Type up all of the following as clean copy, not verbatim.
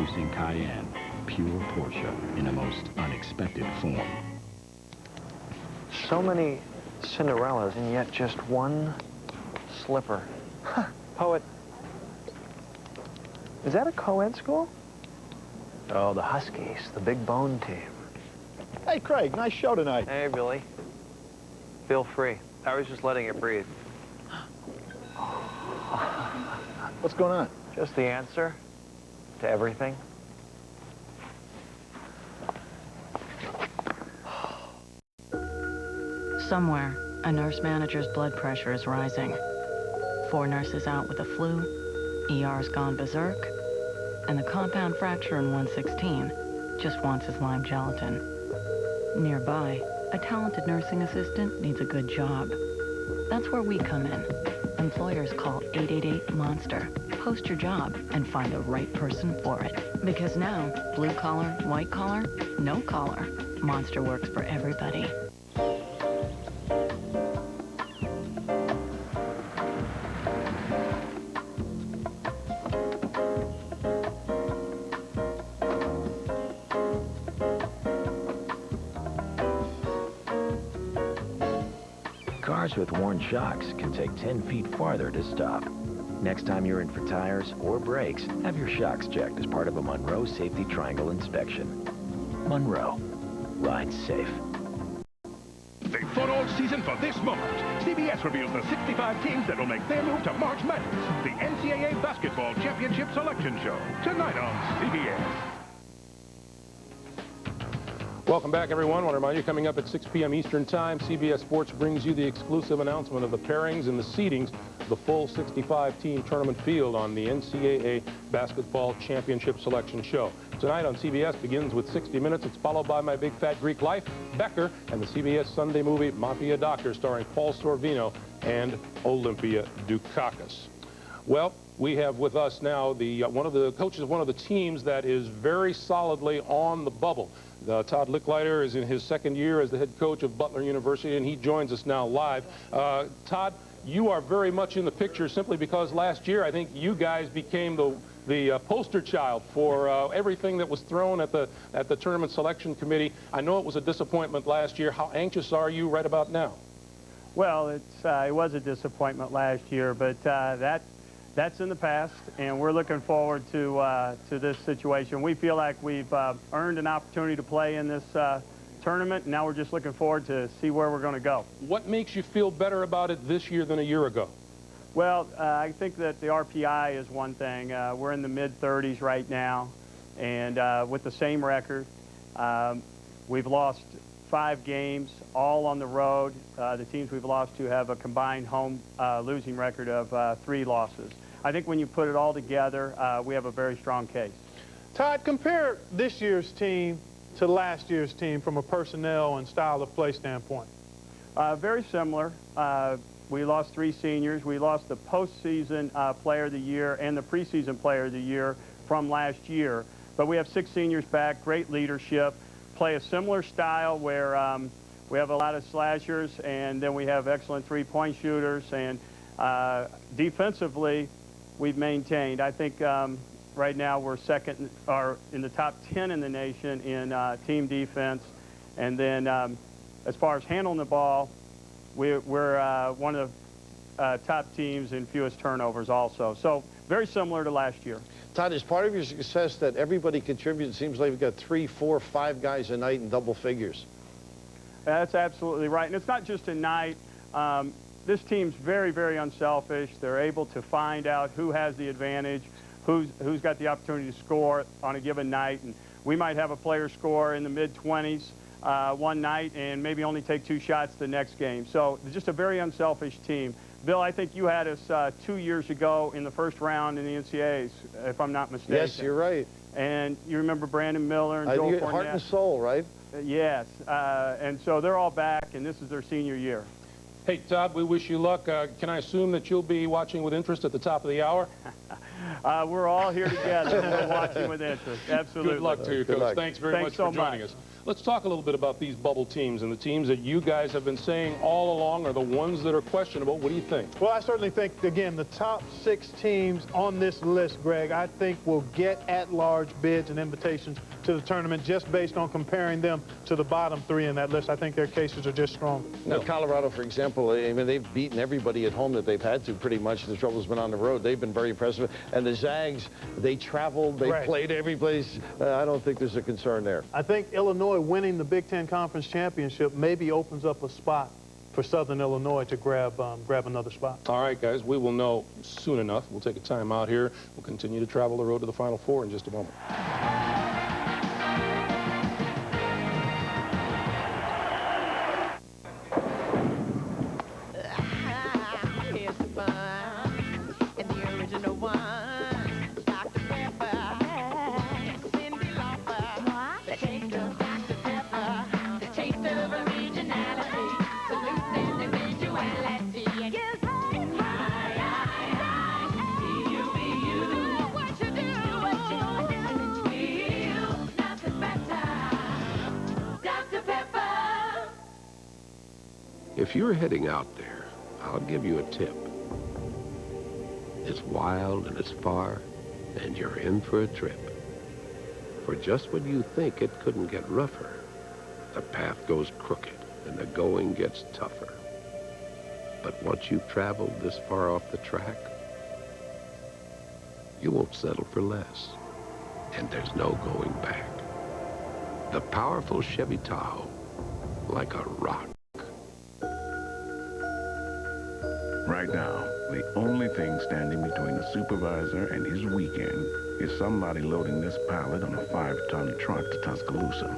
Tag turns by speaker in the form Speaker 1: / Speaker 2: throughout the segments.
Speaker 1: Introducing Cayenne, pure Porsche in a most unexpected form.
Speaker 2: So many Cinderellas and yet just one slipper. Huh. Poet. Is that a co-ed school? Oh, the Huskies, the big bone team.
Speaker 3: Hey, Craig, nice show tonight.
Speaker 2: Hey, Billy. Feel free. I was just letting it breathe.
Speaker 3: What's going on?
Speaker 2: Just the answer to everything.
Speaker 4: Somewhere, a nurse manager's blood pressure is rising. 4 nurses out with the flu, ER's gone berserk, and the compound fracture in 116 just wants his lime gelatin. Nearby, a talented nursing assistant needs a good job. That's where we come in. Employers call 888-MONSTER. Post your job and find the right person for it. Because now, blue collar, white collar, no collar, Monster works for everybody.
Speaker 5: Cars with worn shocks can take 10 feet farther to stop. Next time you're in for tires or brakes, have your shocks checked as part of a Monroe Safety Triangle inspection. Monroe. Ride safe.
Speaker 6: They fought all season for this moment. CBS reveals the 65 teams that will make their move to March Madness, the NCAA Basketball Championship Selection Show, tonight on CBS.
Speaker 7: Welcome back, everyone. I want to remind you, coming up at 6 p.m. Eastern Time, CBS Sports brings you the exclusive announcement of the pairings and the seedings of the full 65-team tournament field on the NCAA Basketball Championship Selection Show. Tonight on CBS begins with 60 Minutes. It's followed by My Big Fat Greek Life, Becker, and the CBS Sunday movie Mafia Doctor, starring Paul Sorvino and Olympia Dukakis. Well, we have with us now one of the coaches of one of the teams that is very solidly on the bubble. Todd Licklider is in his second year as the head coach of Butler University, and he joins us now live. Todd, you are very much in the picture simply because last year I think you guys became the poster child for everything that was thrown at the tournament selection committee. I know it was a disappointment last year. How anxious are you right about now?
Speaker 8: Well, it was a disappointment last year, but that's in the past, and we're looking forward to this situation. We feel like we've earned an opportunity to play in this tournament, and now we're just looking forward to see where we're going to go.
Speaker 7: What makes you feel better about it this year than a year ago?
Speaker 8: Well, I think that the RPI is one thing. We're in the mid-30s right now, and with the same record. We've lost 5 games, all on the road. The teams we've lost to have a combined home losing record of 3 losses. I think when you put it all together, we have a very strong case.
Speaker 9: Todd, compare this year's team to last year's team from a personnel and style of play standpoint.
Speaker 8: Very similar. We lost 3 seniors. We lost the postseason player of the year and the preseason player of the year from last year. But we have 6 seniors back, great leadership, play a similar style where we have a lot of slashers, and then we have excellent three-point shooters. And defensively, we've maintained. I think right now we're second, or in the top 10 in the nation in team defense. And then as far as handling the ball, we're one of the top teams in fewest turnovers also. So very similar to last year.
Speaker 3: Todd, is part of your success that everybody contributes? It seems like we've got 3, 4, 5 guys a night in double figures.
Speaker 8: That's absolutely right. And it's not just a night. This team's very, very unselfish. They're able to find out who has the advantage, who's got the opportunity to score on a given night. And we might have a player score in the mid-20s one night and maybe only take 2 shots the next game. So just a very unselfish team. Bill, I think you had us 2 years ago in the first round in the NCAAs, if I'm not mistaken.
Speaker 3: Yes, you're right.
Speaker 8: And you remember Brandon Miller and Joel Fournette.
Speaker 3: Heart and soul, right?
Speaker 8: Yes. And so they're all back, and this is their senior year.
Speaker 7: Hey, Todd, we wish you luck. Can I assume that you'll be watching with interest at the top of the hour?
Speaker 8: We're all here together. We're watching with interest. Absolutely.
Speaker 7: Good luck to you, Coach. Thanks very much for joining us. Let's talk a little bit about these bubble teams and the teams that you guys have been saying all along are the ones that are questionable. What do you think?
Speaker 9: Well, I certainly think, again, the top 6 teams on this list, Greg, I think will get at-large bids and invitations to the tournament just based on comparing them to the bottom 3 in that list. I think their cases are just strong.
Speaker 3: Now, Colorado, for example, I mean, they've beaten everybody at home that they've had to pretty much. The trouble's been on the road. They've been very impressive. And the Zags, they traveled, they played every place. I don't think there's a concern there.
Speaker 9: I think Illinois winning the Big Ten Conference Championship maybe opens up a spot for Southern Illinois to grab another spot.
Speaker 7: All right, guys, we will know soon enough. We'll take a time out here. We'll continue to travel the road to the Final Four in just a moment.
Speaker 10: If you're heading out there, I'll give you a tip. It's wild and it's far, and you're in for a trip. For just when you think it couldn't get rougher, the path goes crooked and the going gets tougher. But once you've traveled this far off the track, you won't settle for less, and there's no going back. The powerful Chevy Tahoe, like a rock.
Speaker 11: Right now, the only thing standing between the supervisor and his weekend is somebody loading this pallet on a 5-ton truck to Tuscaloosa.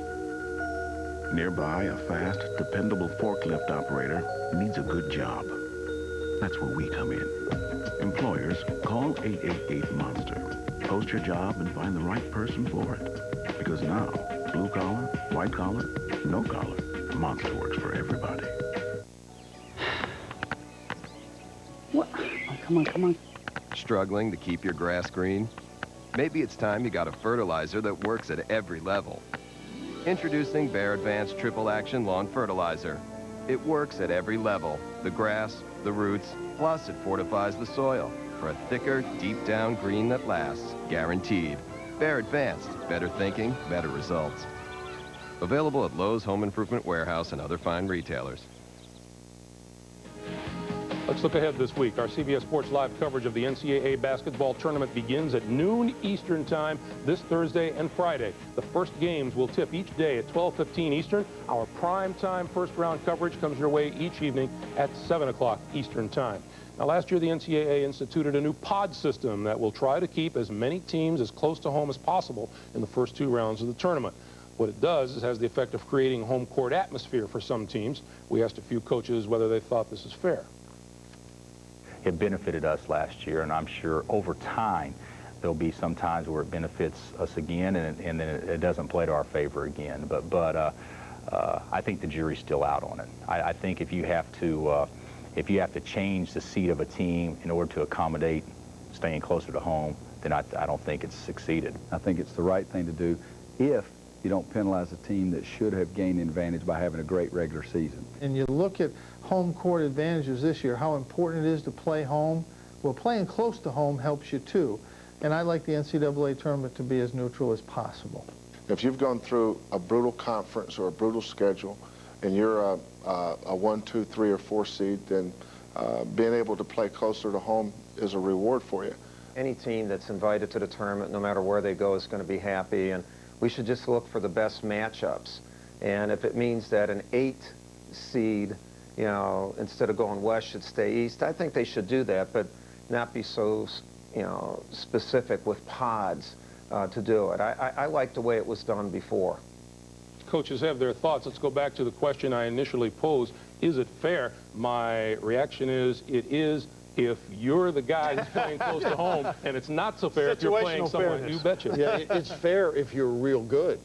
Speaker 11: Nearby, a fast, dependable forklift operator needs a good job. That's where we come in. Employers, call 888-MONSTER. Post your job and find the right person for it. Because now, blue collar, white collar, no collar, Monster works for everybody.
Speaker 12: What? Oh, come on, come on.
Speaker 13: Struggling to keep your grass green? Maybe it's time you got a fertilizer that works at every level. Introducing Bayer Advanced Triple Action Lawn Fertilizer. It works at every level. The grass, the roots, plus it fortifies the soil for a thicker, deep-down green that lasts, guaranteed. Bayer Advanced. Better thinking, better results. Available at Lowe's Home Improvement Warehouse and other fine retailers.
Speaker 7: Let's look ahead this week. Our CBS Sports Live coverage of the NCAA basketball tournament begins at noon Eastern Time this Thursday and Friday. The first games will tip each day at 12:15 Eastern. Our prime time first-round coverage comes your way each evening at 7 o'clock Eastern Time. Now, last year, the NCAA instituted a new pod system that will try to keep as many teams as close to home as possible in the first 2 rounds of the tournament. What it does is has the effect of creating a home court atmosphere for some teams. We asked a few coaches whether they thought this is fair.
Speaker 14: It benefited us last year, and I'm sure over time there'll be some times where it benefits us again, and then it doesn't play to our favor again. But I think the jury's still out on it. I think if you have to change the seat of a team in order to accommodate staying closer to home, then I don't think it's succeeded.
Speaker 15: I think it's the right thing to do if you don't penalize a team that should have gained an advantage by having a great regular season.
Speaker 16: And you look at home court advantages this year, how important it is to play home. Well, playing close to home helps you too. And I like the NCAA tournament to be as neutral as possible.
Speaker 17: If you've gone through a brutal conference or a brutal schedule and you're a 1, 2, 3, or 4 seed, then being able to play closer to home is a reward for you.
Speaker 2: Any team that's invited to the tournament, no matter where they go, is going to be happy. And we should just look for the best matchups. And if it means that an 8 seed, you know, instead of going west, should stay east, I think they should do that, but not be so, you know, specific with pods to do it. I like the way it was done before.
Speaker 7: Coaches have their thoughts. Let's go back to the question I initially posed. Is it fair? My reaction is it is if you're the guy who's playing close to home, and it's not so fair if you're playing someone. You betcha.
Speaker 3: Yeah, it's fair if you're real good.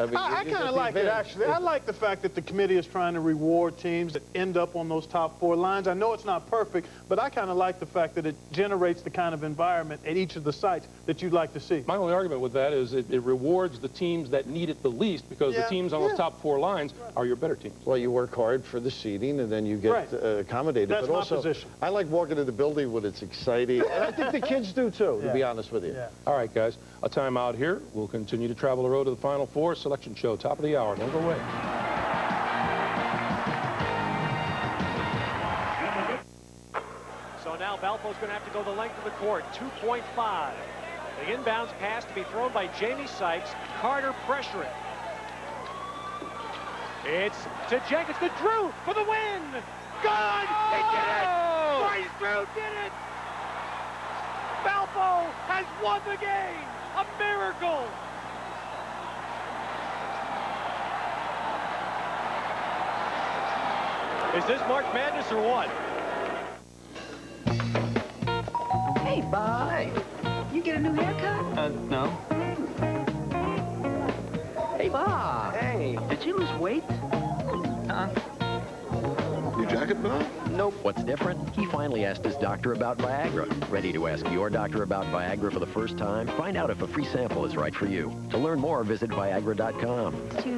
Speaker 3: mean,
Speaker 9: I kind of like it, actually. I like the fact that the committee is trying to reward teams that end up on those top 4 lines. I know it's not perfect, but I kind of like the fact that it generates the kind of environment at each of the sites that you'd like to see.
Speaker 7: My only argument with that is it rewards the teams that need it the least, because the teams on those top 4 lines are your better teams.
Speaker 3: Well, you work hard for the seating, and then you get accommodated.
Speaker 9: That's
Speaker 3: but
Speaker 9: my
Speaker 3: also,
Speaker 9: position.
Speaker 3: I like walking in the building when it's exciting, and I think the kids do too, to be honest with you.
Speaker 7: All right, guys, a timeout here. We'll continue to travel the road to the Final Four selection show, top of the hour. Don't go away.
Speaker 18: So now Valpo's going to have to go the length of the court, 2.5. The inbounds pass to be thrown by Jamie Sykes. Carter pressuring. It's to Jenkins, to Drew for the win. Good! He did it! Bryce Drew did it! Valpo has won the game! A miracle! Is this March Madness or what?
Speaker 19: Hey, bud. You get a new haircut?
Speaker 20: No.
Speaker 19: Hey, Bob. Hey. Did you lose weight?
Speaker 1: Your jacket, Bob? Nope. What's different? He finally asked his doctor about Viagra. Ready to ask your doctor about Viagra for the first time? Find out if a free sample is right for you. To learn more, visit Viagra.com.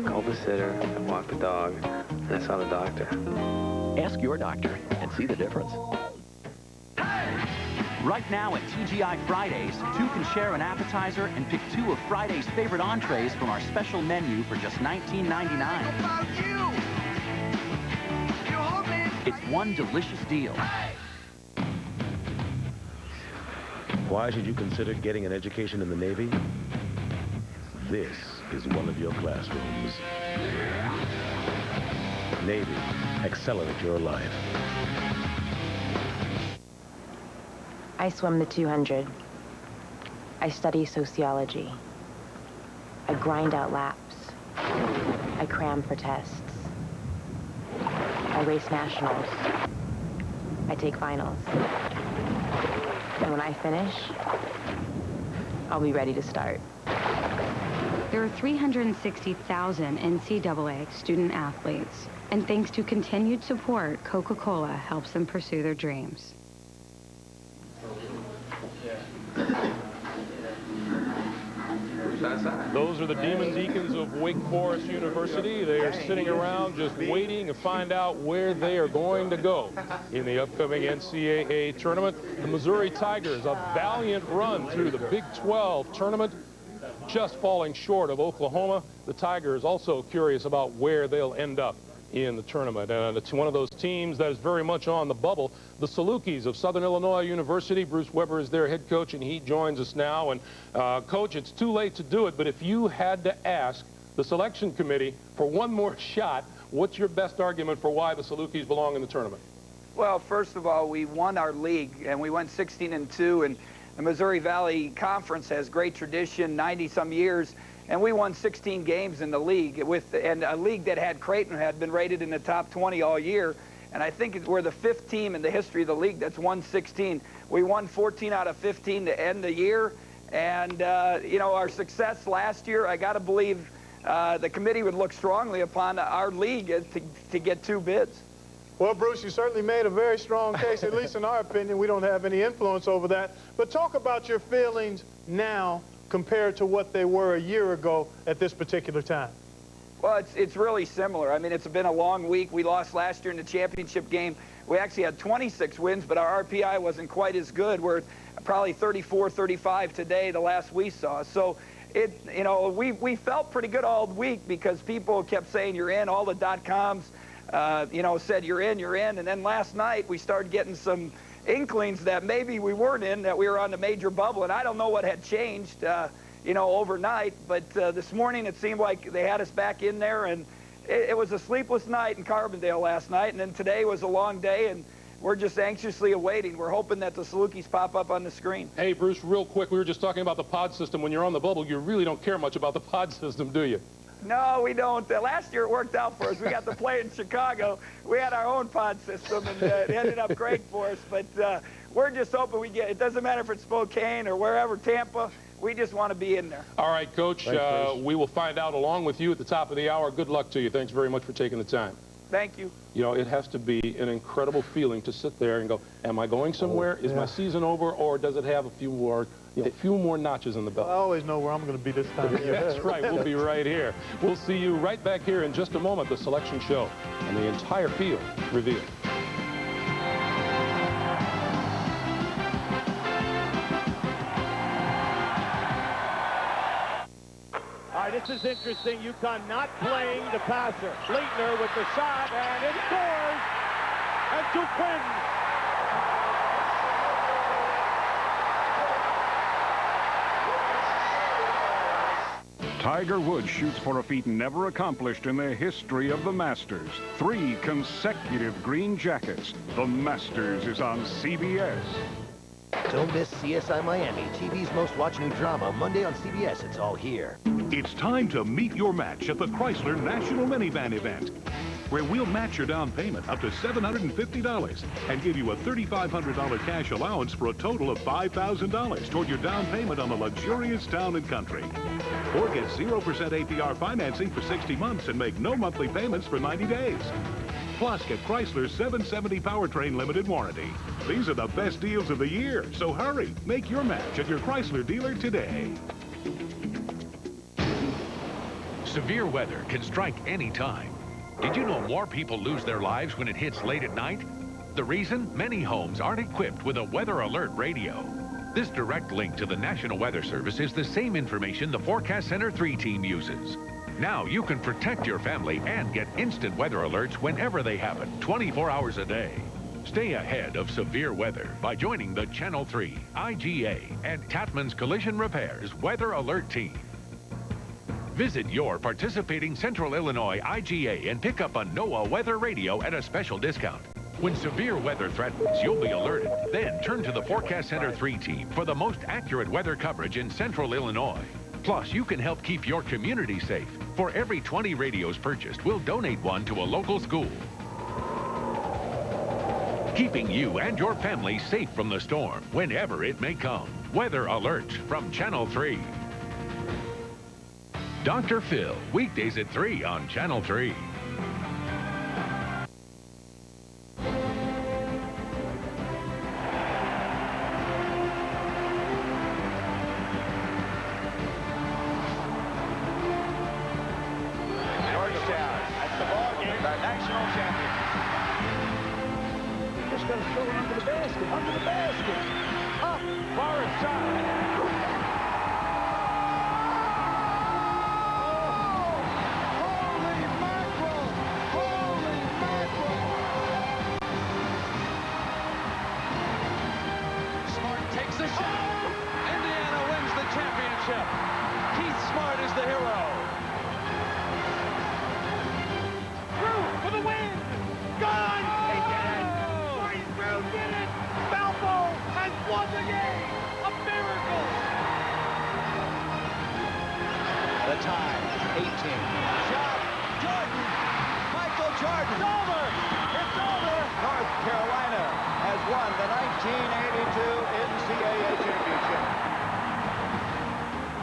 Speaker 20: Called the sitter, walked the dog, and I saw the doctor.
Speaker 1: Ask your doctor and see the difference.
Speaker 21: Right now at TGI Fridays, 2 can share an appetizer and pick 2 of Friday's favorite entrees from our special menu for just $19.99. It's one delicious deal.
Speaker 22: Why should you consider getting an education in the Navy? This is one of your classrooms. Navy, accelerate your life.
Speaker 23: I swim the 200. I study sociology. I grind out laps. I cram for tests. I race nationals. I take finals. And when I finish, I'll be ready to start.
Speaker 24: There are 360,000 NCAA student athletes, and thanks to continued support, Coca-Cola helps them pursue their dreams.
Speaker 7: Those are the Demon Deacons of Wake Forest University. They are sitting around just waiting to find out where they are going to go in the upcoming NCAA tournament. The Missouri Tigers, a valiant run through the Big 12 tournament, just falling short of Oklahoma. The Tigers also curious about where they'll end up in the tournament. And it's one of those teams that is very much on the bubble. The Salukis of Southern Illinois University. Bruce Weber is their head coach, and he joins us now. And Coach, it's too late to do it, but if you had to ask the selection committee for one more shot, what's your best argument for why the Salukis belong in the tournament?
Speaker 25: Well, first of all, we won our league, and we went 16-2, and the Missouri Valley Conference has great tradition, 90-some years. And we won 16 games in the league, and a league that had Creighton had been rated in the top 20 all year. And I think we're the 5th team in the history of the league that's won 16. We won 14 out of 15 to end the year. And, you know, our success last year, I got to believe the committee would look strongly upon our league to get 2 bids.
Speaker 9: Well, Bruce, you certainly made a very strong case, at least in our opinion. We don't have any influence over that. But talk about your feelings now compared to what they were a year ago at this particular time.
Speaker 25: Well, it's really similar. I mean, it's been a long week. We lost last year in the championship game. We actually had 26 wins, but our RPI wasn't quite as good. We're probably 34, 35 today, the last we saw. So, you know, we felt pretty good all week because people kept saying you're in. All the .coms, you know, said you're in, you're in. And then last night we started getting some inklings that maybe we weren't in, that we were on the major bubble, and I don't know what had changed, you know, overnight, but this morning it seemed like they had us back in there, and it was a sleepless night in Carbondale last night, and then today was a long day, and we're just anxiously awaiting. We're hoping that the Salukis pop up on the screen.
Speaker 7: Hey, Bruce, real quick, we were just talking about the pod system. When you're on the bubble, you really don't care much about the pod system, do you?
Speaker 25: No, we don't. Last year it worked out for us. We got to play in Chicago. We had our own pod system, and it ended up great for us. But we're just hoping we get, it doesn't matter if it's Spokane or wherever, Tampa, we just want to be in there.
Speaker 7: All right, Coach. We will find out along with you at the top of the hour. Good luck to you. Thanks very much for taking the time.
Speaker 25: Thank you.
Speaker 7: You know, it has to be an incredible feeling to sit there and go, am I going somewhere? Is my season over, or does it have a few more, notches in the belt?
Speaker 9: I always know where I'm going to be this time.
Speaker 7: That's right. We'll be right here. We'll see you right back here in just a moment. The selection show and the entire field revealed.
Speaker 18: This is interesting. UConn not playing the passer. Leitner with the shot, and it scores! And Duke wins.
Speaker 4: Tiger Woods shoots for a feat never accomplished in the history of the Masters. 3 consecutive green jackets. The Masters is on CBS.
Speaker 5: Don't miss CSI Miami, TV's most watched new drama, Monday on CBS. It's all here.
Speaker 4: It's time to meet your match at the Chrysler National Minivan event, where we'll match your down payment up to $750 and give you a $3,500 cash allowance for a total of $5,000 toward your down payment on the luxurious Town & Country. Or get 0% APR financing for 60 months and make no monthly payments for 90 days. Plus, get Chrysler's 770 powertrain limited warranty. These are the best deals of the year, so hurry. Make your match at your Chrysler dealer today.
Speaker 6: Severe weather can strike any time. Did you know more people lose their lives when it hits late at night? The reason? Many homes aren't equipped with a weather alert radio. This direct link to the National Weather Service is the same information the Forecast Center 3 team uses. Now you can protect your family and get instant weather alerts whenever they happen, 24 hours a day. Stay ahead of severe weather by joining the Channel 3, IGA, and Tatman's Collision Repair's Weather Alert Team. Visit your participating Central Illinois IGA and pick up a NOAA weather radio at a special discount. When severe weather threatens, you'll be alerted. Then turn to the Forecast Center 3 team for the most accurate weather coverage in Central Illinois. Plus, you can help keep your community safe. For every 20 radios purchased, we'll donate one to a local school. Keeping you and your family safe from the storm, whenever it may come. Weather Alert from Channel 3. Dr. Phil, weekdays at 3 on Channel 3.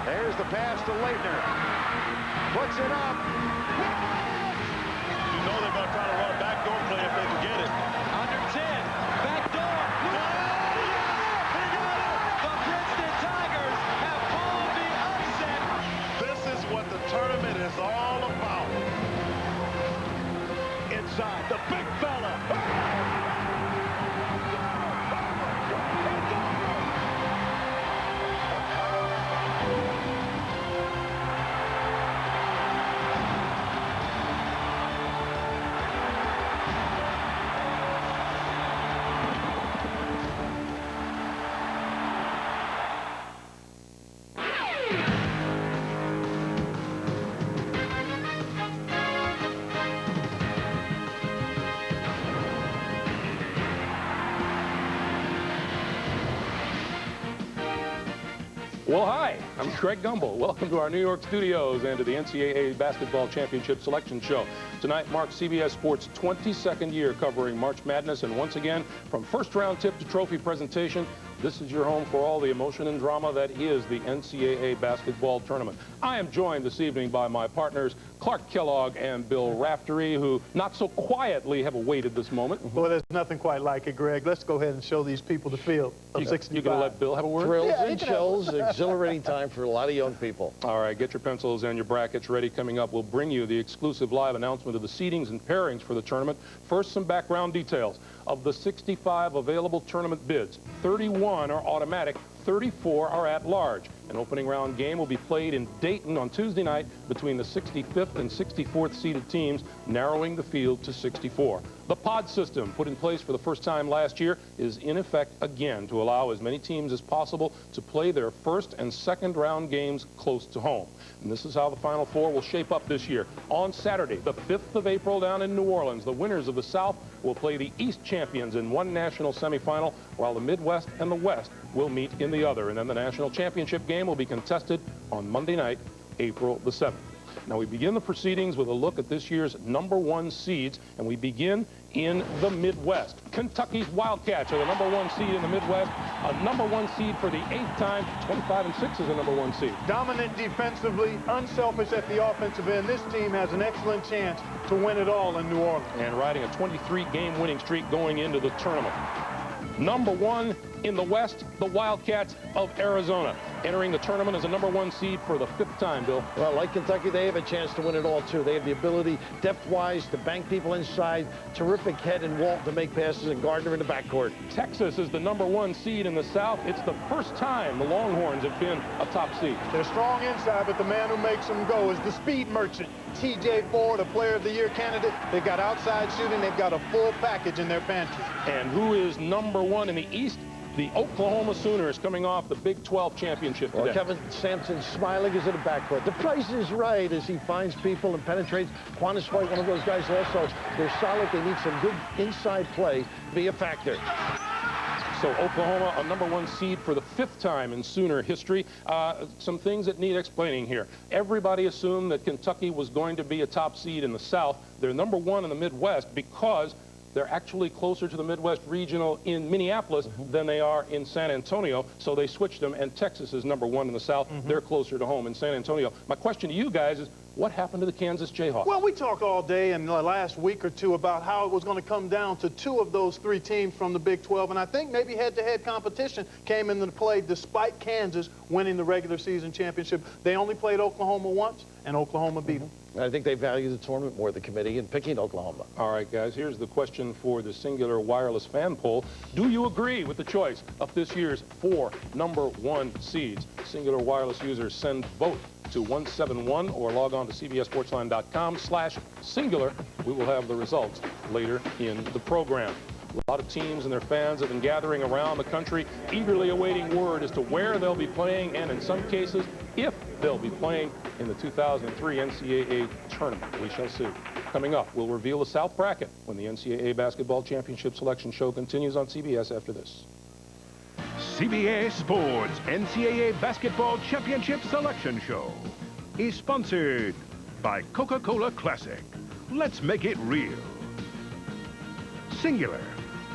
Speaker 18: There's the pass to Leitner. Puts it up.
Speaker 8: You know they're going to try to run a backdoor play if they can get it.
Speaker 18: Under 10. Backdoor. The Princeton Tigers have pulled the upset.
Speaker 8: This is what the tournament is all about.
Speaker 18: Inside, the big fella.
Speaker 7: Well, hi, I'm Craig Gumbel. Welcome to our New York studios and to the NCAA Basketball Championship Selection Show. Tonight marks CBS Sports' 22nd year covering March Madness, and once again, from first round tip to trophy presentation, This is your home for all the emotion and drama that is the NCAA basketball tournament. I am joined this evening by my partners, Clark Kellogg and Bill Raftery, who not so quietly have awaited this moment.
Speaker 9: Well, there's nothing quite like it, Greg. Let's go ahead and show these people the field of 65.
Speaker 7: You going to let Bill have a word?
Speaker 3: Thrills and chills, exhilarating time for a lot of young people.
Speaker 7: All right, get your pencils and your brackets ready. Coming up, we'll bring you the exclusive live announcement of the seedings and pairings for the tournament. First, some background details. Of the 65 available tournament bids, 31 are automatic, 34 are at large. An opening round game will be played in Dayton on Tuesday night between the 65th and 64th seeded teams, narrowing the field to 64. The pod system, put in place for the first time last year, is in effect again to allow as many teams as possible to play their first and second round games close to home. And this is how the Final Four will shape up this year. On Saturday, the 5th of April down in New Orleans, the winners of the South will play the East champions in one national semifinal, while the Midwest and the West will meet in the other. And then the national championship game will be contested on Monday night, April the 7th. Now we begin the proceedings with a look at this year's #1 seeds, and we begin in the Midwest. Kentucky's Wildcats are the #1 seed in the Midwest, a #1 seed for the 8th time. 25-6 is a #1 seed.
Speaker 9: Dominant defensively, unselfish at the offensive end. This team has an excellent chance to win it all in New Orleans.
Speaker 7: And riding a 23-game winning streak going into the tournament. #1 in the West, the Wildcats of Arizona, entering the tournament as a #1 seed for the 5th time, Bill.
Speaker 3: Well, like Kentucky, they have a chance to win it all, too. They have the ability, depth-wise, to bank people inside, terrific head and Walt to make passes, and Gardner in the backcourt.
Speaker 7: Texas is the #1 seed in the South. It's the first time the Longhorns have been a top seed.
Speaker 9: They're strong inside, but the man who makes them go is the speed merchant. TJ Ford, a Player of the Year candidate. They've got outside shooting. They've got a full package in their pantry.
Speaker 7: And who is #1 in the East? The Oklahoma Sooners, coming off the Big 12 championship today.
Speaker 3: Well, Kevin Sampson smiling is in the backcourt. The price is right as he finds people and penetrates. Quantas White, one of those guys also. They're solid. They need some good inside play to be a factor.
Speaker 7: So Oklahoma, a #1 seed for the 5th time in Sooner history. Some things that need explaining here. Everybody assumed that Kentucky was going to be a top seed in the South. They're #1 in the Midwest because they're actually closer to the Midwest Regional in Minneapolis than they are in San Antonio, so they switched them, and Texas is #1 in the South. They're closer to home in San Antonio. My question to you guys is, what happened to the Kansas Jayhawks?
Speaker 9: Well, we talked all day in the last week or two about how it was going to come down to 2 of those 3 teams from the Big 12, and I think maybe head-to-head competition came into play despite Kansas winning the regular season championship. They only played Oklahoma once, and Oklahoma beat them.
Speaker 3: I think they value the tournament more, the committee, in picking Oklahoma.
Speaker 7: All right, guys, here's the question for the Singular Wireless fan poll. Do you agree with the choice of this year's 4 #1 seeds? Singular Wireless users send vote to 171 or log on to cbssportsline.com/singular. We will have the results later in the program. A lot of teams and their fans have been gathering around the country, eagerly awaiting word as to where they'll be playing, and in some cases, if they'll be playing in the 2003 NCAA tournament. We shall see. Coming up, we'll reveal the South bracket when the NCAA Basketball Championship Selection Show continues on CBS after this.
Speaker 4: CBS Sports NCAA Basketball Championship Selection Show is sponsored by Coca-Cola Classic. Let's make it real. Singular,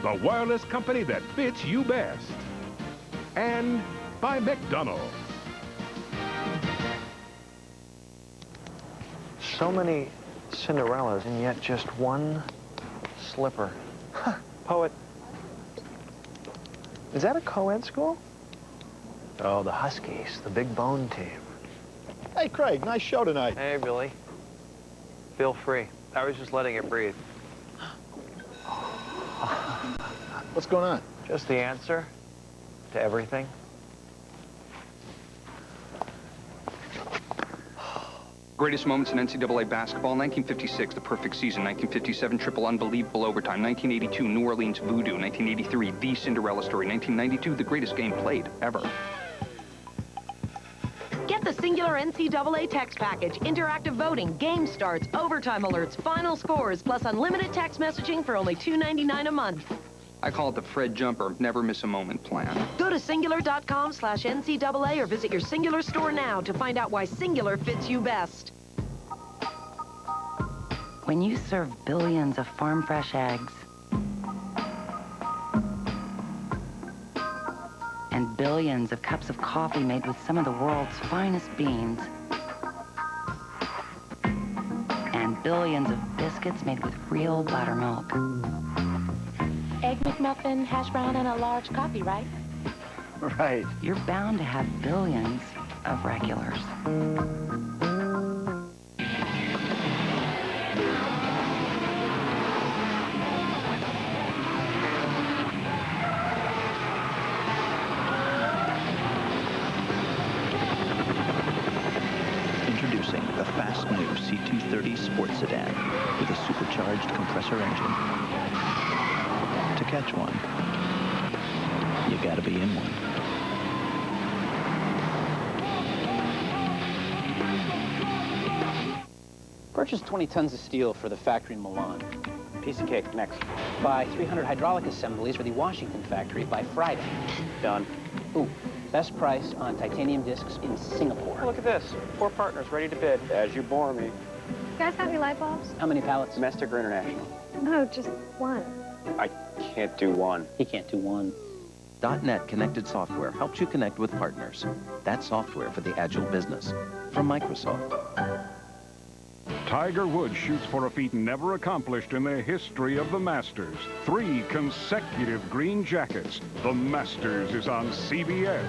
Speaker 4: the wireless company that fits you best. And by McDonald's.
Speaker 2: So many Cinderellas and yet just one slipper. Huh. Poet. Is that a co-ed school? Oh, the Huskies, the big bone team.
Speaker 10: Hey, Craig, nice show tonight.
Speaker 2: Hey, Billy. Feel free. I was just letting it breathe.
Speaker 10: What's going on?
Speaker 2: Just the answer to everything.
Speaker 11: Greatest moments in NCAA basketball: 1956, the perfect season; 1957, triple unbelievable overtime; 1982, New Orleans voodoo; 1983, the Cinderella story; 1992, the greatest game played ever.
Speaker 12: Get the Singular NCAA text package, interactive voting, game starts, overtime alerts, final scores, plus unlimited text messaging for only $2.99 a month.
Speaker 11: I call it the Fred Jumper, never miss a moment plan.
Speaker 12: Go to singular.com/NCAA or visit your Singular store now to find out why Singular fits you best.
Speaker 21: When you serve billions of farm-fresh eggs,
Speaker 24: billions of cups of coffee made with some of the world's finest beans. And billions of biscuits made with real buttermilk.
Speaker 23: Egg McMuffin, hash brown, and a large coffee, right?
Speaker 24: Right. You're bound to have billions of regulars.
Speaker 13: Introducing the fast new C230 sports sedan with a supercharged compressor engine. To catch one, you gotta be in one.
Speaker 14: Purchase 20 tons of steel for the factory in Milan. Piece of cake. Next. Buy 300 hydraulic assemblies for the Washington factory by Friday. Done. Ooh, best price on titanium discs in Singapore.
Speaker 11: Look at this. 4 partners ready to bid. As you bore me.
Speaker 15: You guys have any light bulbs?
Speaker 14: How many pallets?
Speaker 11: Domestic or international?
Speaker 15: No, just one.
Speaker 11: I can't do one.
Speaker 14: He can't do one.
Speaker 16: .NET Connected Software helps you connect with partners. That's software for the agile business. From Microsoft.
Speaker 4: Tiger Woods shoots for a feat never accomplished in the history of the Masters. 3 consecutive green jackets. The Masters is on CBS.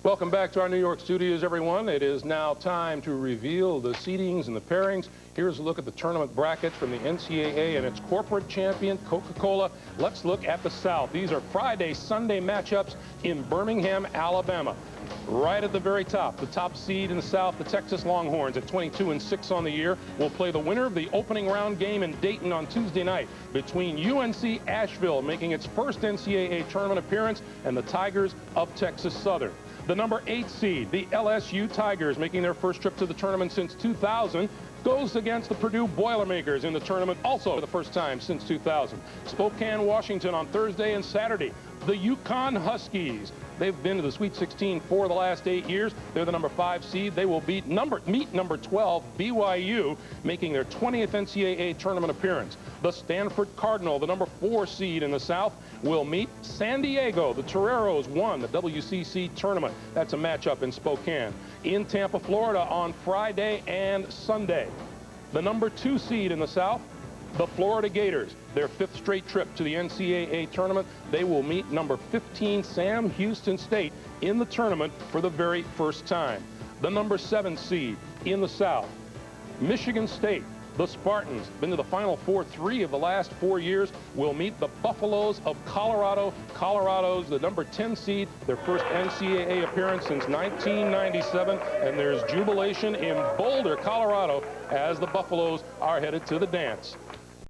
Speaker 7: Welcome back to our New York studios, everyone. It is now time to reveal the seedings and the pairings. Here's a look at the tournament brackets from the NCAA and its corporate champion, Coca-Cola. Let's look at the South. These are Friday, Sunday matchups in Birmingham, Alabama. Right at the very top, the top seed in the South, the Texas Longhorns at 22-6 on the year, will play the winner of the opening round game in Dayton on Tuesday night between UNC Asheville, making its first NCAA tournament appearance, and the Tigers of Texas Southern. The number 8 seed, the LSU Tigers, making their first trip to the tournament since 2000, goes against the Purdue Boilermakers in the tournament also for the first time since 2000. Spokane, Washington on Thursday and Saturday. The Yukon Huskies. They've been to the Sweet 16 for the last 8 years. They're the number 5 seed. They will meet number 12, BYU, making their 20th NCAA tournament appearance. The Stanford Cardinal, the number 4 seed in the South, will meet San Diego. The Toreros won the WCC tournament. That's a matchup in Spokane. In Tampa, Florida on Friday and Sunday. The number 2 seed in the South, the Florida Gators, their 5th straight trip to the NCAA tournament. They will meet number 15 Sam Houston State in the tournament for the very first time. The number 7 seed in the South, Michigan State, the Spartans, been to the Final Four 3 of the last 4 years, will meet the Buffaloes of Colorado. Colorado's the number 10 seed, their first NCAA appearance since 1997, and there's jubilation in Boulder, Colorado, as the Buffaloes are headed to the dance.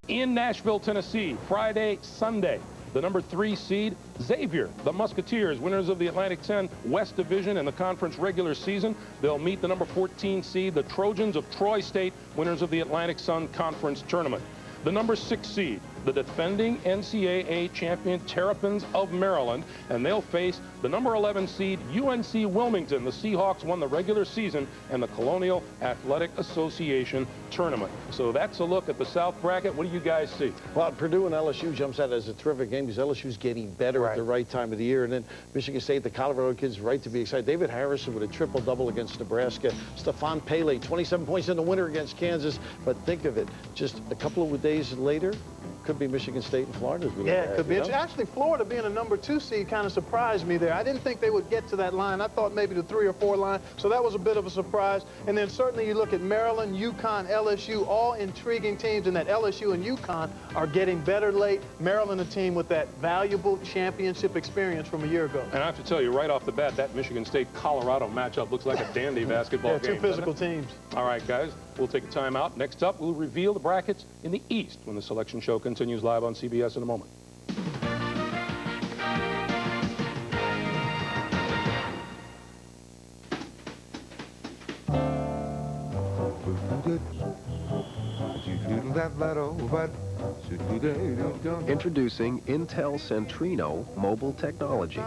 Speaker 7: In Nashville, Tennessee, Friday, Sunday, the number 3 seed, Xavier, the Musketeers, winners of the Atlantic 10 West Division and the conference regular season. They'll meet the number 14 seed, the Trojans of Troy State, winners of the Atlantic Sun Conference Tournament. The number 6 seed, the defending NCAA champion Terrapins of Maryland, and they'll face the number 11 seed UNC Wilmington. The Seahawks won the regular season and the Colonial Athletic Association tournament. So that's a look at the South bracket. What do you guys see?
Speaker 3: Well, Purdue and LSU jumps out as a terrific game because LSU's getting better at the right time of the year. And then Michigan State, the Colorado kids, right to be excited. David Harrison with a triple-double against Nebraska. Stephon Pele, 27 points in the winner against Kansas. But think of it, just a couple of days later, could be Michigan State and Florida.
Speaker 9: Yeah, it could be. Actually, Florida being a number 2 seed kind of surprised me there. I didn't think they would get to that line. I thought maybe the 3 or 4 line, so that was a bit of a surprise. And then certainly you look at Maryland, UConn, LSU, all intriguing teams, and that LSU and UConn are getting better late. Maryland, a team with that valuable championship experience from a year ago.
Speaker 7: And I have to tell you right off the bat, that Michigan State-Colorado matchup looks like a dandy basketball game.
Speaker 9: 2 physical teams.
Speaker 7: All right, guys, we'll take a timeout. Next up, we'll reveal the brackets in the East when the selection show continues live on CBS in a moment.
Speaker 1: Introducing Intel Centrino mobile technology.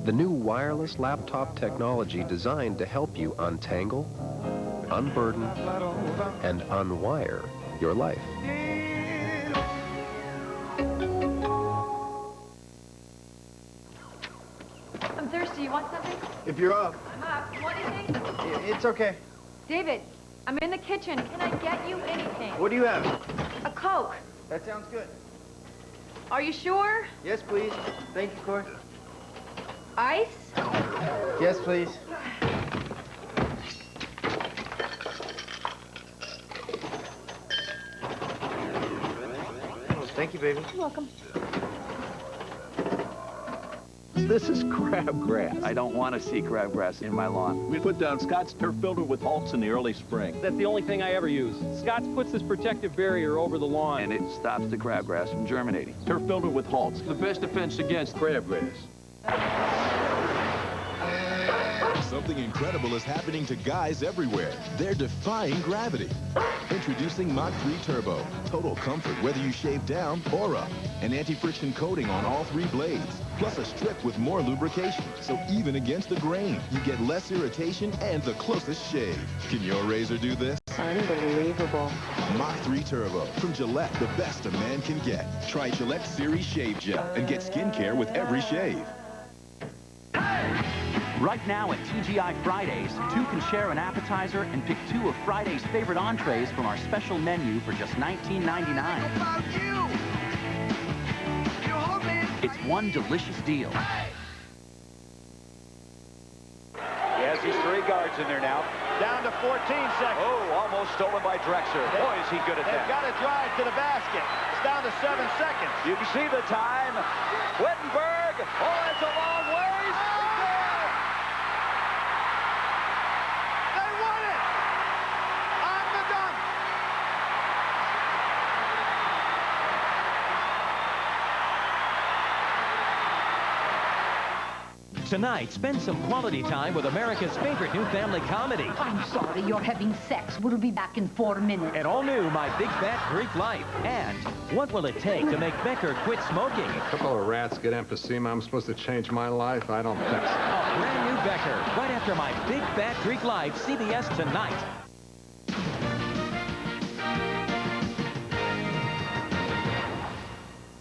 Speaker 1: The new wireless laptop technology designed to help you untangle, unburden, and unwire your life.
Speaker 17: I'm thirsty. You want something?
Speaker 19: If you're up.
Speaker 17: I'm up. You want anything?
Speaker 19: It's okay.
Speaker 17: David, I'm in the kitchen. Can I get you anything?
Speaker 19: What do you have?
Speaker 17: A Coke.
Speaker 19: That sounds good.
Speaker 17: Are you sure?
Speaker 19: Yes, please. Thank you, Corey.
Speaker 17: Ice?
Speaker 19: Yes, please. Thank you, baby.
Speaker 17: You're welcome.
Speaker 20: This is crabgrass. I don't want to see crabgrass in my lawn. We put down Scott's turf filter with Halts in the early spring.
Speaker 22: That's the only thing I ever use. Scott's puts this protective barrier over the lawn.
Speaker 20: And it stops the crabgrass from germinating. Turf filter with Halts. The best defense against crabgrass.
Speaker 25: Something incredible is happening to guys everywhere. They're defying gravity. Introducing Mach 3 Turbo. Total comfort whether you shave down or up. An anti-friction coating on all 3 blades. Plus a strip with more lubrication. So even against the grain, you get less irritation and the closest shave. Can your razor do this?
Speaker 12: Unbelievable.
Speaker 25: Mach 3 Turbo. From Gillette, the best a man can get. Try Gillette Series Shave Gel and get skincare with every shave.
Speaker 21: Right now at TGI Fridays, 2 can share an appetizer and pick 2 of Friday's favorite entrees from our special menu for just $19.99. It's one delicious deal.
Speaker 18: He has his 3 guards in there now. Down to 14 seconds. Oh, almost stolen by Drexler. Boy, is he good at that. They've got to drive to the basket. It's down to 7 seconds. You can see the time. Wittenberg. Oh, it's a long ways. They won it on the dunk.
Speaker 26: Tonight, spend some quality time with America's favorite new family comedy.
Speaker 27: I'm sorry, you're having sex. We'll be back in 4 minutes.
Speaker 26: And all new My Big Fat Greek Life. And what will it take to make Becker quit smoking?
Speaker 28: A couple of rats get emphysema. I'm supposed to change my life? I don't think so.
Speaker 26: A brand new Becker, right after My Big Fat Greek Life, CBS tonight.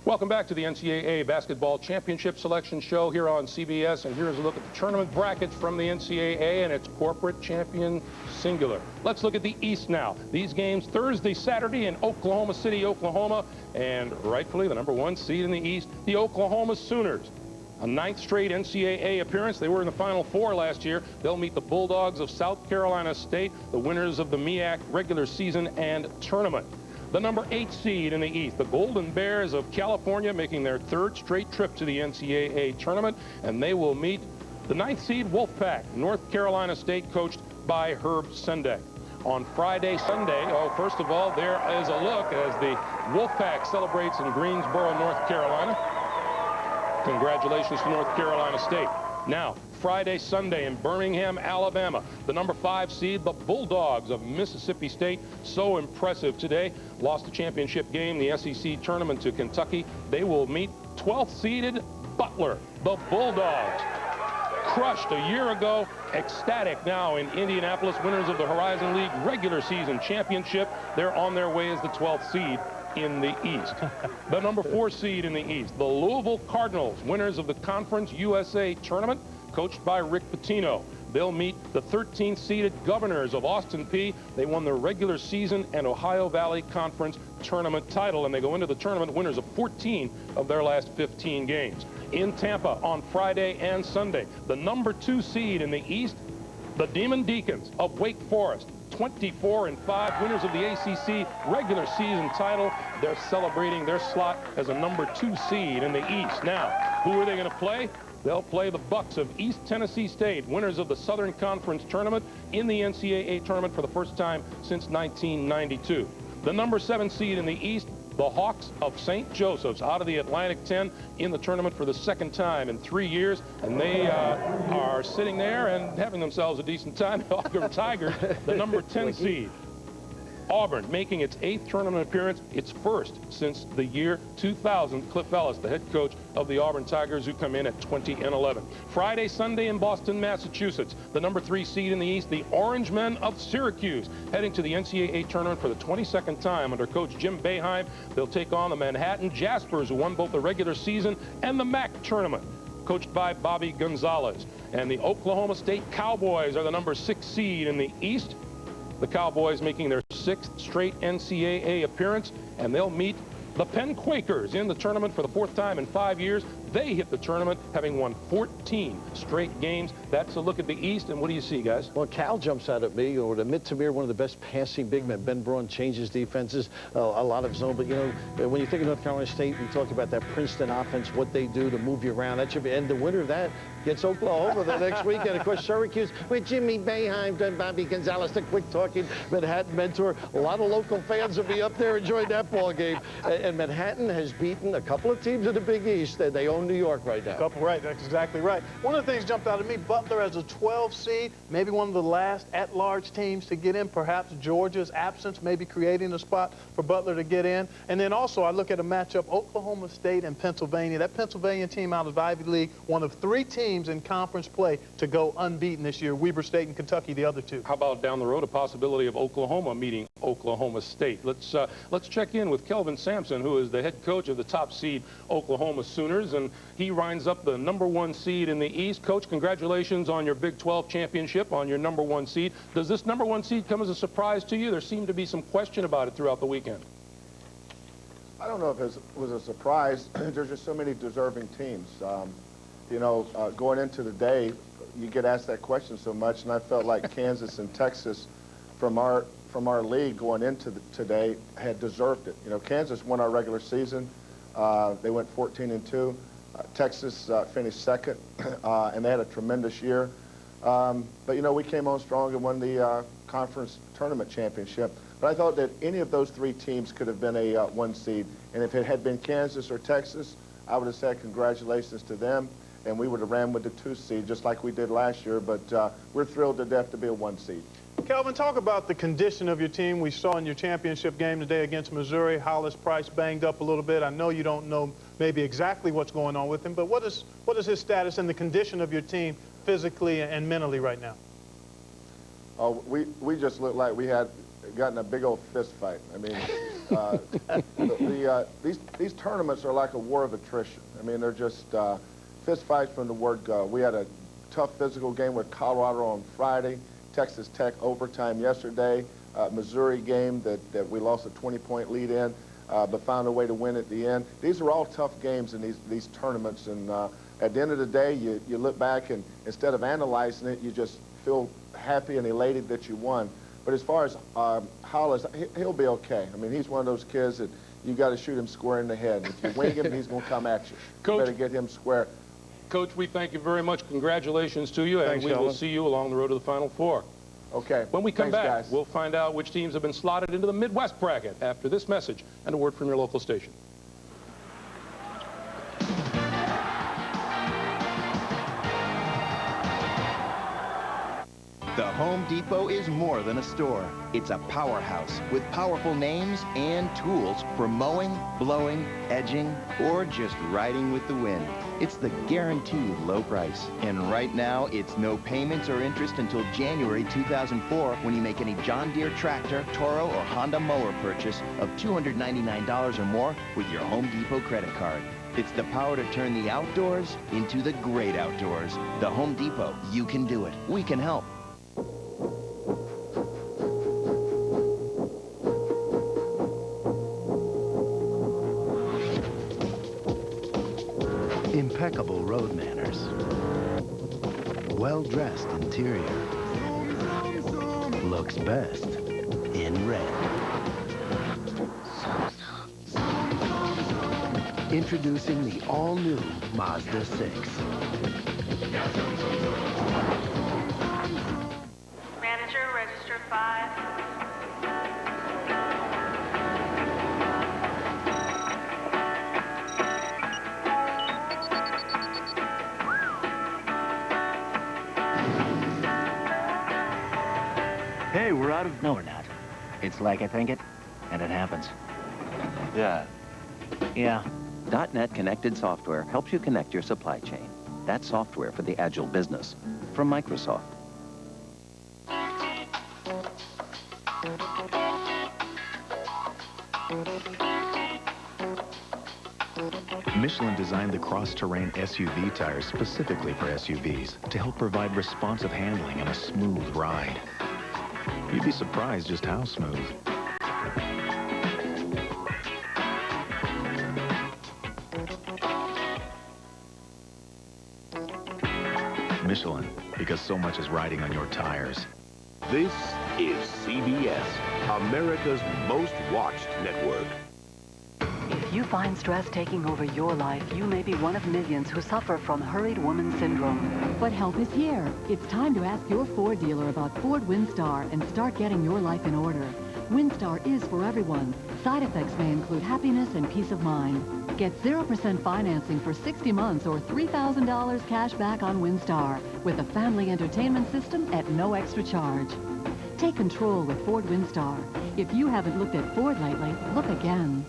Speaker 7: Welcome back to the NCAA Basketball Championship Selection Show here on CBS, and here's a look at the tournament brackets from the NCAA and its corporate champion singular. Let's look at the East now. These games Thursday, Saturday in Oklahoma City, Oklahoma, and rightfully the #1 seed in the East, the Oklahoma Sooners. A 9th straight NCAA appearance. They were in the Final Four last year. They'll meet the Bulldogs of South Carolina State, the winners of the MEAC regular season and tournament. The #8 seed in the East, the Golden Bears of California, making their 3rd straight trip to the NCAA tournament, and they will meet the 9th seed Wolfpack, North Carolina State, coached by Herb Sendek. On Friday, Sunday, first of all, there is a look as the Wolfpack celebrates in Greensboro, North Carolina. Congratulations to North Carolina State. Now, Friday, Sunday in Birmingham, Alabama, the #5 seed, the Bulldogs of Mississippi State, so impressive today, lost the championship game, the SEC tournament to Kentucky. They will meet 12th seeded Butler, the Bulldogs. Crushed a year ago, ecstatic now in Indianapolis, winners of the Horizon League regular season championship. They're on their way as the 12th seed in the East. The #4 seed in the East, the Louisville Cardinals, winners of the Conference USA tournament, coached by Rick Pitino. They'll meet the 13th seeded Governors of Austin Peay. They won the regular season and Ohio Valley Conference tournament title, and they go into the tournament winners of 14 of their last 15 games. In Tampa on Friday and Sunday, the #2 seed in the East, the Demon Deacons of Wake Forest, 24-5, winners of the ACC regular season title. They're celebrating their slot as a #2 seed in the East. Now, who are they going to play? They'll play the Bucks of East Tennessee State, winners of the Southern Conference tournament in the NCAA tournament for the first time since 1992. The #7 seed in the East, the Hawks of St. Joseph's, out of the Atlantic 10 in the tournament for the 2nd time in 3 years, and they are sitting there and having themselves a decent time. The Auburn Tigers, the #10 seed. Auburn making its 8th tournament appearance, its first since the year 2000. Cliff Ellis, the head coach of the Auburn Tigers, who come in at 20-11. Friday, Sunday in Boston, Massachusetts, the number 3 seed in the East, the Orange Men of Syracuse, heading to the NCAA tournament for the 22nd time under coach Jim Boeheim. They'll take on the Manhattan Jaspers, who won both the regular season and the MAC tournament, coached by Bobby Gonzalez. And the Oklahoma State Cowboys are the number 6 seed in the East. The Cowboys making their 6th straight NCAA appearance, and they'll meet the Penn Quakers in the tournament for the 4th time in 5 years. They hit the tournament having won 14 straight games. That's a look at the East, and what do you see, guys?
Speaker 3: Well, Cal jumps out at me. Or admit Tamir, one of the best passing big men. Ben Braun changes defenses, a lot of zone. But, you know, when you think of North Carolina State, we talked about that Princeton offense, what they do to move you around. That should be, and the winner of that gets Oklahoma the next weekend. Of course, Syracuse with Jimmy Boeheim and Bobby Gonzalez, the quick-talking Manhattan mentor. A lot of local fans will be up there enjoying that ball game. And Manhattan has beaten a couple of teams in the Big East. They own New York right now.
Speaker 9: Right, that's exactly right. One of the things jumped out at me, Butler as a 12 seed, maybe one of the last at-large teams to get in. Perhaps Georgia's absence maybe creating a spot for Butler to get in. And then also I look at a matchup, Oklahoma State and Pennsylvania. That Pennsylvania team out of Ivy League, one of 3 teams in conference play to go unbeaten this year. Weber State and Kentucky, the other 2.
Speaker 7: How about down the road, a possibility of Oklahoma meeting Oklahoma State? Let's check in with Kelvin Sampson, who is the head coach of the top seed Oklahoma Sooners, and he winds up the number 1 seed in the East. Coach, congratulations on your Big 12 championship, on your number 1 seed. Does this number 1 seed come as a surprise to you? There seemed to be some question about it throughout the weekend.
Speaker 2: I don't know if it was a surprise. There's just so many deserving teams. You know, going into the day, you get asked that question so much, and I felt like Kansas and Texas from our league going into today had deserved it. You know, Kansas won our regular season. They went 14-2. Texas finished 2nd, and they had a tremendous year. But, you know, we came on strong and won the conference tournament championship. But I thought that any of those 3 teams could have been a 1 seed. And if it had been Kansas or Texas, I would have said congratulations to them, and we would have ran with the 2 seed just like we did last year. But we're thrilled to death to be a 1 seed.
Speaker 9: Kelvin, talk about the condition of your team. We saw in your championship game today against Missouri, Hollis Price banged up a little bit. I know you don't know maybe exactly what's going on with him, but what is his status and the condition of your team physically and mentally right now?
Speaker 2: Oh, we just looked like we had gotten a big old fist fight. I mean, these tournaments are like a war of attrition. I mean, they're just fist fights from the word go. We had a tough physical game with Colorado on Friday. Texas Tech overtime yesterday, Missouri game that we lost a 20-point lead in, but found a way to win at the end. These are all tough games in these tournaments, and at the end of the day, you look back and instead of analyzing it, you just feel happy and elated that you won. But as far as Hollis, he'll be okay. I mean, he's one of those kids that you got to shoot him square in the head. If you wing him, he's going to come at you.
Speaker 7: Coach,
Speaker 2: you better get him square.
Speaker 7: Coach, we thank you very much. Congratulations to you, and we will see you along the road to the Final Four.
Speaker 2: Okay.
Speaker 7: When we come back,
Speaker 2: guys.
Speaker 7: We'll find out which teams have been slotted into the Midwest bracket after this message and a word from your local station.
Speaker 5: The Home Depot is more than a store. It's a powerhouse with powerful names and tools for mowing, blowing, edging, or just riding with the wind. It's the guaranteed low price. And right now, it's no payments or interest until January 2004 when you make any John Deere tractor, Toro, or Honda mower purchase of $299 or more with your Home Depot credit card. It's the power to turn the outdoors into the great outdoors. The Home Depot, you can do it. We can help.
Speaker 6: Impeccable road manners. Well-dressed interior. Looks best in red. Introducing the all-new Mazda 6.
Speaker 8: Manager, register 5.
Speaker 6: Hey, we're out of... No, we're not.
Speaker 10: It's like I think it, and it happens.
Speaker 20: Yeah.
Speaker 10: Yeah.
Speaker 26: .NET Connected Software helps you connect your supply chain. That's software for the agile business from Microsoft.
Speaker 11: Michelin designed the cross-terrain SUV tires specifically for SUVs to help provide responsive handling and a smooth ride. You'd be surprised just how smooth. Michelin, because so much is riding on your tires.
Speaker 13: This is CBS, America's most watched network.
Speaker 14: If you find stress taking over your life, you may be one of millions who suffer from hurried woman syndrome.
Speaker 15: But help is here. It's time to ask your Ford dealer about Ford Windstar and start getting your life in order. Windstar is for everyone. Side effects may include happiness and peace of mind. Get 0% financing for 60 months or $3,000 cash back on Windstar with a family entertainment system at no extra charge. Take control with Ford Windstar. If you haven't looked at Ford lately, look again.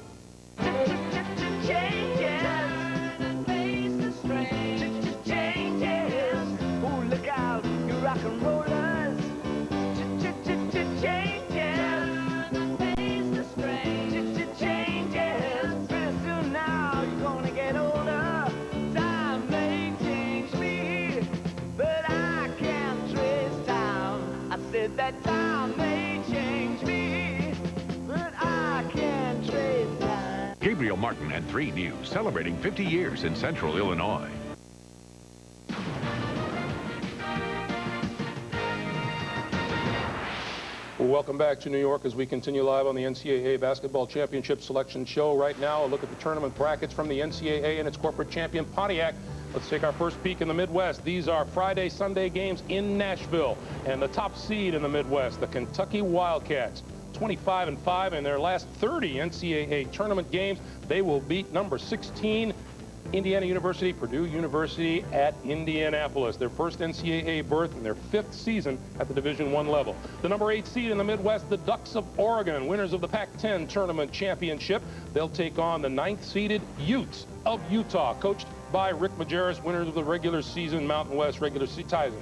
Speaker 16: That time may change me, but I can't trace time.
Speaker 4: Gabriel Martin and 3 News, celebrating 50 years in Central Illinois.
Speaker 7: Welcome back to New York as we continue live on the NCAA Basketball Championship Selection Show. Right now, a look at the tournament brackets from the NCAA and its corporate champion, Pontiac. Let's take our first peek in the Midwest. These are Friday, Sunday games in Nashville. And the top seed in the Midwest, the Kentucky Wildcats. 25-5 in their last 30 NCAA tournament games. They will beat number 16, Indiana University, Purdue University at Indianapolis. Their first NCAA berth in their 5th season at the Division I level. The number 8 seed in the Midwest, the Ducks of Oregon, winners of the Pac-10 tournament championship. They'll take on the 9th seeded Utes of Utah, coached by Rick Majerus, winners of the regular season Mountain West regular season.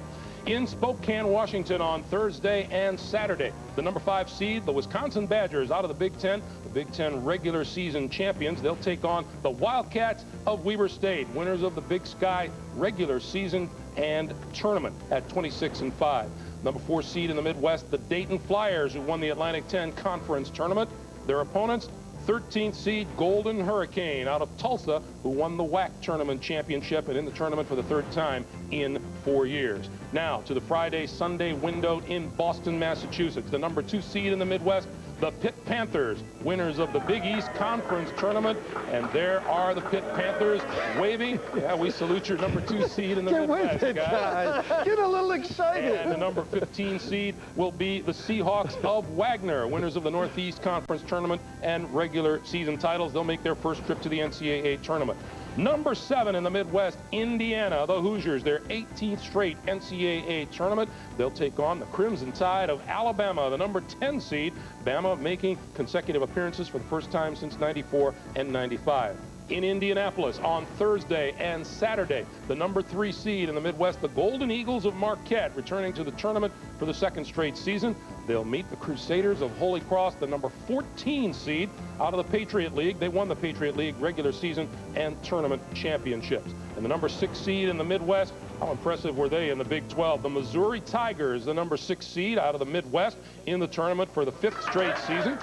Speaker 7: In Spokane, Washington on Thursday and Saturday, the number 5 seed, the Wisconsin Badgers out of the Big Ten, the Big Ten regular season champions. They'll take on the Wildcats of Weber State, winners of the Big Sky regular season and tournament at 26-5. Number 4 seed in the Midwest, the Dayton Flyers, who won the Atlantic 10 Conference tournament. Their opponents, 13th seed Golden Hurricane out of Tulsa, who won the WAC tournament championship and in the tournament for the 3rd time in 4 years. Now to the Friday-Sunday window in Boston, Massachusetts. The number 2 seed in the Midwest, the Pitt Panthers, winners of the Big East Conference tournament. And there are the Pitt Panthers waving. Yeah, we salute your number 2 seed in the Midwest, guys.
Speaker 3: Get a little excited.
Speaker 7: And the number 15 seed will be the Seahawks of Wagner, winners of the Northeast Conference tournament and regular season titles. They'll make their first trip to the NCAA tournament. Number 7 in the Midwest, Indiana, the Hoosiers, their 18th straight NCAA tournament. They'll take on the Crimson Tide of Alabama, the number 10 seed. Bama making consecutive appearances for the first time since '94 and '95. In Indianapolis on Thursday and Saturday, the number 3 seed in the Midwest, the Golden Eagles of Marquette, returning to the tournament for the 2nd straight season. They'll meet the Crusaders of Holy Cross, the number 14 seed out of the Patriot League. They won the Patriot League regular season and tournament championships. And the number 6 seed in the Midwest, how impressive were they in the Big 12? The Missouri Tigers, the number 6 seed out of the Midwest in the tournament for the 5th straight season.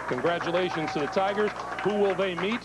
Speaker 7: Congratulations to the Tigers. Who will they meet?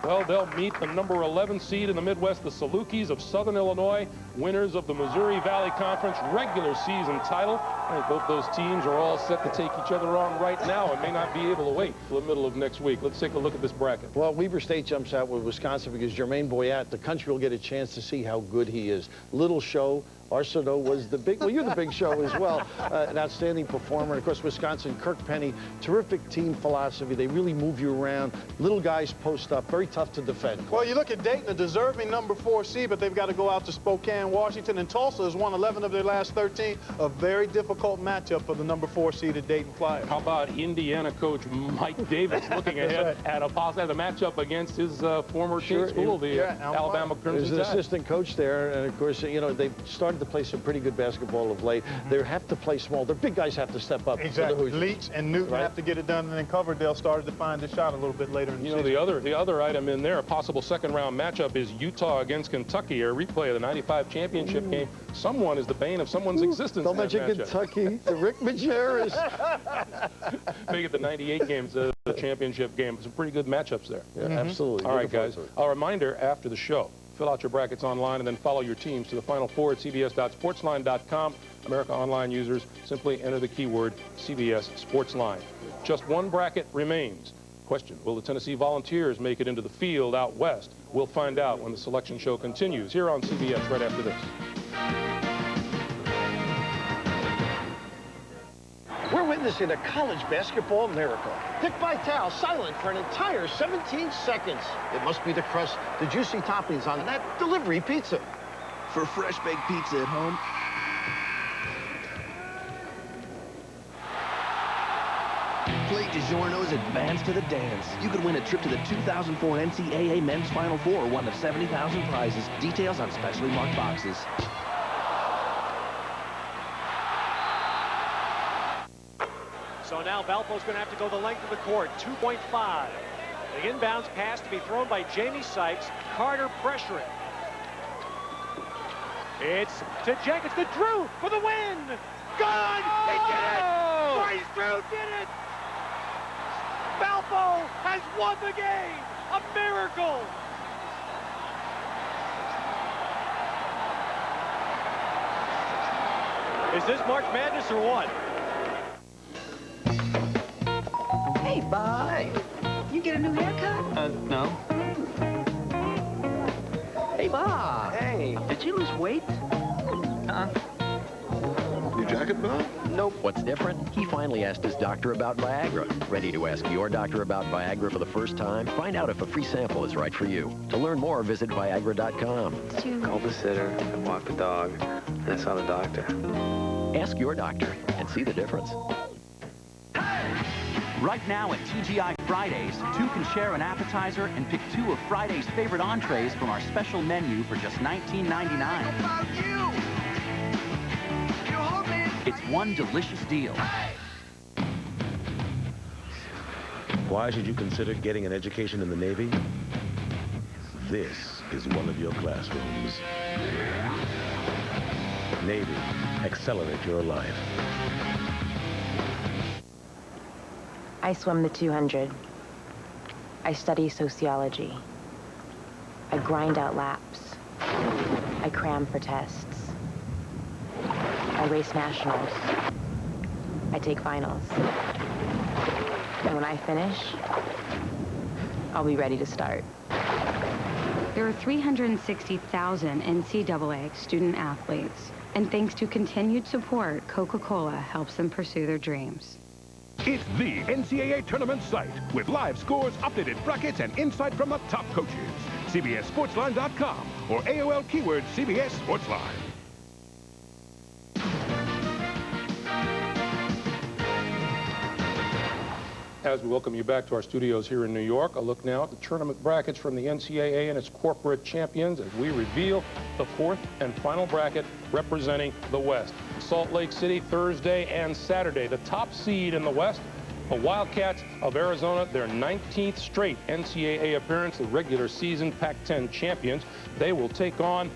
Speaker 7: Well, they'll meet the number 11 seed in the Midwest, the Salukis of Southern Illinois, winners of the Missouri Valley Conference regular season title. I think both those teams are all set to take each other on right now and may not be able to wait till the middle of next week. Let's take a look at this bracket.
Speaker 3: Well, Weber State jumps out with Wisconsin because Jermaine Boyette, the country will get a chance to see how good he is. Little show Arsenault was the big, well, you're the big show as well. An outstanding performer. And of course, Wisconsin, Kirk Penny, terrific team philosophy. They really move you around. Little guys post up, very tough to defend.
Speaker 9: Well, you look at Dayton, a deserving number 4 seed, but they've got to go out to Spokane, Washington, and Tulsa has won 11 of their last 13. A very difficult matchup for the number 4 seeded Dayton Flyers.
Speaker 7: How about Indiana coach Mike Davis looking ahead at a matchup against his former team school, the Alabama Crimson Tide.
Speaker 3: There's an assistant coach there, and of course, you know, they've started to play some pretty good basketball of late. They have to play small. Their big guys have to step up.
Speaker 9: Exactly. Leach and Newton have to get it done, and then Coverdale started to find the shot a little bit later in the season.
Speaker 7: You know, the other item in there, a possible second-round matchup is Utah against Kentucky, a replay of the '95 championship game. Someone is the bane of someone's existence.
Speaker 3: Don't mention Kentucky. The Rick Majerus.
Speaker 7: Make it the '98 games, the championship game. Some pretty good matchups there.
Speaker 3: Yeah, absolutely.
Speaker 7: All right, guys. A reminder after the show. Fill out your brackets online and then follow your teams to the Final Four at cbs.sportsline.com. America Online users simply enter the keyword CBS Sportsline. Just one bracket remains. Question, will the Tennessee Volunteers make it into the field out west? We'll find out when the selection show continues here on CBS right after this.
Speaker 3: We're witnessing a college basketball miracle. Dick Vitale silent for an entire 17 seconds. It must be the crust, the juicy toppings on that delivery pizza.
Speaker 5: For fresh baked pizza at home, play DiGiorno's Advance to the Dance. You could win a trip to the 2004 NCAA Men's Final Four, one of 70,000 prizes. Details on specially marked boxes.
Speaker 1: So now Valpo's going to have to go the length of the court, 2.5. The inbounds pass to be thrown by Jamie Sykes. Carter pressuring. It's to Jenkins, to Drew for the win. Gone! He did it! Bryce Drew did it! Valpo has won the game! A miracle! Is this March Madness or what?
Speaker 12: Hey, bye. You get a new haircut? No. Hey, Bob. Hey. Did you lose weight?
Speaker 17: New jacket, Bob?
Speaker 26: Nope. What's different? He finally asked his doctor about Viagra. Ready to ask your doctor about Viagra for the first time? Find out if a free sample is right for you. To learn more, visit Viagra.com.
Speaker 17: Called the sitter, walked the dog, and I saw the doctor.
Speaker 26: Ask your doctor and see the difference.
Speaker 21: Right now at TGI Fridays, two can share an appetizer and pick two of Friday's favorite entrees from our special menu for just $19.99. It's one delicious deal.
Speaker 19: Why should you consider getting an education in the Navy? This is one of your classrooms. Navy, accelerate your life.
Speaker 22: I swim the 200. I study sociology. I grind out laps. I cram for tests. I race nationals. I take finals. And when I finish, I'll be ready to start.
Speaker 23: There are 360,000 NCAA student athletes, and thanks to continued support, Coca-Cola helps them pursue their dreams.
Speaker 4: It's the NCAA tournament site with live scores, updated brackets, and insight from the top coaches. CBSSportsline.com or AOL keyword CBS Sportsline.
Speaker 7: As we welcome you back to our studios here in New York, a look now at the tournament brackets from the NCAA and its corporate champions as we reveal the fourth and final bracket representing the West. Salt Lake City Thursday and Saturday. The top seed in the West, the Wildcats of Arizona, their 19th straight NCAA appearance, the regular season Pac-10 champions. They will take on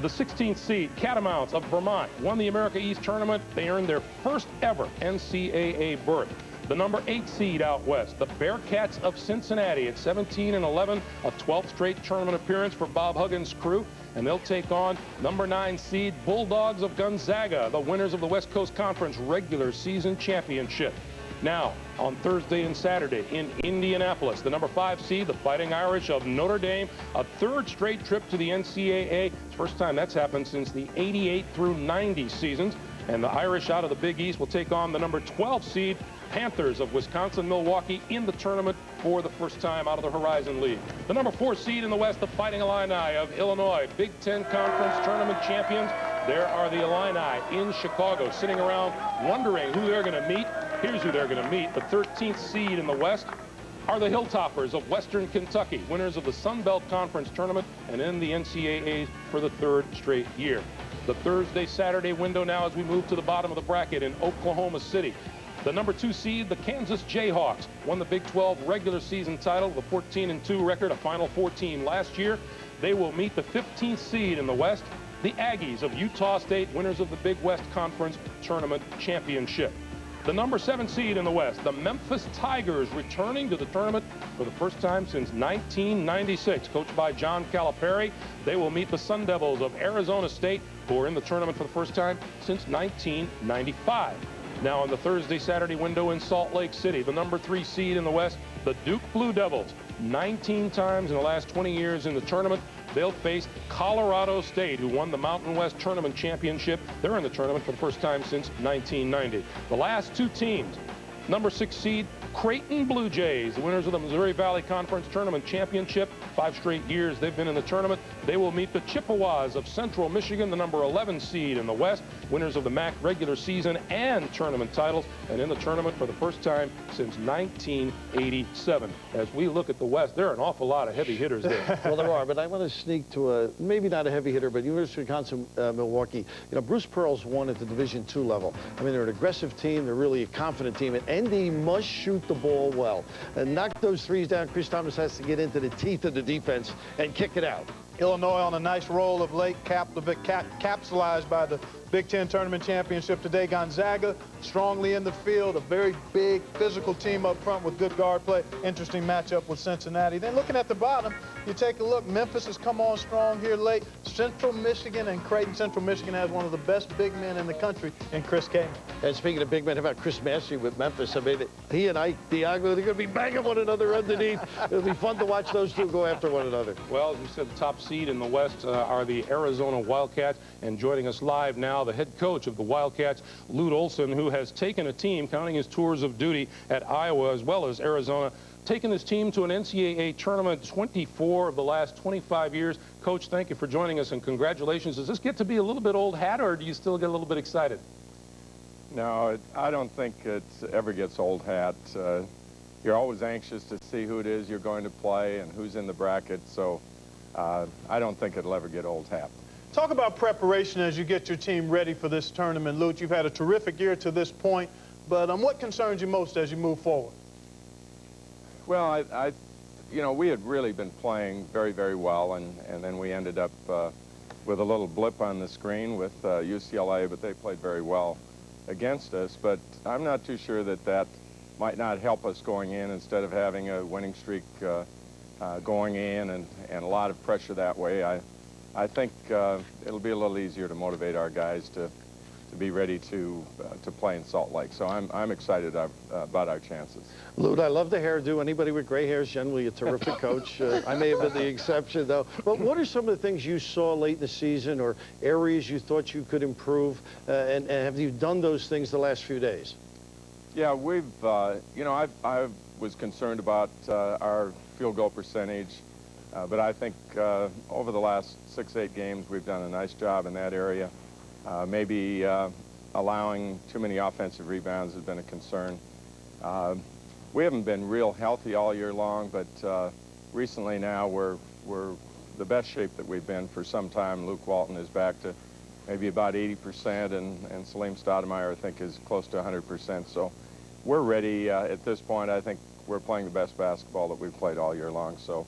Speaker 7: the 16th seed Catamounts of Vermont. Won the America East tournament. They earned their first ever NCAA berth. The number 8 seed out west, the Bearcats of Cincinnati at 17-11, a 12th straight tournament appearance for Bob Huggins' crew, and they'll take on number 9 seed Bulldogs of Gonzaga, the winners of the West Coast Conference regular season championship. Now, on Thursday and Saturday in Indianapolis, the number 5 seed, the Fighting Irish of Notre Dame, a 3rd straight trip to the NCAA. It's the first time that's happened since the 88 through 90 seasons. And the Irish out of the Big East will take on the number 12 seed, Panthers of Wisconsin-Milwaukee, in the tournament for the first time out of the Horizon League. The number 4 seed in the West, the Fighting Illini of Illinois, Big Ten Conference tournament champions. There are the Illini in Chicago, sitting around wondering who they're going to meet. Here's who they're going to meet. The 13th seed in the West are the Hilltoppers of Western Kentucky, winners of the Sun Belt Conference tournament and in the NCAA for the 3rd straight year. The Thursday-Saturday window now as we move to the bottom of the bracket in Oklahoma City. The number 2 seed, the Kansas Jayhawks, won the Big 12 regular season title with a 14-2 record, a Final Four team last year. They will meet the 15th seed in the West, the Aggies of Utah State, winners of the Big West Conference Tournament Championship. The number 7 seed in the West, the Memphis Tigers, returning to the tournament for the first time since 1996, coached by John Calipari. They will meet the Sun Devils of Arizona State, who are in the tournament for the first time since 1995. Now in the Thursday-Saturday window in Salt Lake City, the number 3 seed in the West, the Duke Blue Devils, 19 times in the last 20 years in the tournament. They'll face Colorado State, who won the Mountain West Tournament Championship. They're in the tournament for the first time since 1990. The last 2 teams, number 6 seed, Creighton Blue Jays, the winners of the Missouri Valley Conference Tournament Championship. 5 straight years they've been in the tournament. They will meet the Chippewas of Central Michigan, the number 11 seed in the West, winners of the MAC regular season and tournament titles, and in the tournament for the first time since 1987. As we look at the West, there are an awful lot of heavy hitters there.
Speaker 3: Well, there are, but I want to sneak to a, maybe not a heavy hitter, but University of Wisconsin, Milwaukee. You know, Bruce Pearl's won at the Division II level. I mean, they're an aggressive team. They're really a confident team, and they must shoot the ball well. And knock those threes down. Chris Thomas has to get into the teeth of the defense and kick it out.
Speaker 9: Illinois on a nice roll of late, capsulized by the Big Ten Tournament Championship today. Gonzaga strongly in the field, a very big physical team up front with good guard play. Interesting matchup with Cincinnati. Then looking at the bottom, you take a look, Memphis has come on strong here late. Central Michigan and Creighton. Central Michigan has one of the best big men in the country in Chris Kaman.
Speaker 3: And speaking of big men, how about Chris Massey with Memphis? I mean, he and Ike Diago, they're going to be banging one another underneath. It'll be fun to watch those two go after one another.
Speaker 7: Well, as you said, the top seed in the West are the Arizona Wildcats. And joining us live now, the head coach of the Wildcats, Lute Olson, who has taken a team, counting his tours of duty at Iowa as well as Arizona, taken this team to an NCAA tournament 24 of the last 25 years. Coach, thank you for joining us, and congratulations. Does this get to be a little bit old hat, or do you still get a little bit excited?
Speaker 2: No, I don't think it ever gets old hat. You're always anxious to see who it is you're going to play and who's in the bracket, so I don't think it'll ever get old hat.
Speaker 9: Talk about preparation as you get your team ready for this tournament, Lute. You've had a terrific year to this point, but what concerns you most as you move forward?
Speaker 2: Well, you know, we had really been playing very, very well, and then we ended up with a little blip on the screen with UCLA, but they played very well against us. But I'm not too sure that that might not help us going in instead of having a winning streak going in and a lot of pressure that way. I think it'll be a little easier to motivate our guys to be ready to play in Salt Lake. So I'm excited about our chances.
Speaker 3: Lute, I love the hairdo. Anybody with gray hair is generally a terrific coach. I may have been the exception, though. But what are some of the things you saw late in the season or areas you thought you could improve? And have you done those things the last few days?
Speaker 2: Yeah, we've, you know, I was concerned about our field goal percentage. But I think over the last 6-8 games, we've done a nice job in that area. Maybe allowing too many offensive rebounds has been a concern. We haven't been real healthy all year long, but recently now we're the best shape that we've been for some time. Luke Walton is back to maybe about 80%, and Salim Stoudemire, I think, is close to 100%. So we're ready at this point. I think we're playing the best basketball that we've played all year long. So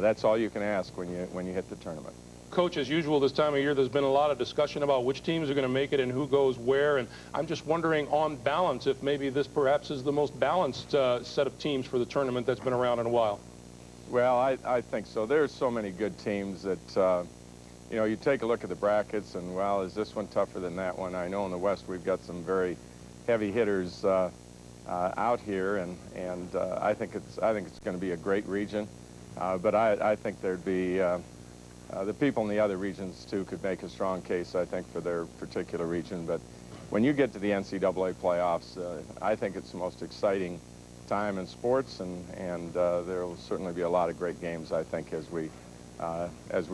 Speaker 2: that's all you can ask when you hit the tournament.
Speaker 7: Coach, as usual this time of year, there's been a lot of discussion about which teams are going to make it and who goes where, and I'm just wondering, on balance, if maybe this perhaps is the most balanced set of teams for the tournament that's been around in a while.
Speaker 2: Well, I think so. There's so many good teams that, you know, you take a look at the brackets and, well, is this one tougher than that one? I know in the West we've got some very heavy hitters out here, and I think it's going to be a great region. But I think there'd be the people in the other regions too could make a strong case, I think, for their particular region. But when you get to the NCAA playoffs, I think it's the most exciting time in sports, and there will certainly be a lot of great games, I think, as we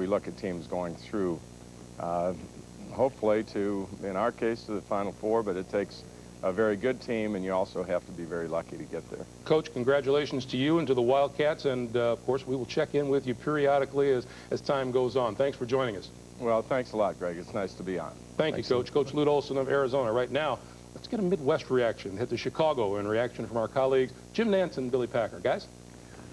Speaker 2: look at teams going through. Hopefully to, in our case, to the Final Four, but it takes a very good team, and you also have to be very lucky to get there.
Speaker 7: Coach, congratulations to you and to the Wildcats, and of course we will check in with you periodically as time goes on. Thanks for joining us.
Speaker 2: Well, thanks a lot, Greg. It's nice to be on.
Speaker 7: Thank you, Coach. Coach Lute Olson of Arizona. Right now, let's get a Midwest reaction. Head to Chicago in reaction from our colleagues Jim Nantz and Billy Packer. Guys?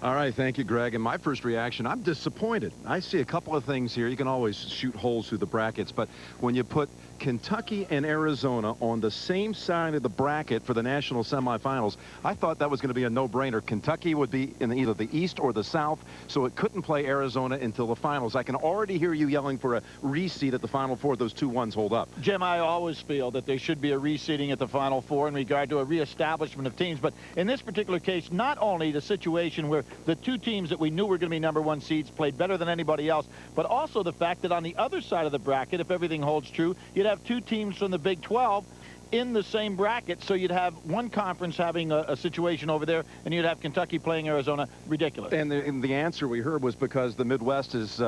Speaker 6: All right, thank you, Greg. And my first reaction, I'm disappointed. I see a couple of things here. You can always shoot holes through the brackets, but when you put Kentucky and Arizona on the same side of the bracket for the national semifinals, I thought that was going to be a no-brainer. Kentucky would be in either the East or the South, so it couldn't play Arizona until the finals. I can already hear you yelling for a reseed at the Final Four. Those 2-1s hold up.
Speaker 8: Jim, I always feel that there should be a reseeding at the Final Four in regard to a reestablishment of teams. But in this particular case, not only the situation where the two teams that we knew were going to be #1 seeds played better than anybody else, but also the fact that on the other side of the bracket, if everything holds true, you'd have two teams from the Big 12 in the same bracket, so you'd have one conference having a situation over there, and you'd have Kentucky playing Arizona. Ridiculous.
Speaker 6: And the answer we heard was because the Midwest is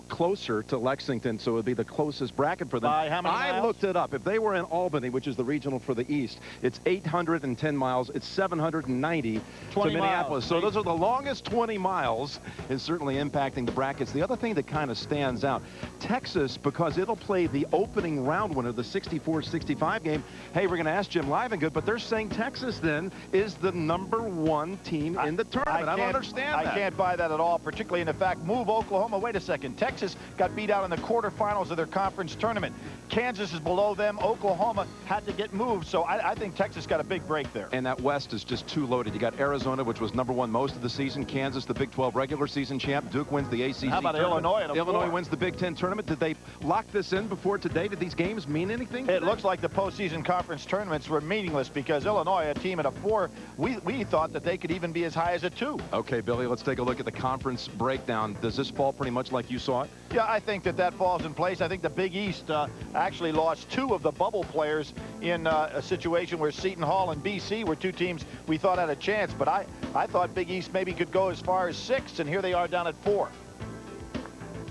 Speaker 6: closer to Lexington, so it would be the closest bracket for them.
Speaker 8: By how many miles?
Speaker 6: I looked it up. If they were in Albany, which is the regional for the East, it's 810 miles. It's 790 to Minneapolis.
Speaker 8: Miles.
Speaker 6: So those are the longest 20 miles, and certainly impacting the brackets. The other thing that kind of stands out, Texas, because it'll play the opening round winner, the 64-65 game. Hey, we're going to ask Jim Livengood, but they're saying Texas then is the #1 team in the tournament. I don't understand that.
Speaker 8: I can't buy that at all, particularly in the fact, move Oklahoma. Wait a second. Texas got beat out in the quarterfinals of their conference tournament. Kansas is below them. Oklahoma had to get moved, so I think Texas got a big break there.
Speaker 6: And that West is just too loaded. You got Arizona, which was #1 most of the season. Kansas, the Big 12 regular season champ. Duke wins the ACC
Speaker 8: How about
Speaker 6: tournament.
Speaker 8: Illinois?
Speaker 6: Illinois wins the Big 10 tournament. Did they lock this in before today? Did these games mean anything today?
Speaker 8: It looks like the postseason conference tournaments were meaningless because Illinois, a team at a 4, we thought that they could even be as high as a 2.
Speaker 6: Okay, Billy, let's take a look at the conference breakdown. Does this fall pretty much like you saw it?
Speaker 8: Yeah, I think that falls in place. I think the Big East actually lost 2 of the bubble players in a situation where Seton Hall and BC were 2 teams we thought had a chance. But I thought Big East maybe could go as far as 6, and here they are down at 4.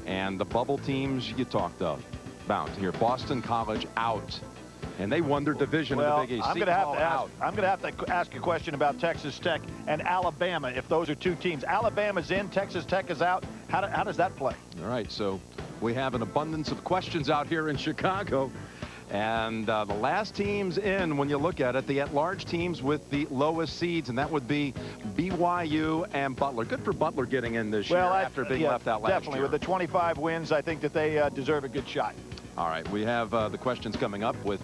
Speaker 6: And the bubble teams you talked about here, Boston College out. And they won their division in the Big East.
Speaker 8: I'm going to have to ask a question about Texas Tech and Alabama, if those are 2 teams. Alabama's in, Texas Tech is out. How does that play?
Speaker 6: All right, so we have an abundance of questions out here in Chicago. And the last teams in, when you look at it, the at-large teams with the lowest seeds, and that would be BYU and Butler. Good for Butler getting in this year after being left out last year.
Speaker 8: Definitely. With the 25 wins, I think that they deserve a good shot.
Speaker 6: All right, we have the questions coming up with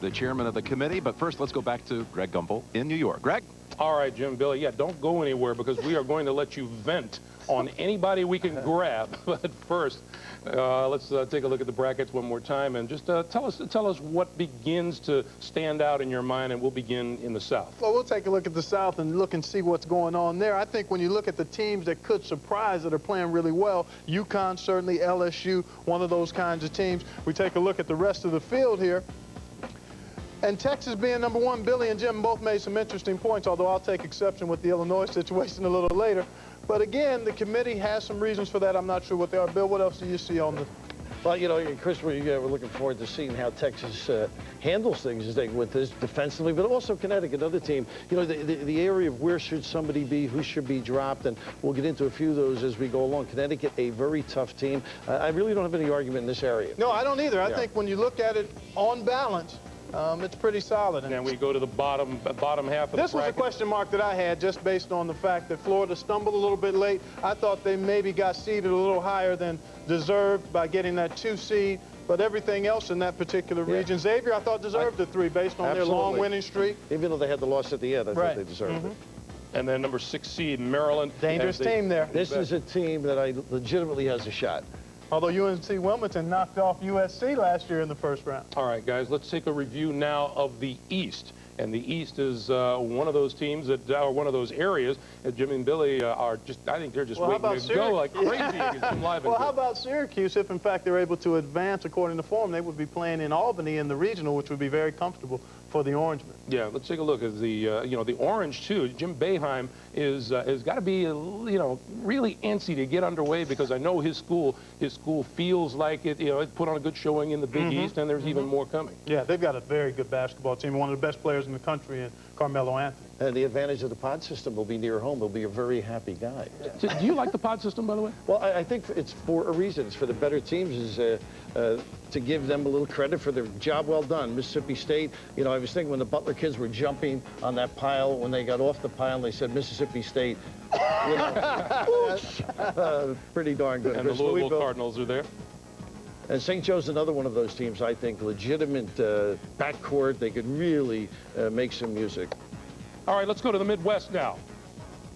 Speaker 6: the chairman of the committee, but first let's go back to Greg Gumbel in New York. Greg?
Speaker 7: All right, Jim, Billy, yeah, don't go anywhere because we are going to let you vent on anybody we can grab. But first, let's take a look at the brackets one more time and just tell us what begins to stand out in your mind, and we'll begin in the South.
Speaker 9: Well, we'll take a look at the South and look and see what's going on there. I think when you look at the teams that could surprise that are playing really well, UConn, certainly LSU, one of those kinds of teams. We take a look at the rest of the field here. And Texas being #1, Billy and Jim both made some interesting points, although I'll take exception with the Illinois situation a little later. But again, the committee has some reasons for that. I'm not sure what they are. Bill, what else do you see on the...
Speaker 3: Well, you know, Chris, we're looking forward to seeing how Texas handles things as they with this defensively, but also Connecticut, another team. You know, the area of where should somebody be, who should be dropped, and we'll get into a few of those as we go along. Connecticut, a very tough team. I really don't have any argument in this area.
Speaker 9: No, I don't either. I think when you look at it on balance, it's pretty solid.
Speaker 7: And we go to the bottom half of the bracket.
Speaker 9: This was a question mark that I had just based on the fact that Florida stumbled a little bit late. I thought they maybe got seeded a little higher than deserved by getting that 2 seed. But everything else in that particular region, Xavier, I thought deserved a 3 based on their long winning streak.
Speaker 3: Even though they had the loss at the end, I thought they deserved it.
Speaker 7: And then number 6 seed, Maryland.
Speaker 9: Dangerous team there.
Speaker 3: This is a team that I legitimately has a shot.
Speaker 9: Although UNC Wilmington knocked off USC last year in the first round.
Speaker 7: All right, guys, let's take a review now of the East. And the East is one of those teams that are one of those areas that Jimmy and Billy are just, I think they're just waiting to go like crazy against Jim Livengood.
Speaker 9: Well, how about Syracuse? If, in fact, they're able to advance according to form, they would be playing in Albany in the regional, which would be very comfortable for the Orangemen.
Speaker 7: Yeah, let's take a look at the, you know, the Orange, too. Jim Boeheim is got to be, you know, really antsy to get underway because I know his school feels like it, you know, it put on a good showing in the Big East, and there's even more coming.
Speaker 9: Yeah, they've got a very good basketball team, one of the best players in the country in Carmelo Anthony.
Speaker 3: And the advantage of the pod system will be near home. He'll be a very happy guy.
Speaker 7: Do you like the pod system, by the way?
Speaker 3: Well, I think it's for a reason. It's for the better teams, is to give them a little credit for their job well done. Mississippi State, you know, I was thinking when the Butler kids were jumping on that pile, when they got off the pile, they said Mississippi State. You know, pretty darn good.
Speaker 7: And the Louisville Cardinals are there.
Speaker 3: And St. Joe's another one of those teams, I think, legitimate backcourt. They could really make some music.
Speaker 7: All right, let's go to the Midwest now.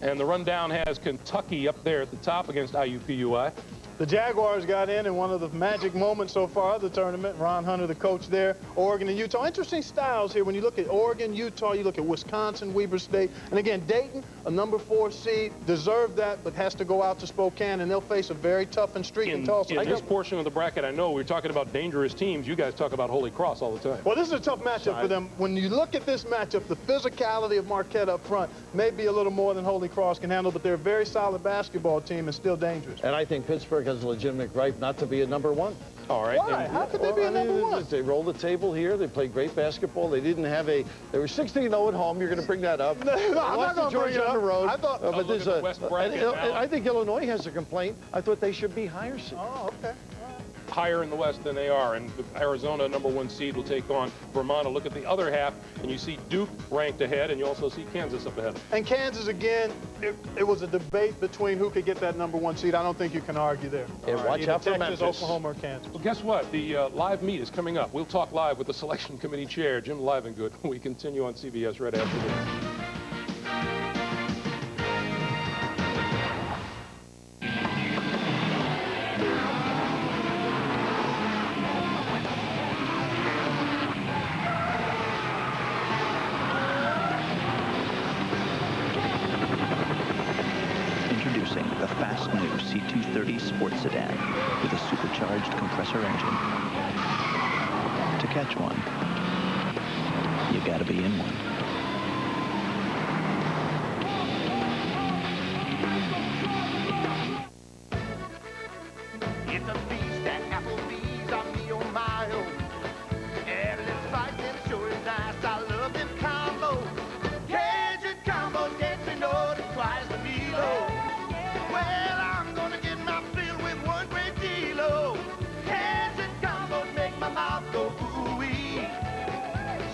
Speaker 7: And the rundown has Kentucky up there at the top against IUPUI.
Speaker 9: The Jaguars got in one of the magic moments so far of the tournament. Ron Hunter, the coach there, Oregon and Utah. Interesting styles here. When you look at Oregon, Utah, you look at Wisconsin, Weber State. And again, Dayton, a number 4 seed, deserved that, but has to go out to Spokane, and they'll face a very tough and streaking Tulsa.
Speaker 7: In this portion of the bracket, I know we're talking about dangerous teams. You guys talk about Holy Cross all the time.
Speaker 9: Well, this is a tough matchup for them. When you look at this matchup, the physicality of Marquette up front may be a little more than Holy Cross can handle, but they're a very solid basketball team and still dangerous.
Speaker 3: And I think Pittsburgh has a legitimate right not to be a number 1.
Speaker 7: All right.
Speaker 9: Why? How could they be a number 1?
Speaker 3: They rolled the table here. They played great basketball. They didn't have a. They were 16-0 at home. You're going to bring that up.
Speaker 9: No, I'm not going to bring it up.
Speaker 3: On the road.
Speaker 9: I thought.
Speaker 3: But there's I think Illinois has a complaint. I thought they should be higher seed.
Speaker 9: Oh, okay.
Speaker 7: Higher in the West than they are, and Arizona, number 1 seed, will take on Vermont. Look at the other half, and you see Duke ranked ahead, and you also see Kansas up ahead.
Speaker 9: And Kansas, again, it was a debate between who could get that number 1 seed. I don't think you can argue there.
Speaker 3: And watch out for
Speaker 9: Texas,
Speaker 3: Memphis.
Speaker 9: Oklahoma, or Kansas.
Speaker 7: Well, guess what? The live meet is coming up. We'll talk live with the selection committee chair, Jim Livengood. We continue on CBS right after this.
Speaker 10: The fast new C230 sports sedan with a supercharged compressor engine. To catch one, you gotta be in one.
Speaker 16: It's a feast at Applebee's, I'm me on my own. And let's fight them, sure is nice, I love them combos. Cajun combos get me know twice the meal. Well, I'm gonna get my fill with one great deal. Cajun combos make my mouth go ooh-wee.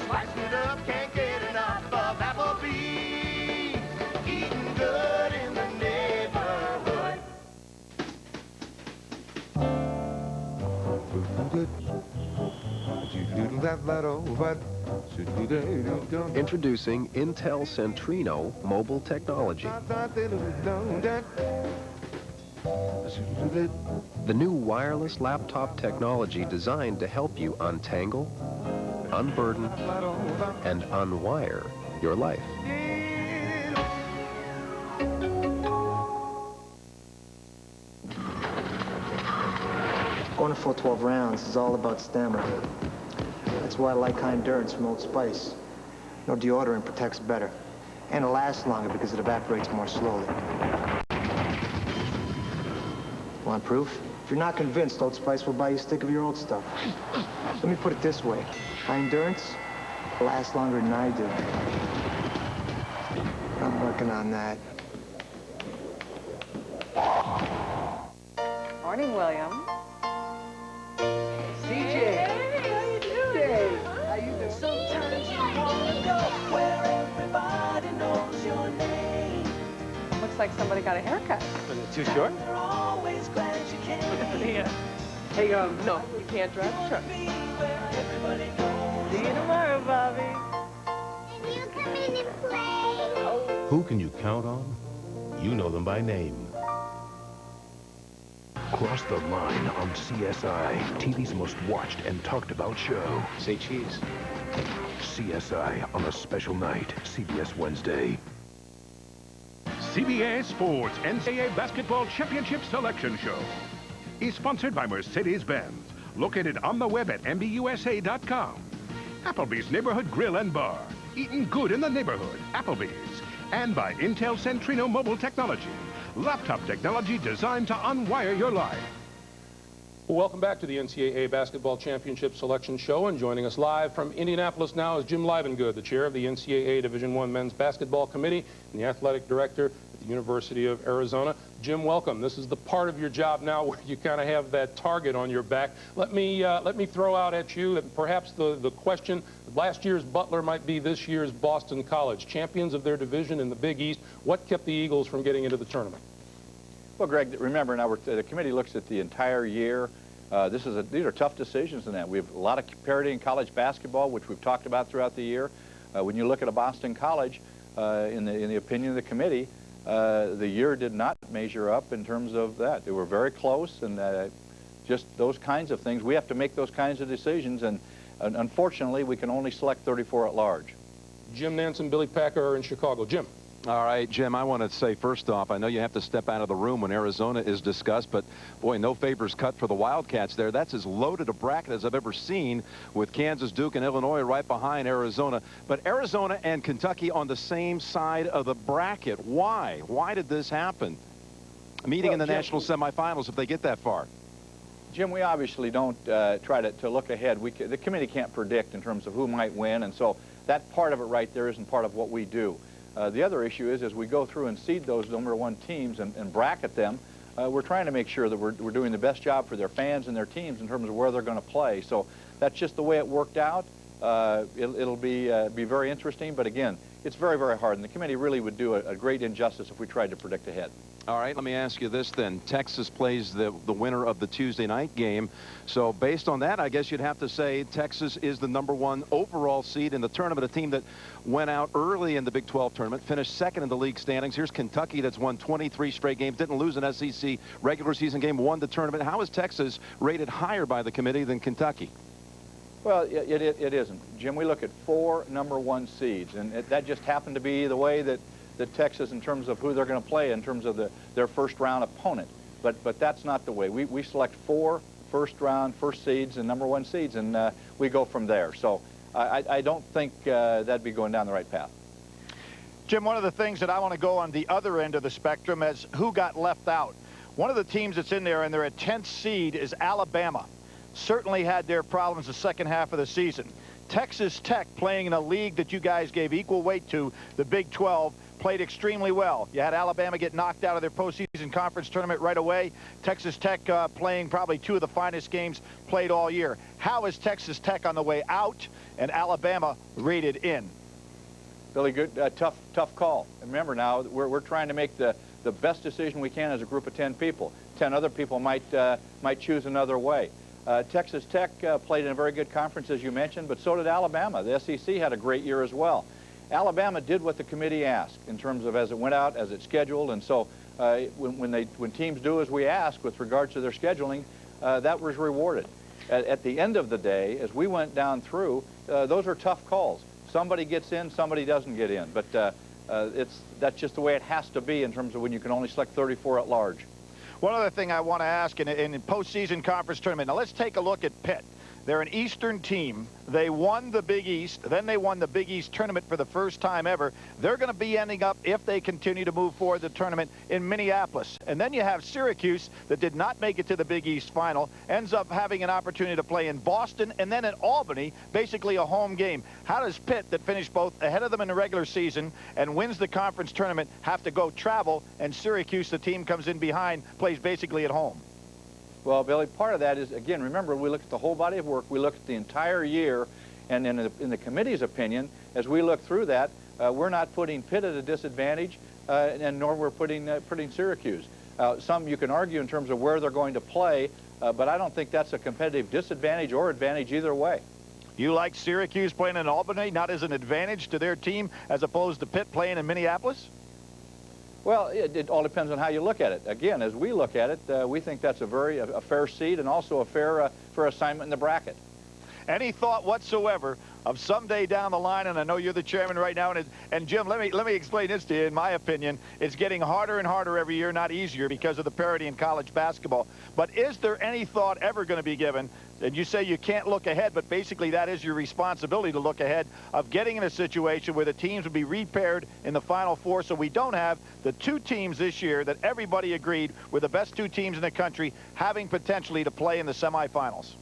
Speaker 16: Slice it up, can't get enough of Applebee's. Eating good in the neighborhood.
Speaker 11: Introducing Intel Centrino mobile technology. The new wireless laptop technology designed to help you untangle, unburden, and unwire your life.
Speaker 18: Going a full 12 rounds is all about stamina. That's why I like high endurance from Old Spice. No deodorant protects better. And it lasts longer because it evaporates more slowly. Want proof? If you're not convinced, Old Spice will buy you a stick of your old stuff. Let me put it this way. High endurance lasts longer than I do. I'm working on that.
Speaker 20: Morning, William.
Speaker 12: CJ. How you doing? How you doing? Sometimes you wanna go where everybody knows your name.
Speaker 20: Looks like somebody got a haircut.
Speaker 24: Is it too short?
Speaker 12: They're always glad you came.
Speaker 20: Yeah. Hey, no, you can't drive the truck. See you tomorrow, Bobby.
Speaker 12: Can you come in and play?
Speaker 19: Who can you count on? You know them by name. Cross the line on CSI, TV's most watched and talked about show.
Speaker 24: Say cheese.
Speaker 5: CSI on a special night, CBS Wednesday.
Speaker 4: CBS Sports NCAA Basketball Championship Selection Show is sponsored by Mercedes-Benz, located on the web at MBUSA.com. Applebee's Neighborhood Grill and Bar, eating good in the neighborhood, Applebee's. And by Intel Centrino Mobile Technology, laptop technology designed to unwire your life.
Speaker 7: Welcome back to the NCAA Basketball Championship Selection Show, and joining us live from Indianapolis now is Jim Livengood, the chair of the NCAA Division I Men's Basketball Committee and the athletic director at the University of Arizona. Jim, welcome. This is the part of your job now where you kind of have that target on your back. Let me throw out at you perhaps the question: last year's Butler might be this year's Boston College, champions of their division in the Big East. What kept the Eagles from getting into the tournament?
Speaker 13: Well, Greg, remember now the committee looks at the entire year. These are tough decisions in that. We have a lot of parity in college basketball, which we've talked about throughout the year. When you look at a Boston College, in the opinion of the committee, the year did not measure up in terms of that. They were very close, and just those kinds of things. We have to make those kinds of decisions, and unfortunately, we can only select 34 at large.
Speaker 7: Jim Nance and Billy Packer are in Chicago. Jim.
Speaker 6: All right, Jim, I want to say first off, I know you have to step out of the room when Arizona is discussed, but boy, no favors cut for the Wildcats there. That's as loaded a bracket as I've ever seen, with Kansas, Duke, and Illinois right behind Arizona. But Arizona and Kentucky on the same side of the bracket. Why? Why did this happen? Meeting in the national semifinals if they get that far.
Speaker 13: Jim, we obviously don't try to look ahead. The committee can't predict in terms of who might win, and so that part of it right there isn't part of what we do. The other issue is, as we go through and seed those #1 teams and bracket them, we're trying to make sure that we're doing the best job for their fans and their teams in terms of where they're going to play. So that's just the way it worked out. It'll be very interesting, but again, it's very, very hard, and the committee really would do a great injustice if we tried to predict ahead.
Speaker 6: All right, let me ask you this then. Texas plays the winner of the Tuesday night game. So based on that, I guess you'd have to say Texas is the #1 overall seed in the tournament, a team that went out early in the Big 12 tournament, finished second in the league standings. Here's Kentucky that's won 23 straight games, didn't lose an SEC regular season game, won the tournament. How is Texas rated higher by the committee than Kentucky?
Speaker 13: Well, it isn't. Jim, we look at 4 #1 seeds, and that just happened to be the way that Texas, in terms of who they're going to play, in terms of their first-round opponent. But that's not the way. We select 4 first-round, first seeds and #1 seeds, and we go from there. So I don't think that'd be going down the right path.
Speaker 8: Jim, one of the things that I want to go on the other end of the spectrum is who got left out. One of the teams that's in there, and they're a 10th seed, is Alabama. Certainly had their problems the second half of the season. Texas Tech, playing in a league that you guys gave equal weight to, the Big 12, played extremely well. You had Alabama get knocked out of their postseason conference tournament right away. Texas Tech playing probably 2 of the finest games played all year. How is Texas Tech on the way out and Alabama rated in?
Speaker 13: Really good, tough call. And remember now, we're trying to make the best decision we can as a group of 10 people. 10 other people might choose another way. Texas Tech played in a very good conference, as you mentioned, but so did Alabama. The SEC had a great year as well. Alabama did what the committee asked in terms of as it went out, as it scheduled, and so when teams do as we ask with regards to their scheduling, that was rewarded. At the end of the day, as we went down through, those are tough calls. Somebody gets in, somebody doesn't get in, but that's just the way it has to be in terms of when you can only select 34 at large.
Speaker 8: One other thing I want to ask in postseason conference tournament. Now let's take a look at Pitt. They're an Eastern team. They won the Big East. Then they won the Big East tournament for the first time ever. They're going to be ending up, if they continue to move forward the tournament, in Minneapolis. And then you have Syracuse that did not make it to the Big East final, ends up having an opportunity to play in Boston and then at Albany, basically a home game. How does Pitt, that finished both ahead of them in the regular season and wins the conference tournament, have to go travel, and Syracuse, the team comes in behind, plays basically at home?
Speaker 13: Well, Billy, part of that is, again, remember, we look at the whole body of work. We look at the entire year, and in the committee's opinion, as we look through that, we're not putting Pitt at a disadvantage, and nor we're putting Syracuse. Some you can argue in terms of where they're going to play, but I don't think that's a competitive disadvantage or advantage either way.
Speaker 8: You like Syracuse playing in Albany, not as an advantage to their team, as opposed to Pitt playing in Minneapolis?
Speaker 13: Well, it all depends on how you look at it. Again, as we look at it, we think that's a fair seed and also a fair assignment in the bracket.
Speaker 8: Any thought whatsoever of someday down the line, and I know you're the chairman right now, and Jim, let me explain this to you. In my opinion, it's getting harder and harder every year, not easier, because of the parity in college basketball. But is there any thought ever going to be given, and you say you can't look ahead, but basically that is your responsibility to look ahead, of getting in a situation where the teams would be repaired in the Final Four, so we don't have the two teams this year that everybody agreed were the best two teams in the country having potentially to play in the semifinals?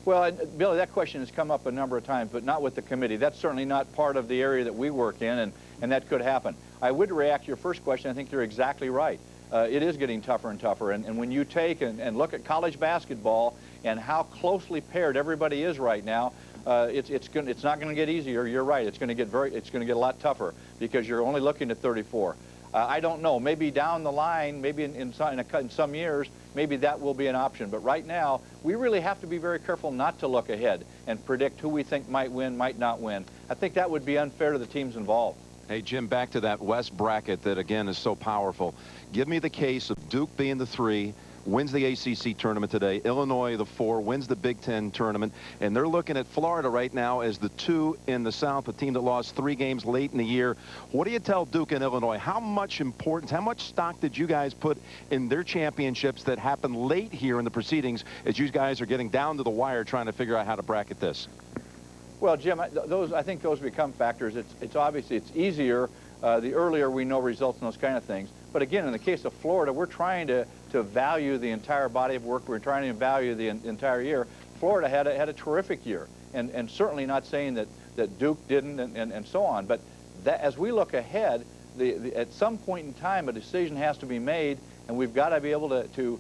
Speaker 13: Well, Billy, that question has come up a number of times, but not with the committee. That's certainly not part of the area that we work in, and that could happen. I would react to your first question. I think you're exactly right. It is getting tougher and tougher, and when you take and look at college basketball and how closely paired everybody is right now, it's not going to get easier. You're right. It's going to get a lot tougher because you're only looking at 34. I don't know. Maybe down the line, maybe in some years, maybe that will be an option. But right now, we really have to be very careful not to look ahead and predict who we think might win, might not win. I think that would be unfair to the teams involved.
Speaker 6: Hey, Jim, back to that West bracket that, again, is so powerful. Give me the case of Duke being the 3, wins the ACC tournament today, Illinois the 4, wins the Big Ten tournament, and they're looking at Florida right now as the 2 in the South, a team that lost 3 games late in the year. What do you tell Duke and Illinois? How much importance, how much stock did you guys put in their championships that happened late here in the proceedings as you guys are getting down to the wire trying to figure out how to bracket this?
Speaker 13: Well, Jim, I think those become factors. It's obviously it's easier the earlier we know results and those kind of things. But again, in the case of Florida, we're trying to value the entire body of work. We're trying to value the entire year. Florida had a terrific year, and certainly not saying that Duke didn't and so on. But that, as we look ahead, at some point in time, a decision has to be made, and we've got to be able to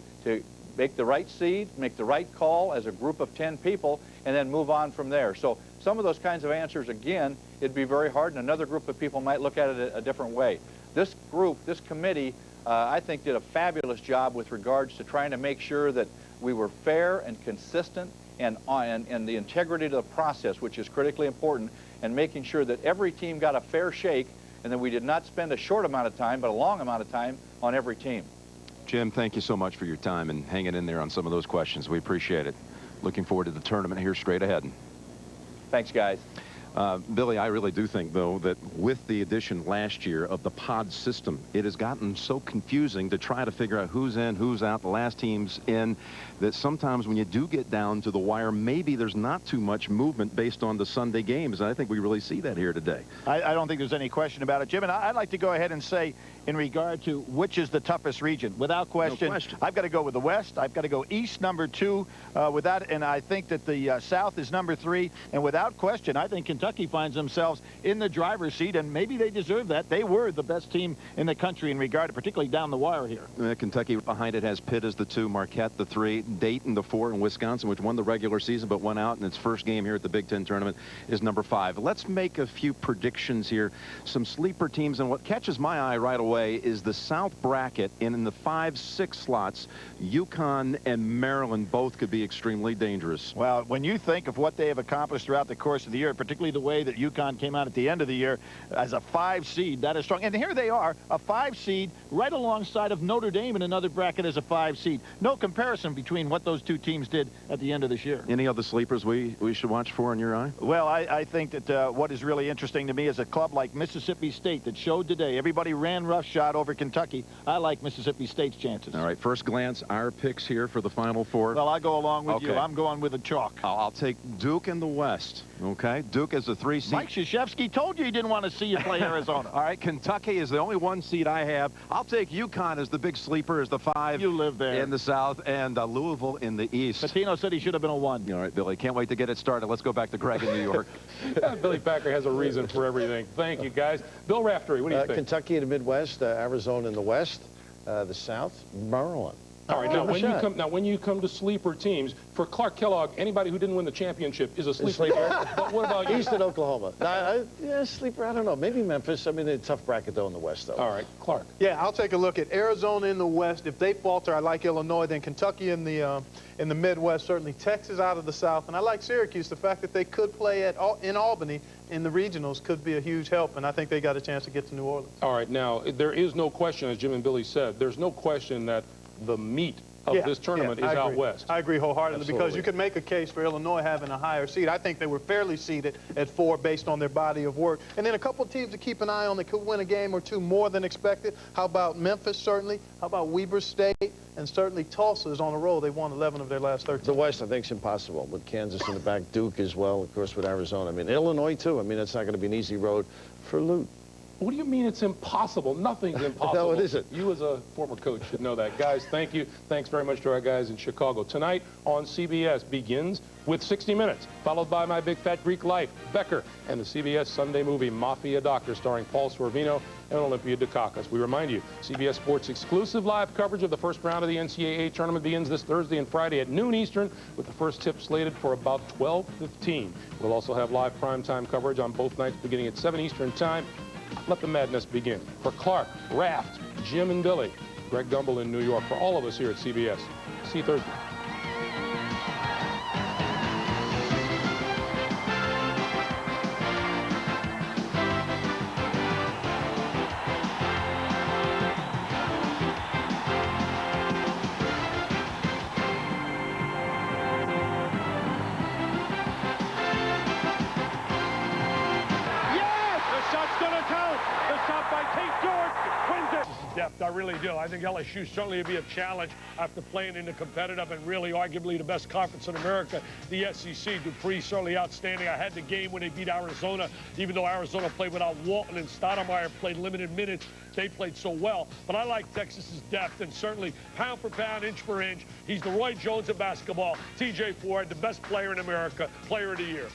Speaker 13: make the right seed, make the right call as a group of 10 people, and then move on from there. So some of those kinds of answers, again, it'd be very hard, and another group of people might look at it a different way. This group, this committee, I think did a fabulous job with regards to trying to make sure that we were fair and consistent and the integrity of the process, which is critically important, and making sure that every team got a fair shake, and that we did not spend a short amount of time, but a long amount of time on every team.
Speaker 6: Jim, thank you so much for your time and hanging in there on some of those questions. We appreciate it. Looking forward to the tournament here straight ahead.
Speaker 13: Thanks, guys.
Speaker 6: Billy, I really do think, though, that with the addition last year of the pod system, it has gotten so confusing to try to figure out who's in, who's out, the last team's in, that sometimes when you do get down to the wire, maybe there's not too much movement based on the Sunday games. And I think we really see that here today.
Speaker 8: I don't think there's any question about it, Jim. And I'd like to go ahead and say, in regard to which is the toughest region, without question,
Speaker 6: no question.
Speaker 8: I've got to go with the West. I've got to go East, number 2. And I think that the South is number 3. And without question, I think Kentucky finds themselves in the driver's seat, and maybe they deserve that. They were the best team in the country in regard to particularly down the wire here.
Speaker 6: Kentucky behind it has Pitt as the 2, Marquette the 3, Dayton the 4, and Wisconsin, which won the regular season but went out in its first game here at the Big Ten tournament, is number 5. Let's make a few predictions here. Some sleeper teams, and what catches my eye right away is the South bracket, and in the 5-6 slots, UConn and Maryland both could be extremely dangerous.
Speaker 8: Well, when you think of what they have accomplished throughout the course of the year, particularly the way that UConn came out at the end of the year as a 5 seed, that is strong. And here they are, a 5 seed right alongside of Notre Dame in another bracket as a 5 seed. No comparison between what those two teams did at the end of this year.
Speaker 6: Any other sleepers we should watch for in your eye?
Speaker 8: Well, I think that what is really interesting to me is a club like Mississippi State that showed today. Everybody ran roughshod over Kentucky. I like Mississippi State's chances.
Speaker 6: All right, first glance, our picks here for the Final Four.
Speaker 8: Well, I'll go along with you. I'm going with a chalk.
Speaker 6: I'll take Duke in the West, okay? Duke is a 3 seed.
Speaker 8: Mike Krzyzewski told you he didn't want to see you play Arizona.
Speaker 6: All right, Kentucky is the only 1 seed I have. I'll take UConn as the big sleeper, as the 5.
Speaker 8: You live there.
Speaker 6: In the South, and Louisville in the East.
Speaker 8: Patino said he should have been a 1.
Speaker 6: All right, Billy, can't wait to get it started. Let's go back to Greg in New York.
Speaker 7: Billy Packer has a reason for everything. Thank you, guys. Bill Raftery, what do you think?
Speaker 3: Kentucky in the Midwest, Arizona in the West, the South, Maryland.
Speaker 7: All right, now when you come to sleeper teams, for Clark Kellogg, anybody who didn't win the championship is a sleeper. But what about you?
Speaker 3: Eastern Oklahoma. Yeah, sleeper, I don't know. Maybe Memphis. I mean, it's a tough bracket, though, in the West, though.
Speaker 7: All right, Clark.
Speaker 9: Yeah, I'll take a look at Arizona in the West. If they falter, I like Illinois. Then Kentucky in the Midwest, certainly Texas out of the South. And I like Syracuse. The fact that they could play in Albany in the regionals could be a huge help, and I think they got a chance to get to New Orleans.
Speaker 7: All right, now, there is no question, as Jim and Billy said, there's no question that the meat of this tournament is out west.
Speaker 9: I agree wholeheartedly.
Speaker 7: Absolutely.
Speaker 9: Because you can make a case for Illinois having a higher seed. I think they were fairly seeded at 4 based on their body of work. And then a couple of teams to keep an eye on that could win a game or two more than expected. How about Memphis, certainly? How about Weber State? And certainly Tulsa is on a roll. They won 11 of their last 13.
Speaker 3: The West, I think, is impossible. With Kansas in the back, Duke as well, of course, with Arizona. I mean, Illinois, too. I mean, it's not going to be an easy road for Lute.
Speaker 7: What do you mean it's impossible? Nothing's impossible.
Speaker 3: No, it isn't.
Speaker 7: You as a former coach should know that. Guys, thank you. Thanks very much to our guys in Chicago. Tonight on CBS begins with 60 Minutes, followed by My Big Fat Greek Life, Becker, and the CBS Sunday movie Mafia Doctor, starring Paul Sorvino and Olympia Dukakis. We remind you, CBS Sports exclusive live coverage of the first round of the NCAA tournament begins this Thursday and Friday at noon Eastern, with the first tip slated for about 12:15. We'll also have live primetime coverage on both nights beginning at 7 Eastern time. Let the madness begin. For Clark, Raft, Jim, and Billy, Greg Gumbel in New York, for all of us here at CBS. See you Thursday.
Speaker 1: Depth, I really do. I think LSU certainly would be a challenge after playing in the competitive and really arguably the best conference in America, the SEC. Dupree certainly outstanding. I had the game when they beat Arizona, even though Arizona played without Walton and Stoudemire played limited minutes. They played so well. But I like Texas's depth, and certainly pound for pound, inch for inch, he's the Roy Jones of basketball. TJ Ford, the best player in America, player of the year.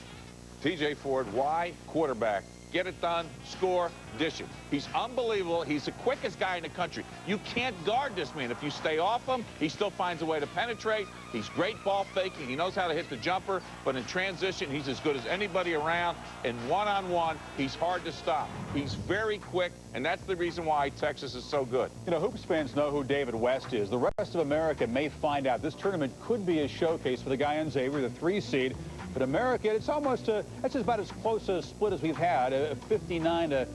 Speaker 14: TJ Ford, why? Quarterback. Get it done, score, dish it. He's unbelievable. He's the quickest guy in the country. You can't guard this man. If you stay off him, he still finds a way to penetrate. He's great ball faking. He knows how to hit the jumper, but in transition, he's as good as anybody around. And one-on-one, he's hard to stop. He's very quick, and that's the reason why Texas is so good.
Speaker 13: You know, Hoops fans know who David West is. The rest of America may find out. This tournament could be a showcase for the guy on Xavier, the 3 seed. But America, it's almost that's just about as close a split as we've had, a 59 to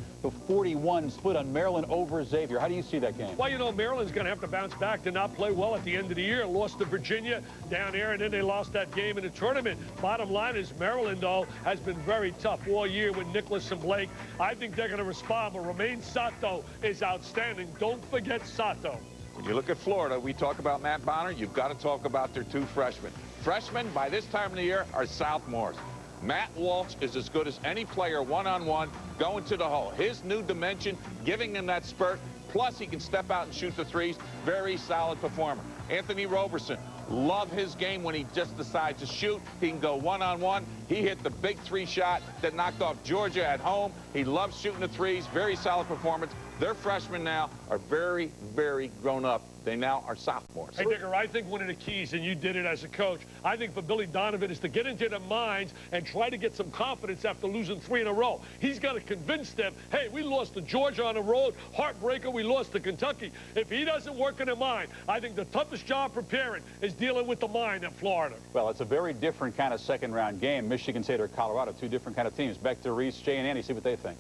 Speaker 13: 41 split on Maryland over Xavier. How do you see that game?
Speaker 1: Well, you know, Maryland's going to have to bounce back to not play well at the end of the year. Lost to Virginia down there, and then they lost that game in the tournament. Bottom line is Maryland, though, has been very tough all year with Nicholas and Blake. I think they're going to respond, but Romain Sato is outstanding. Don't forget Sato.
Speaker 14: When you look at Florida, we talk about Matt Bonner. You've got to talk about their 2 freshmen. Freshmen, by this time of the year, are sophomores. Matt Walsh is as good as any player one-on-one going to the hole. His new dimension, giving him that spurt, plus he can step out and shoot the threes. Very solid performer. Anthony Roberson, love his game when he just decides to shoot. He can go one-on-one. He hit the big 3 shot that knocked off Georgia at home. He loves shooting the threes. Very solid performance. Their freshmen now are very, very grown up. They now are sophomores.
Speaker 1: Hey, Dicker, I think one of the keys, and you did it as a coach, I think for Billy Donovan is to get into their minds and try to get some confidence after losing 3 in a row. He's got to convince them, hey, we lost to Georgia on the road, heartbreaker, we lost to Kentucky. If he doesn't work in their mind, I think the toughest job for parent is dealing with the mind at Florida.
Speaker 13: Well, it's a very different kind of second-round game. Michigan State or Colorado, 2 different kind of teams. Back to Reese, Jay, and Andy, see what they think.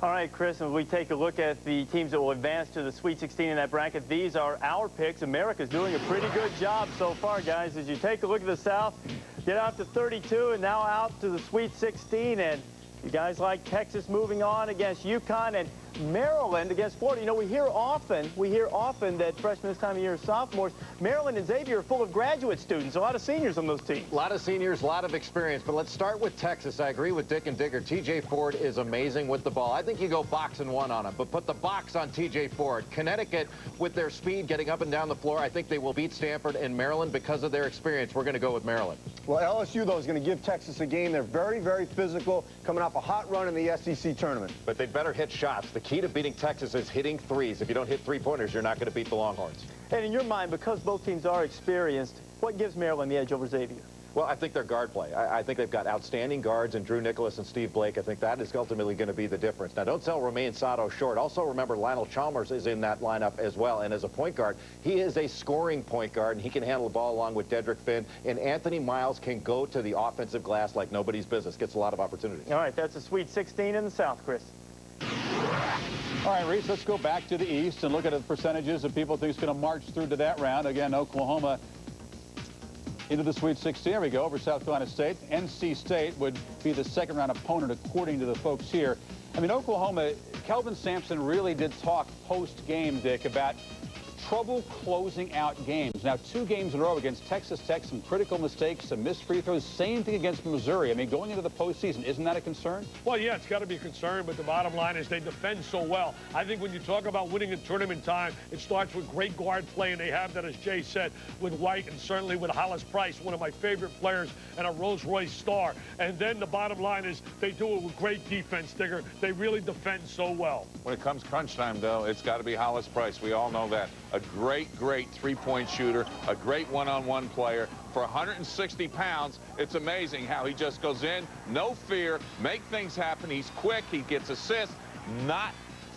Speaker 15: All right, Chris, and we take a look at the teams that will advance to the Sweet 16 in that bracket. These are our picks. America's doing a pretty good job so far, guys. As you take a look at the South, get out to 32 and now out to the Sweet 16. And you guys like Texas moving on against UConn and Maryland against Florida. You know, we hear often that freshmen this time of year are sophomores. Maryland and Xavier are full of graduate students. A lot of seniors on those teams.
Speaker 17: A lot of seniors, a lot of experience. But let's start with Texas. I agree with Dick and Digger. TJ Ford is amazing with the ball. I think you go box and 1 on him, but put the box on TJ Ford. Connecticut, with their speed, getting up and down the floor, I think they will beat Stanford and Maryland because of their experience. We're going to go with Maryland.
Speaker 24: Well, LSU, though, is going to give Texas a game. They're very, very physical, coming off a hot run in the SEC tournament.
Speaker 17: But they better hit shots. The key to beating Texas is hitting threes. If you don't hit 3-pointers, you're not going to beat the Longhorns.
Speaker 15: And in your mind, because both teams are experienced, what gives Maryland the edge over Xavier?
Speaker 17: Well, I think their guard play. I think they've got outstanding guards in Drew Nicholas and Steve Blake. I think that is ultimately going to be the difference. Now, don't sell Romain Sato short. Also, remember, Lionel Chalmers is in that lineup as well. And as a point guard, he is a scoring point guard, and he can handle the ball along with Dedrick Finn. And Anthony Miles can go to the offensive glass like nobody's business. Gets a lot of opportunity.
Speaker 15: All right, that's a Sweet 16 in the South, Chris.
Speaker 2: All right, Reese, let's go back to the East and look at the percentages of people think is going to march through to that round. Again, Oklahoma into the Sweet 16. There we go, over South Carolina State. NC State would be the second round opponent according to the folks here. I mean, Oklahoma, Kelvin Sampson really did talk post-game, Dick, about trouble closing out games. Now, 2 games in a row against Texas Tech, some critical mistakes, some missed free throws, same thing against Missouri. I mean, going into the postseason, isn't that a concern?
Speaker 1: Well, yeah, it's got to be a concern, but the bottom line is they defend so well. I think when you talk about winning in tournament time, it starts with great guard play, and they have that, as Jay said, with White and certainly with Hollis Price, one of my favorite players and a Rolls-Royce star. And then the bottom line is they do it with great defense, Digger. They really defend so well.
Speaker 14: When it comes crunch time, though, it's got to be Hollis Price. We all know that. A great, great three-point shooter, a great one-on-one player. For 160 pounds, it's amazing how he just goes in, no fear, make things happen. He's quick, he gets assists, not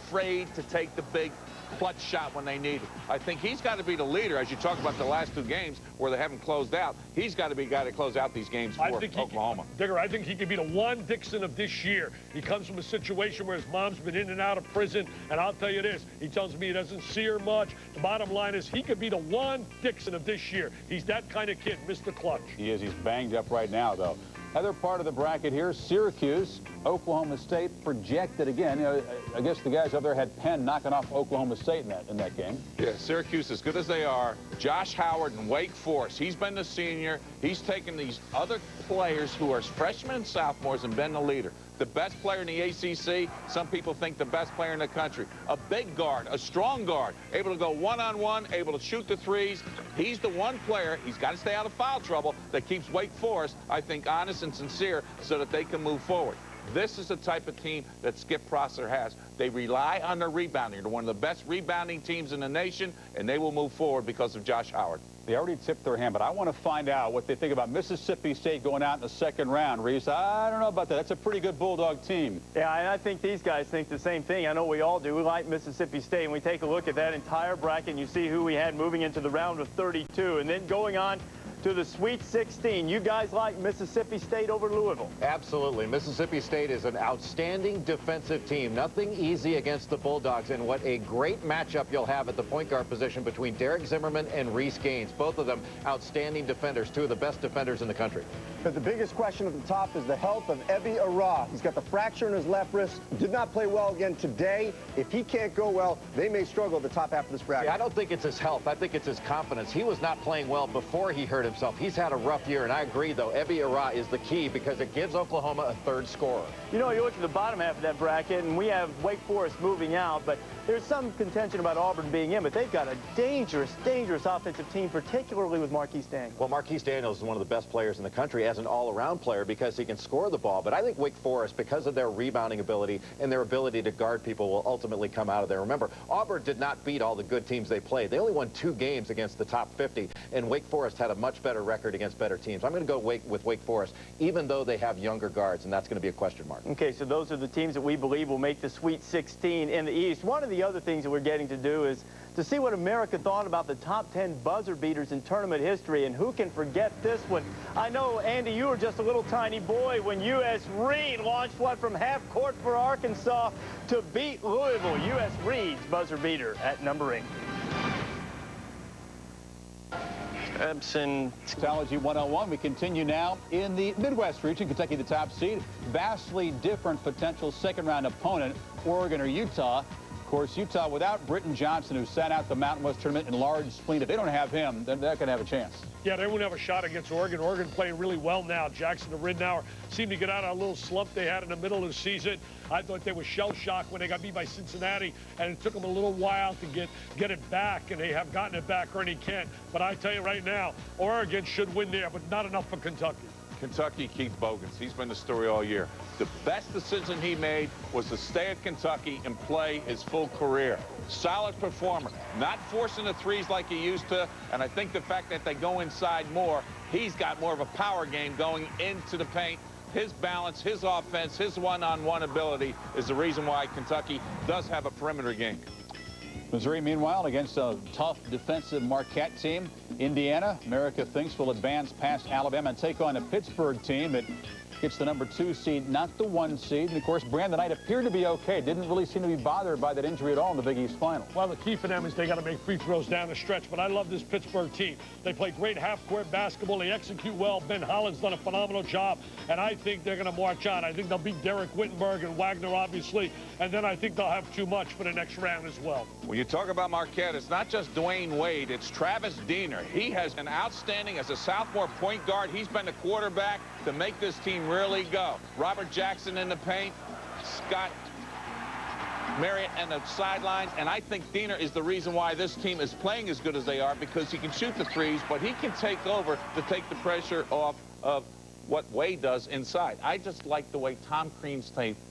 Speaker 14: afraid to take the big clutch shot when they need it. I think he's got to be the leader, as you talk about the last 2 games where they haven't closed out. He's got to be the guy to close out these games for Oklahoma.
Speaker 1: Digger, I think he could be the Juan Dixon of this year. He comes from a situation where his mom's been in and out of prison, and I'll tell you this, he tells me he doesn't see her much. The bottom line is he could be the Juan Dixon of this year. He's that kind of kid, Mr. Clutch.
Speaker 2: He is. He's banged up right now, though. Other part of the bracket here, Syracuse, Oklahoma State projected again. You know, I guess the guys over there had Penn knocking off Oklahoma State in that game.
Speaker 14: Yeah, Syracuse, as good as they are, Josh Howard and Wake Forest. He's been the senior. He's taken these other players who are freshmen and sophomores and been the leader. The best player in the ACC, some people think the best player in the country. A big guard, a strong guard, able to go one-on-one, able to shoot the threes. He's the one player, he's got to stay out of foul trouble, that keeps Wake Forest, I think, honest and sincere so that they can move forward. This is the type of team that Skip Prosser has. They rely on their rebounding. They're one of the best rebounding teams in the nation, and they will move forward because of Josh Howard.
Speaker 2: They already tipped their hand, but I want to find out what they think about Mississippi State going out in the second round, Reese. I don't know about that. That's a pretty good Bulldog team.
Speaker 15: Yeah, and I think these guys think the same thing. I know we all do. We like Mississippi State, and we take a look at that entire bracket, and you see who we had moving into the round of 32, and then going on to the Sweet 16. You guys like Mississippi State over Louisville?
Speaker 17: Absolutely. Mississippi State is an outstanding defensive team. Nothing easy against the Bulldogs, and what a great matchup you'll have at the point guard position between Derek Zimmerman and Reese Gaines. Both of them outstanding defenders, 2 of the best defenders in the country.
Speaker 24: But the biggest question at the top is the health of Ebi Ara. He's got the fracture in his left wrist. Did not play well again today. If he can't go well, they may struggle at the top half of this bracket.
Speaker 17: Yeah, I don't think it's his health. I think it's his confidence. He was not playing well before he hurt himself. He's had a rough year, and I agree, though. Ebi Ara is the key because it gives Oklahoma a 3rd scorer.
Speaker 15: You know, you look at the bottom half of that bracket, and we have Wake Forest moving out, but there's some contention about Auburn being in, but they've got a dangerous, dangerous offensive team, particularly with Marquise Daniels.
Speaker 17: Well, Marquise Daniels is one of the best players in the country as an all-around player because he can score the ball. But I think Wake Forest, because of their rebounding ability and their ability to guard people, will ultimately come out of there. Remember, Auburn did not beat all the good teams they played. They only won 2 games against the top 50, and Wake Forest had a much better record against better teams. I'm going to go with Wake Forest, even though they have younger guards, and that's going to be a question mark.
Speaker 15: Okay, so those are the teams that we believe will make the Sweet 16 in the East. One of the other things that we're getting to do is to see what America thought about the top 10 buzzer beaters in tournament history, and who can forget this one? I know, Andy, you were just a little tiny boy when U.S. Reed launched one from half court for Arkansas to beat Louisville. U.S. Reed's buzzer beater at number 8.
Speaker 2: Bracketology 101. We continue now in the Midwest region. Kentucky, the top seed. Vastly different potential second-round opponent, Oregon or Utah. Of course, Utah without Britton Johnson, who sat out the Mountain West tournament in large spleen. If they don't have him, then they're not going to have a chance.
Speaker 1: Yeah, they won't have a shot against Oregon. Oregon playing really well now. Jackson and Ridnour seemed to get out of a little slump they had in the middle of the season. I thought they were shell-shocked when they got beat by Cincinnati, and it took them a little while to get it back, and they have gotten it back, Ernie Kent. But I tell you right now, Oregon should win there, but not enough for Kentucky.
Speaker 14: Kentucky, Keith Bogans. He's been the story all year. The best decision he made was to stay at Kentucky and play his full career. Solid performer, not forcing the threes like he used to, and I think the fact that they go inside more, he's got more of a power game going into the paint. His balance, his offense, his one-on-one ability is the reason why Kentucky does have a perimeter game.
Speaker 2: Missouri, meanwhile, against a tough defensive Marquette team. Indiana, America thinks will advance past Alabama and take on a Pittsburgh team that gets the #2 seed, not the 1 seed. And, of course, Brandon Knight appeared to be okay. Didn't really seem to be bothered by that injury at all in the Big East final.
Speaker 1: Well, the key for them is they got to make free throws down the stretch. But I love this Pittsburgh team. They play great half-court basketball. They execute well. Ben Holland's done a phenomenal job. And I think they're going to march on. I think they'll beat Derek Wittenberg and Wagner, obviously. And then I think they'll have too much for the next round as well.
Speaker 14: When you talk about Marquette, it's not just Dwayne Wade. It's Travis Diener. He has been outstanding as a sophomore point guard. He's been the quarterback to make this team really go. Robert Jackson in the paint, Scott Marriott and the sidelines, and I think Diener is the reason why this team is playing as good as they are, because he can shoot the threes, but he can take over to take the pressure off of what Wade does inside. I just like the way Tom Crean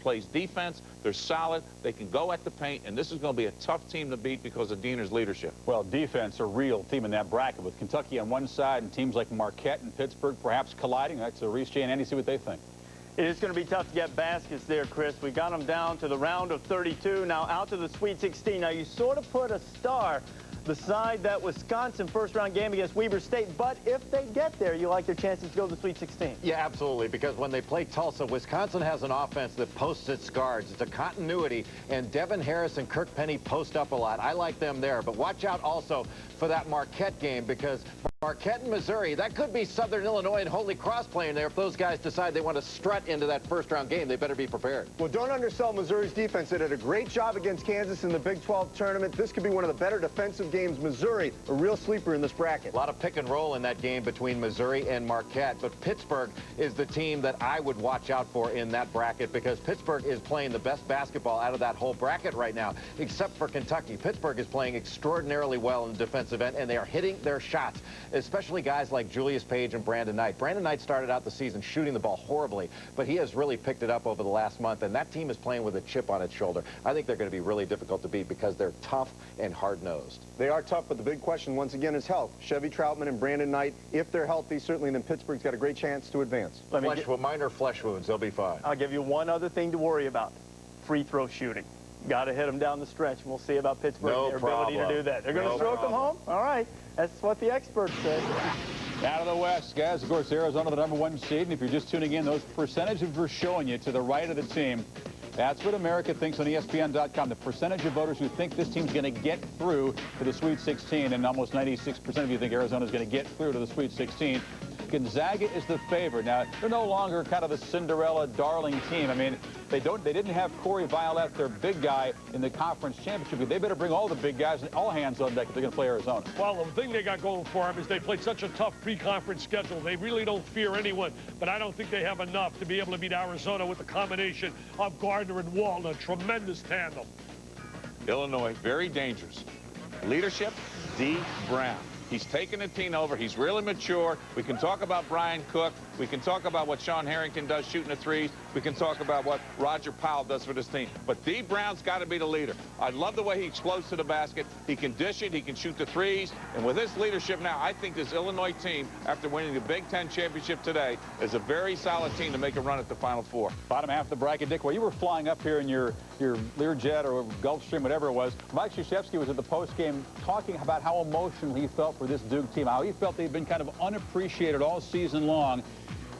Speaker 14: plays defense. They're solid. They can go at the paint, and this is going to be a tough team to beat because of Diener's leadership.
Speaker 2: Well, defense, a real team in that bracket with Kentucky on one side and teams like Marquette and Pittsburgh perhaps colliding. That's Reese, Jay, and Andy, see what they think.
Speaker 15: It is going to be tough to get baskets there, Chris. We got them down to the round of 32, now out to the Sweet 16. Now, you sort of put a star beside that Wisconsin first-round game against Weber State, but if they get there, you like their chances to go to the Sweet 16.
Speaker 17: Yeah, absolutely, because when they play Tulsa, Wisconsin has an offense that posts its guards. It's a continuity, and Devin Harris and Kirk Penny post up a lot. I like them there, but watch out also for that Marquette game, because Marquette and Missouri, that could be Southern Illinois and Holy Cross playing there. If those guys decide they want to strut into that first-round game, they better be prepared.
Speaker 24: Well, don't undersell Missouri's defense. They did a great job against Kansas in the Big 12 tournament. This could be one of the better defensive games. Missouri, a real sleeper in this bracket.
Speaker 17: A lot of pick and roll in that game between Missouri and Marquette, but Pittsburgh is the team that I would watch out for in that bracket, because Pittsburgh is playing the best basketball out of that whole bracket right now, except for Kentucky. Pittsburgh is playing extraordinarily well in the defensive end, and they are hitting their shots, especially guys like Julius Page and Brandon Knight. Brandon Knight started out the season shooting the ball horribly, but he has really picked it up over the last month, and that team is playing with a chip on its shoulder. I think they're going to be really difficult to beat because they're tough and hard-nosed.
Speaker 24: They are tough, but the big question, once again, is health. Chevy Troutman and Brandon Knight, if they're healthy, certainly then Pittsburgh's got a great chance to advance.
Speaker 17: Minor flesh wounds, they'll be fine.
Speaker 15: I'll give you one other thing to worry about. Free throw shooting. Got to hit them down the stretch, and we'll see about Pittsburgh and their ability to do that. They're going to stroke them home? All right. That's what the experts say.
Speaker 2: Out of the West, guys, of course, Arizona, the #1 seed. And if you're just tuning in, those percentages we're showing you to the right of the team, that's what America thinks on ESPN.com. The percentage of voters who think this team's going to get through to the Sweet 16, and almost 96% of you think Arizona's going to get through to the Sweet 16. Gonzaga is the favorite. Now, they're no longer kind of the Cinderella darling team. I mean, they didn't have Corey Violet, their big guy, in the conference championship. They better bring all the big guys and all hands on deck if they're going to play Arizona.
Speaker 1: Well, the thing they got going for them is they played such a tough pre-conference schedule. They really don't fear anyone, but I don't think they have enough to be able to beat Arizona with the combination of Gardner and Walton, a tremendous tandem.
Speaker 14: Illinois, very dangerous. Leadership, D. Brown. He's taken the team over. He's really mature. We can talk about Brian Cook. We can talk about what Sean Harrington does shooting the threes. We can talk about what Roger Powell does for this team. But D. Brown's got to be the leader. I love the way he explodes to the basket. He can dish it. He can shoot the threes. And with his leadership now, I think this Illinois team, after winning the Big Ten championship today, is a very solid team to make a run at the Final Four.
Speaker 2: Bottom half of the bracket, Dick, while you were flying up here in your Learjet or Gulfstream, whatever it was, Mike Krzyzewski was at the postgame talking about how emotional he felt for this Duke team, how he felt they'd been kind of unappreciated all season long.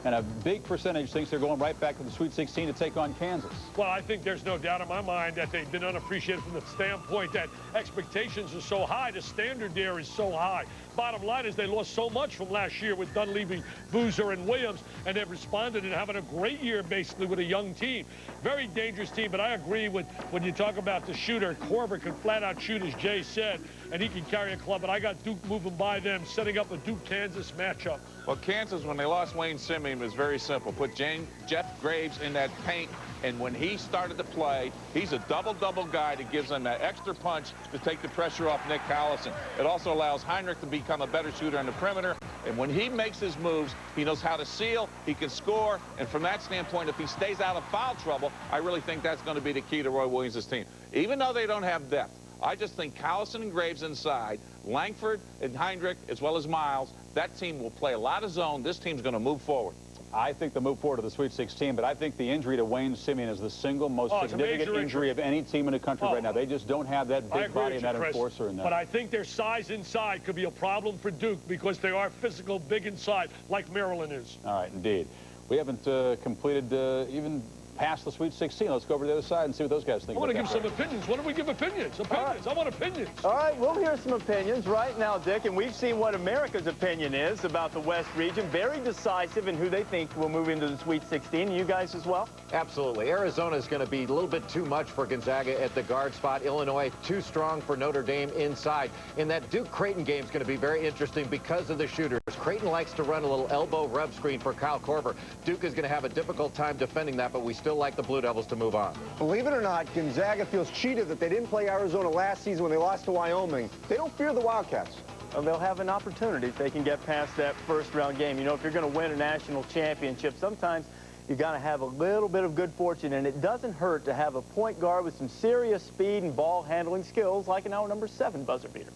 Speaker 2: And a big percentage thinks they're going right back to the Sweet 16 to take on Kansas.
Speaker 1: Well, I think there's no doubt in my mind that they've been unappreciated from the standpoint that expectations are so high. The standard there is so high. Bottom line is they lost so much from last year with Dunleavy, Boozer, and Williams, and they've responded and having a great year basically with a young team. Very dangerous team, but I agree with when you talk about the shooter. Korver can flat out shoot, as Jay said, and he can carry a club, but I got Duke moving by them, setting up a Duke-Kansas matchup.
Speaker 14: Well, Kansas, when they lost Wayne Simeon, was very simple. Put Jeff Graves in that paint, and when he started to play, he's a double-double guy that gives them that extra punch to take the pressure off Nick Collison. It also allows Heinrich to become a better shooter on the perimeter, and when he makes his moves, he knows how to seal, he can score, and from that standpoint, if he stays out of foul trouble, I really think that's going to be the key to Roy Williams' team. Even though they don't have depth, I just think Collison and Graves inside, Langford and Heinrich, as well as Miles, that team will play a lot of zone. This team's going to move forward.
Speaker 2: I think they'll move forward to the Sweet 16, but I think the injury to Wayne Simeon is the single most significant injury of any team in the country right now. They just don't have that big body and that enforcer in there.
Speaker 1: But I think their size inside could be a problem for Duke because they are physical, big inside, like Maryland is.
Speaker 2: All right, indeed. We haven't completed even past the Sweet 16. Let's go over to the other side and see what those guys think.
Speaker 1: I want to give some opinions. Why don't we give opinions? Opinions. I want opinions.
Speaker 15: All right, we'll hear some opinions right now, Dick, and we've seen what America's opinion is about the West region. Very decisive in who they think will move into the Sweet 16. You guys as well?
Speaker 17: Absolutely. Arizona is going to be a little bit too much for Gonzaga at the guard spot. Illinois too strong for Notre Dame inside. And that Duke-Creighton game is going to be very interesting because of the shooters. Creighton likes to run a little elbow rub screen for Kyle Korver. Duke is going to have a difficult time defending that, but we still like the Blue Devils to move on.
Speaker 24: Believe it or not, Gonzaga feels cheated that they didn't play Arizona last season when they lost to Wyoming. They don't fear the Wildcats.
Speaker 15: Well, they'll have an opportunity if they can get past that first-round game. You know, if you're going to win a national championship, sometimes you got to have a little bit of good fortune, and it doesn't hurt to have a point guard with some serious speed and ball handling skills like an our number 7 buzzer beater.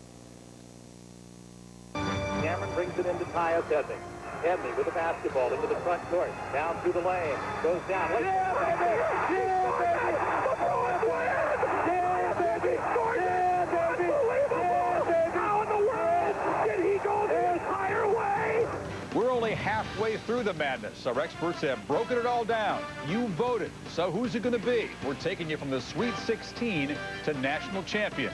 Speaker 10: Cameron brings it into Tyus Edney. Edney with the basketball into the front court. Down through the lane. Goes down. Yeah, baby! Yeah, baby! LeBron wins! Yeah, baby! Yeah, baby! Yeah, baby! How in the world did he go the entire way?
Speaker 13: We're only halfway through the madness. Our experts have broken it all down. You voted. So who's it going to be? We're taking you from the Sweet 16 to national champion.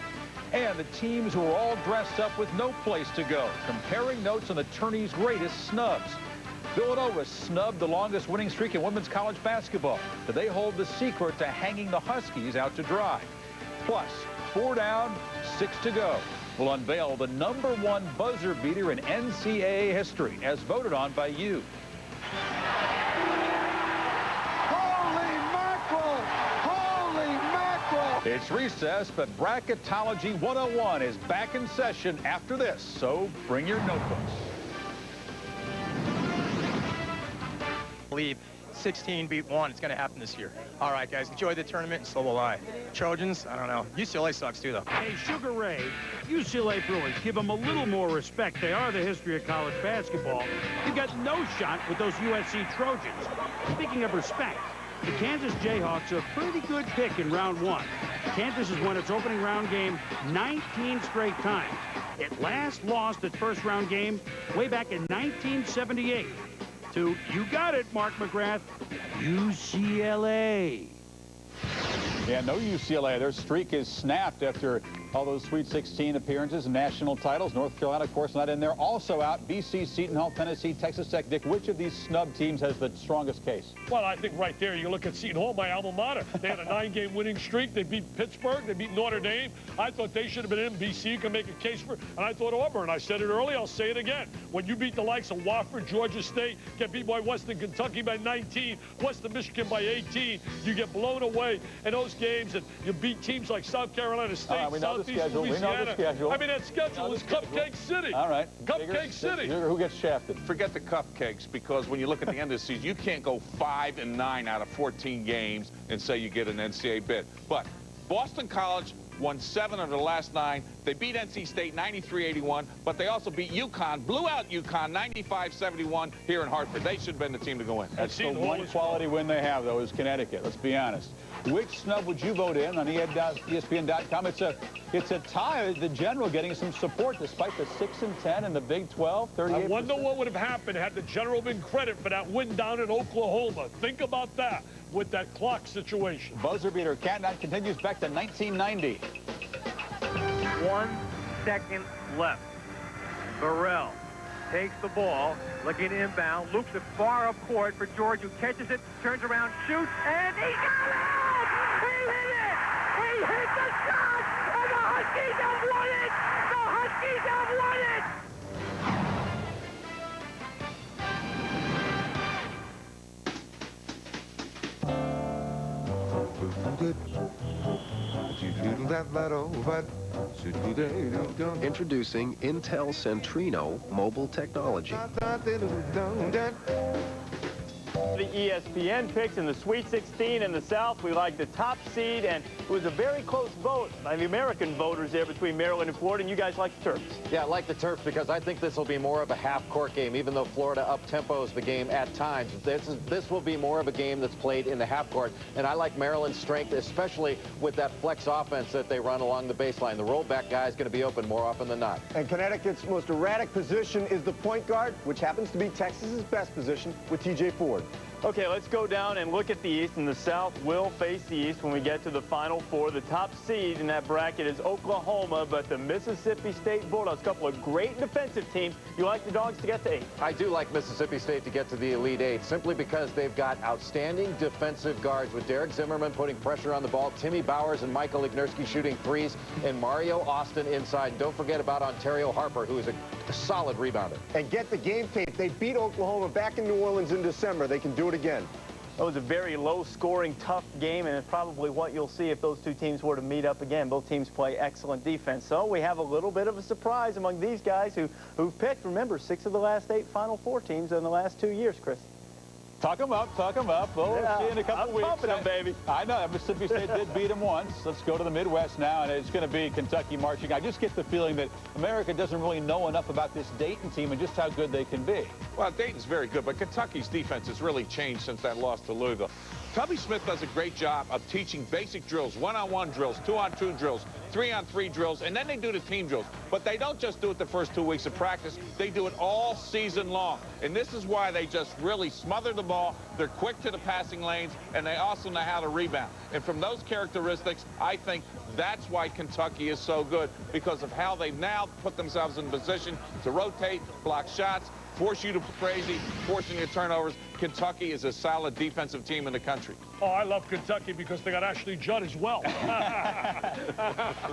Speaker 13: And the teams who are all dressed up with no place to go. Comparing notes on the tourney's greatest snubs. Villanova snubbed the longest winning streak in women's college basketball. Do they hold the secret to hanging the Huskies out to dry? Plus, 4 down, 6 to go. We'll unveil the #1 buzzer beater in NCAA history, as voted on by you. It's recess, but Bracketology 101 is back in session after this, so bring your notebooks.
Speaker 21: I believe 16 beat 1. It's going to happen this year. All right, guys, enjoy the tournament, and so will I. Trojans, I don't know. UCLA sucks, too, though.
Speaker 22: Hey, Sugar Ray, UCLA Bruins, give them a little more respect. They are the history of college basketball. You got no shot with those USC Trojans. Speaking of respect, the Kansas Jayhawks are a pretty good pick in round 1. Kansas has won its opening round game 19 straight times. It last lost its first round game way back in 1978 to, you got it, Mark McGrath, UCLA.
Speaker 2: Yeah, no UCLA. Their streak is snapped after all those Sweet 16 appearances and national titles. North Carolina, of course, not in there. Also out, BC, Seton Hall, Tennessee, Texas Tech. Dick, which of these snub teams has the strongest case?
Speaker 1: Well, I think right there, you look at Seton Hall, my alma mater. They had a 9-game winning streak. They beat Pittsburgh. They beat Notre Dame. I thought they should have been in. BC can make a case for it. And I thought Auburn. I said it earlier. I'll say it again. When you beat the likes of Wofford, Georgia State, get beat by Western Kentucky by 19, Western Michigan by 18, you get blown away in those games, and you beat teams like South Carolina State, Southeast Louisiana. I mean, that schedule is Cupcake City.
Speaker 2: All right.
Speaker 1: Cupcake City.
Speaker 2: Who gets shafted?
Speaker 14: Forget the cupcakes, because when you look at the end of the season, you can't go 5-9 out of 14 games and say you get an NCAA bid. But Boston College won 7 of the last 9. They beat NC State 93-81, but they also beat UConn, blew out UConn 95-71 here in Hartford. They should have been the team to go in.
Speaker 2: That's the one quality win they have, though, is Connecticut. Let's be honest. Which snub would you vote in on ESPN.com? It's a tie. The General getting some support despite the 6-10 in the Big 12. 38%.
Speaker 1: I wonder what would have happened had the General been credit for that win down in Oklahoma. Think about that with that clock situation.
Speaker 2: Buzzer beater. Countdown continues back to 1990.
Speaker 10: 1 second left. Burrell takes the ball, looking inbound, loops it far up court for George, who catches it, turns around, shoots, and he got it! He hit it! He hit the shot! And the Huskies have won it! The Huskies have won it!
Speaker 11: Introducing Intel Centrino mobile technology.
Speaker 15: The ESPN picks in the Sweet 16 in the South. We like the top seed, and it was a very close vote by the American voters there between Maryland and Florida, and you guys like the Terps.
Speaker 17: Yeah, I like the Terps because I think this will be more of a half-court game, even though Florida up-tempos the game at times. This will be more of a game that's played in the half-court, and I like Maryland's strength, especially with that flex offense that they run along the baseline. The rollback guy is going to be open more often than not.
Speaker 24: And Connecticut's most erratic position is the point guard, which happens to be Texas's best position with T.J. Ford.
Speaker 15: Okay, let's go down and look at the East, and the South will face the East when we get to the Final Four. The top seed in that bracket is Oklahoma, but the Mississippi State Bulldogs, a couple of great defensive teams. You like the Dogs to get to 8?
Speaker 17: I do like Mississippi State to get to the Elite 8 simply because they've got outstanding defensive guards with Derek Zimmerman putting pressure on the ball, Timmy Bowers and Michael Ignerski shooting threes, and Mario Austin inside. And don't forget about Ontario Harper, who is a solid rebounder.
Speaker 24: And get the game tape. They beat Oklahoma back in New Orleans in December. They can do it again.
Speaker 15: It was a very low-scoring, tough game, and it's probably what you'll see if those two teams were to meet up again. Both teams play excellent defense. So we have a little bit of a surprise among these guys who've picked, remember, 6 of the last 8 Final Four teams in the last 2 years, Chris.
Speaker 2: Talk them up, talk them up. We'll see you in a couple weeks.
Speaker 15: I'm pumping them, baby.
Speaker 2: I know. Mississippi State did beat them once. Let's go to the Midwest now, and it's going to be Kentucky marching. I just get the feeling that America doesn't really know enough about this Dayton team and just how good they can be.
Speaker 14: Well, Dayton's very good, but Kentucky's defense has really changed since that loss to Louisville. Tubby Smith does a great job of teaching basic drills, 1-on-1 drills, 2-on-2 drills, 3-on-3 drills, and then they do the team drills. But they don't just do it the first 2 weeks of practice. They do it all season long. And this is why they just really smother the ball. They're quick to the passing lanes, and they also know how to rebound. And from those characteristics, I think that's why Kentucky is so good, because of how they've now put themselves in position to rotate, block shots, force you to crazy, forcing your turnovers. Kentucky is a solid defensive team in the country.
Speaker 1: Oh, I love Kentucky because they got Ashley Judd as well.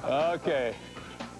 Speaker 2: Okay.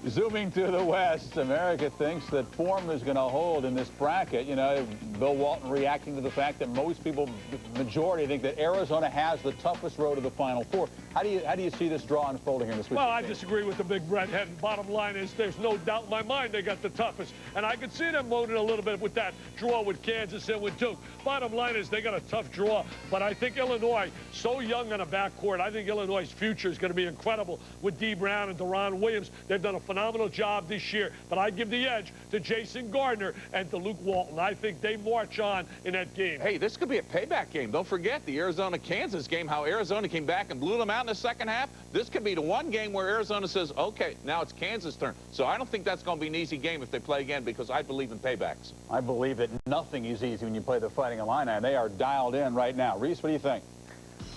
Speaker 2: Zooming to the West, America thinks that form is going to hold in this bracket. You know, Bill Walton reacting to the fact that most people, the majority, think that Arizona has the toughest road to the Final Four. How do you see this draw unfolding here this week?
Speaker 1: Well, I disagree with the big redhead. And bottom line is there's no doubt in my mind they got the toughest. And I could see them moaning a little bit with that draw with Kansas and with Duke. Bottom line is they got a tough draw. But I think Illinois, so young on a backcourt, I think Illinois' future is going to be incredible with Dee Brown and Deron Williams. They've done a phenomenal job this year. But I give the edge to Jason Gardner and to Luke Walton. I think they march on in that game.
Speaker 14: Hey, this could be a payback game. Don't forget the Arizona-Kansas game, how Arizona came back and blew them out in the second half. This could be the one game where Arizona says, okay, now it's Kansas' turn. So I don't think that's going to be an easy game if they play again, because I believe in paybacks.
Speaker 2: I believe that nothing is easy when you play the Fighting Illini, and they are dialed in right now. Reese, what do you think?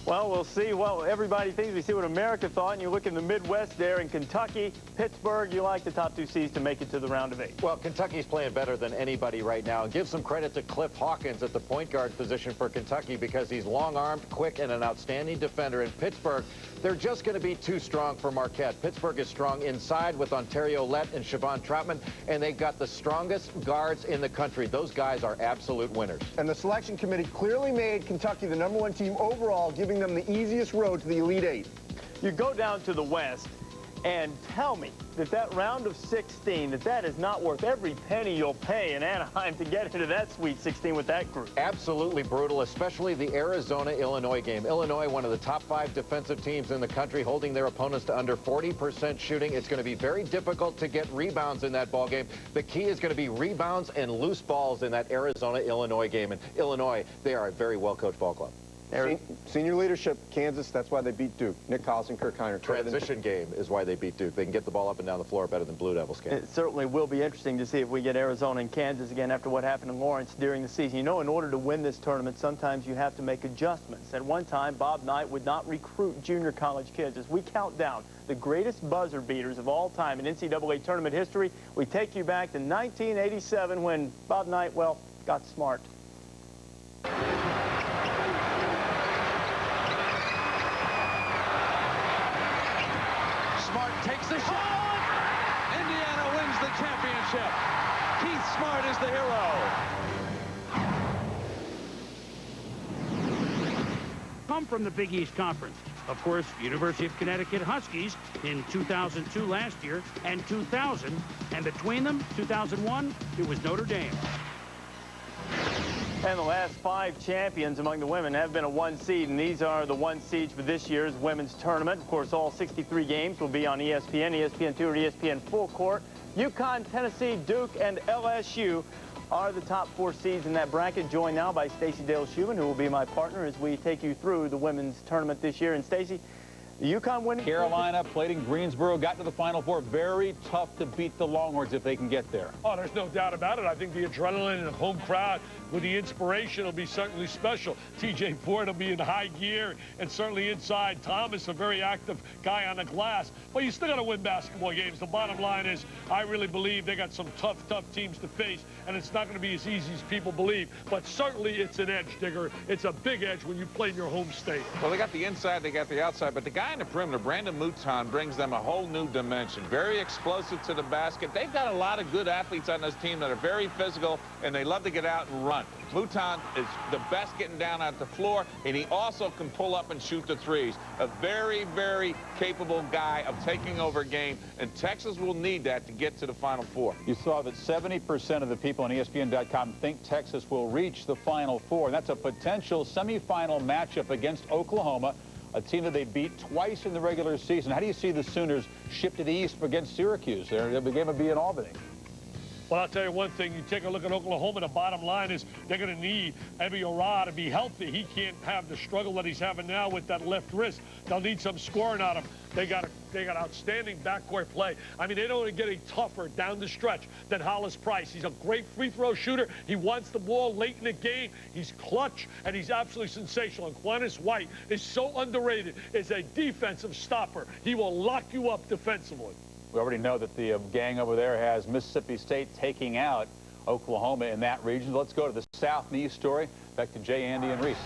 Speaker 15: Well, we'll see. Well, everybody thinks we see what America thought, and you look in the Midwest there in Kentucky, Pittsburgh, you like the top 2 seeds to make it to the round of 8.
Speaker 17: Well, Kentucky's playing better than anybody right now. And give some credit to Cliff Hawkins at the point guard position for Kentucky, because he's long-armed, quick, and an outstanding defender. In Pittsburgh, they're just going to be too strong for Marquette. Pittsburgh is strong inside with Ontario Lett and Siobhan Troutman, and they've got the strongest guards in the country. Those guys are absolute winners.
Speaker 24: And the selection committee clearly made Kentucky the #1 team overall, giving them the easiest road to the Elite 8.
Speaker 15: You go down to the West and tell me that round of 16, that is not worth every penny you'll pay in Anaheim to get into that Sweet 16 with that group.
Speaker 17: Absolutely brutal, especially the Arizona-Illinois game. Illinois, one of the top 5 defensive teams in the country, holding their opponents to under 40% shooting. It's going to be very difficult to get rebounds in that ball game. The key is going to be rebounds and loose balls in that Arizona-Illinois game. And Illinois, they are a very well-coached ball club.
Speaker 24: Senior leadership, Kansas, that's why they beat Duke. Nick Collins and Kirk Hiner.
Speaker 17: Transition game is why they beat Duke. They can get the ball up and down the floor better than Blue Devils can.
Speaker 15: It certainly will be interesting to see if we get Arizona and Kansas again after what happened in Lawrence during the season. You know, in order to win this tournament, sometimes you have to make adjustments. At one time, Bob Knight would not recruit junior college kids. As we count down the greatest buzzer beaters of all time in NCAA tournament history, we take you back to 1987 when Bob Knight, well, got smart.
Speaker 16: Takes the shot. Indiana wins the championship. Keith Smart is the hero.
Speaker 22: Come from the Big East Conference. Of course, University of Connecticut Huskies in 2002 last year and 2000. And between them, 2001, it was Notre Dame.
Speaker 15: And the last 5 champions among the women have been a 1 seed, and these are the 1 seeds for this year's women's tournament. Of course, all 63 games will be on ESPN, ESPN2, or ESPN Full Court. UConn, Tennessee, Duke, and LSU are the top 4 seeds in that bracket, joined now by Stacey Dale Schumann, who will be my partner as we take you through the women's tournament this year. And Stacey, The UConn winning.
Speaker 2: Carolina played in Greensboro, got to the Final Four. Very tough to beat the Longhorns if they can get there.
Speaker 1: Oh, there's no doubt about it. I think the adrenaline and the home crowd with the inspiration will be certainly special. TJ Ford will be in high gear, and certainly inside Thomas, a very active guy on the glass. But you still got to win basketball games. The bottom line is I really believe they got some tough teams to face, and it's not going to be as easy as people believe. But certainly it's an edge, Digger. It's a big edge when you play in your home state.
Speaker 14: Well, they got the inside, they got the outside, but the guy in the perimeter, Brandon Mouton, brings them a whole new dimension. Very explosive to the basket. They've got a lot of good athletes on this team that are very physical, and they love to get out and run. Mouton is the best getting down at the floor, and he also can pull up and shoot the threes. A very, very capable guy of taking over a game, and Texas will need that to get to the Final Four.
Speaker 2: You saw that 70% of the people on ESPN.com think Texas will reach the Final Four. And that's a potential semifinal matchup against Oklahoma, a team that they beat twice in the regular season. How do you see the Sooners shift to the East against Syracuse? The game will be in Albany.
Speaker 1: Well, I'll tell you one thing. You take a look at Oklahoma, the bottom line is they're going to need Ebi Ora to be healthy. He can't have the struggle that he's having now with that left wrist. They'll need some scoring out of him. They got outstanding backcourt play. I mean, they don't get any tougher down the stretch than Hollis Price. He's a great free throw shooter. He wants the ball late in the game. He's clutch, and he's absolutely sensational. And Quantis White is so underrated as a defensive stopper. He will lock you up defensively.
Speaker 2: We already know that the gang over there has Mississippi State taking out Oklahoma in that region. Let's go to the South and East story. Back to Jay, Andy, and Reese.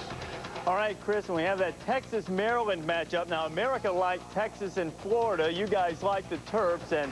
Speaker 15: All right, Chris, and we have that Texas-Maryland matchup. Now, America liked Texas and Florida. You guys like the Terps, and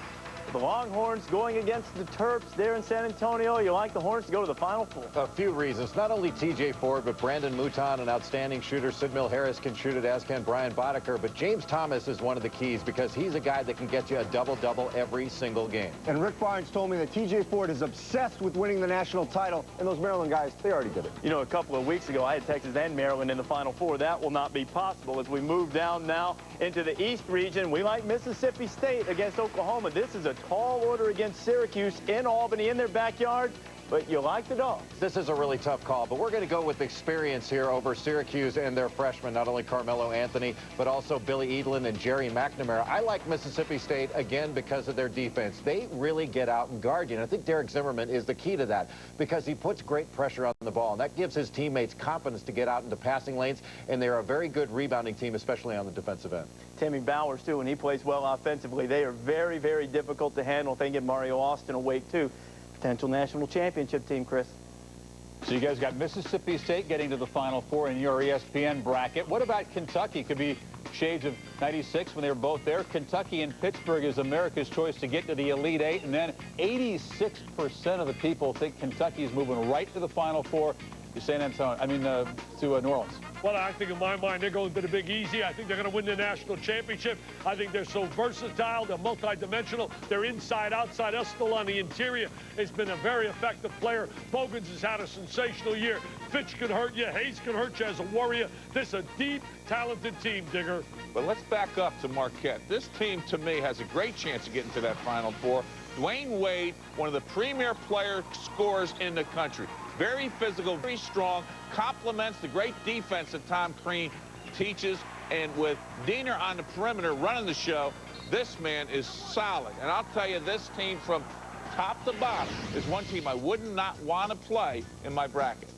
Speaker 15: the Longhorns going against the Terps there in San Antonio. You like the Horns to go to the Final Four?
Speaker 17: A few reasons. Not only TJ Ford, but Brandon Mouton, an outstanding shooter. Sid Mill-Harris can shoot it, as can Brian Boddicker. But James Thomas is one of the keys because he's a guy that can get you a double-double every single game.
Speaker 24: And Rick Barnes told me that TJ Ford is obsessed with winning the national title. And those Maryland guys, they already did it.
Speaker 15: You know, a couple of weeks ago, I had Texas and Maryland in the Final Four. That will not be possible as we move down now into the East region. We like Mississippi State against Oklahoma. This is a tall order against Syracuse in Albany in their backyard, but you like the Dogs.
Speaker 17: This is a really tough call, but we're going to go with experience here over Syracuse and their freshmen, not only Carmelo Anthony, but also Billy Edlin and Jerry McNamara. I like Mississippi State, again, because of their defense. They really get out and guard you, and I think Derek Zimmerman is the key to that because he puts great pressure on the ball, and that gives his teammates confidence to get out into passing lanes, and they're a very good rebounding team, especially on the defensive end.
Speaker 15: Timmy Bowers, too, when he plays well offensively, they are very, very difficult to handle. They can get Mario Austin awake, too. Potential national championship team, Chris.
Speaker 2: So you guys got Mississippi State getting to the Final Four in your ESPN bracket. What about Kentucky? Could be shades of 96 when they were both there. Kentucky and Pittsburgh is America's choice to get to the Elite Eight. And then 86% of the people think Kentucky is moving right to the Final Four to San Antonio. I mean, to New Orleans.
Speaker 1: Well, I think in my mind, they're going to the Big Easy. I think they're going to win the national championship. I think they're so versatile. They're multidimensional. They're inside, outside. Estill on the interior has been a very effective player. Bogans has had a sensational year. Fitch can hurt you. Hayes can hurt you as a Warrior. This is a deep, talented team, Digger.
Speaker 14: But let's back up to Marquette. This team, to me, has a great chance of getting to that Final Four. Dwayne Wade, one of the premier player scorers in the country. Very physical, very strong, complements the great defense that Tom Crean teaches. And with Diener on the perimeter running the show, this man is solid. And I'll tell you, this team from top to bottom is one team I would not want to play in my bracket.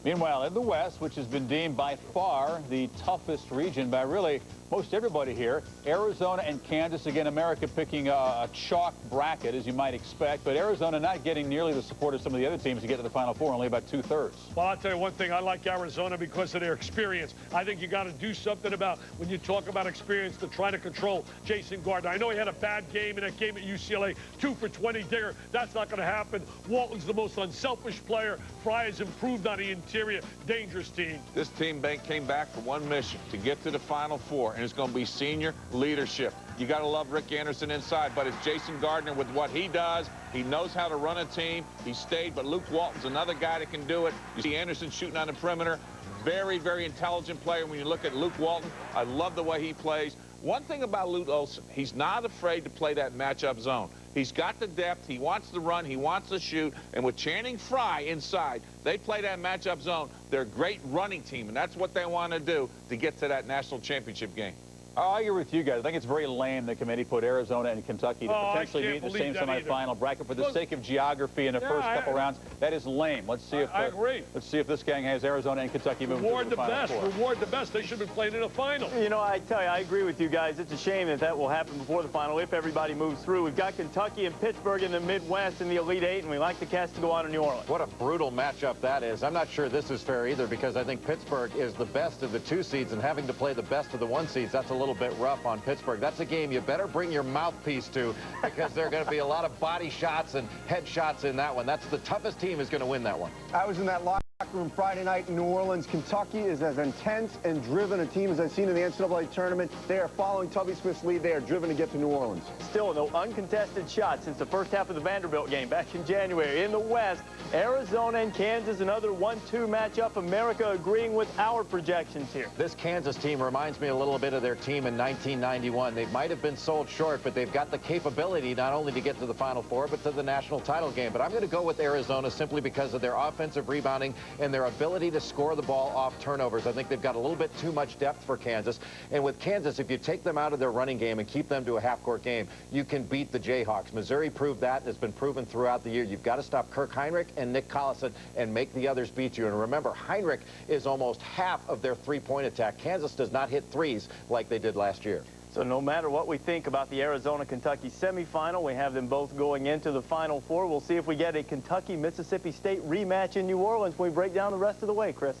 Speaker 2: Meanwhile, in the West, which has been deemed by far the toughest region by really most everybody here, Arizona and Kansas. Again, America picking a chalk bracket, as you might expect, but Arizona not getting nearly the support of some of the other teams to get to the Final Four, only about 2/3.
Speaker 1: Well, I'll tell you one thing. I like Arizona because of their experience. I think you got to do something about, when you talk about experience, to try to control Jason Gardner. I know he had a bad game in that game at UCLA, 2 for 20, Digger. That's not going to happen. Walton's the most unselfish player. Fry has improved on the interior. Dangerous team.
Speaker 14: This team came back for one mission, to get to the Final Four, and it's going to be senior leadership. You got to love Rick Anderson inside, but it's Jason Gardner with what he does. He knows how to run a team. He stayed, but Luke Walton's another guy that can do it. You see Anderson shooting on the perimeter. Very, very intelligent player. When you look at Luke Walton, I love the way he plays. One thing about Lute Olson, he's not afraid to play that matchup zone. He's got the depth. He wants to run. He wants to shoot. And with Channing Frye inside, they play that matchup zone. They're a great running team, and that's what they want to do to get to that national championship game.
Speaker 2: I agree with you guys. I think it's very lame the committee put Arizona and Kentucky to potentially meet in the same semifinal bracket for the sake of geography in the first couple rounds. That is lame. Let's see if
Speaker 1: I agree.
Speaker 2: Let's see if this gang has Arizona and Kentucky moving to the Final Four.
Speaker 1: Reward the best. They should have been playing in a final.
Speaker 15: You know, I tell you, I agree with you guys. It's a shame that that will happen before the final if everybody moves through. We've got Kentucky and Pittsburgh in the Midwest in the Elite Eight, and we like the Cats to go on to New Orleans.
Speaker 17: What a brutal matchup that is. I'm not sure this is fair either, because I think Pittsburgh is the best of the 2 seeds, and having to play the best of the 1 seeds, that's a little bit rough on Pittsburgh. That's a game you better bring your mouthpiece to, because there are going to be a lot of body shots and head shots in that one. That's the toughest team is going to win that one.
Speaker 24: I was in that locker room Friday night in New Orleans. Kentucky is as intense and driven a team as I've seen in the NCAA tournament. They are following Tubby Smith's lead. They are driven to get to New Orleans.
Speaker 15: Still no uncontested shot since the first half of the Vanderbilt game back in January. In the West, Arizona and Kansas, another 1-2 matchup. America agreeing with our projections here.
Speaker 17: This Kansas team reminds me a little bit of their team in 1991. They might have been sold short, but they've got the capability not only to get to the Final Four, but to the national title game. But I'm going to go with Arizona simply because of their offensive rebounding and their ability to score the ball off turnovers. I think they've got a little bit too much depth for Kansas. And with Kansas, if you take them out of their running game and keep them to a half-court game, you can beat the Jayhawks. Missouri proved that, and it's been proven throughout the year. You've got to stop Kirk Heinrich and Nick Collison and make the others beat you. And remember, Heinrich is almost half of their three-point attack. Kansas does not hit threes like they did last year.
Speaker 15: So no matter what we think about the Arizona-Kentucky semifinal, we have them both going into the Final Four. We'll see if we get a Kentucky-Mississippi State rematch in New Orleans when we break down the rest of the way, Chris.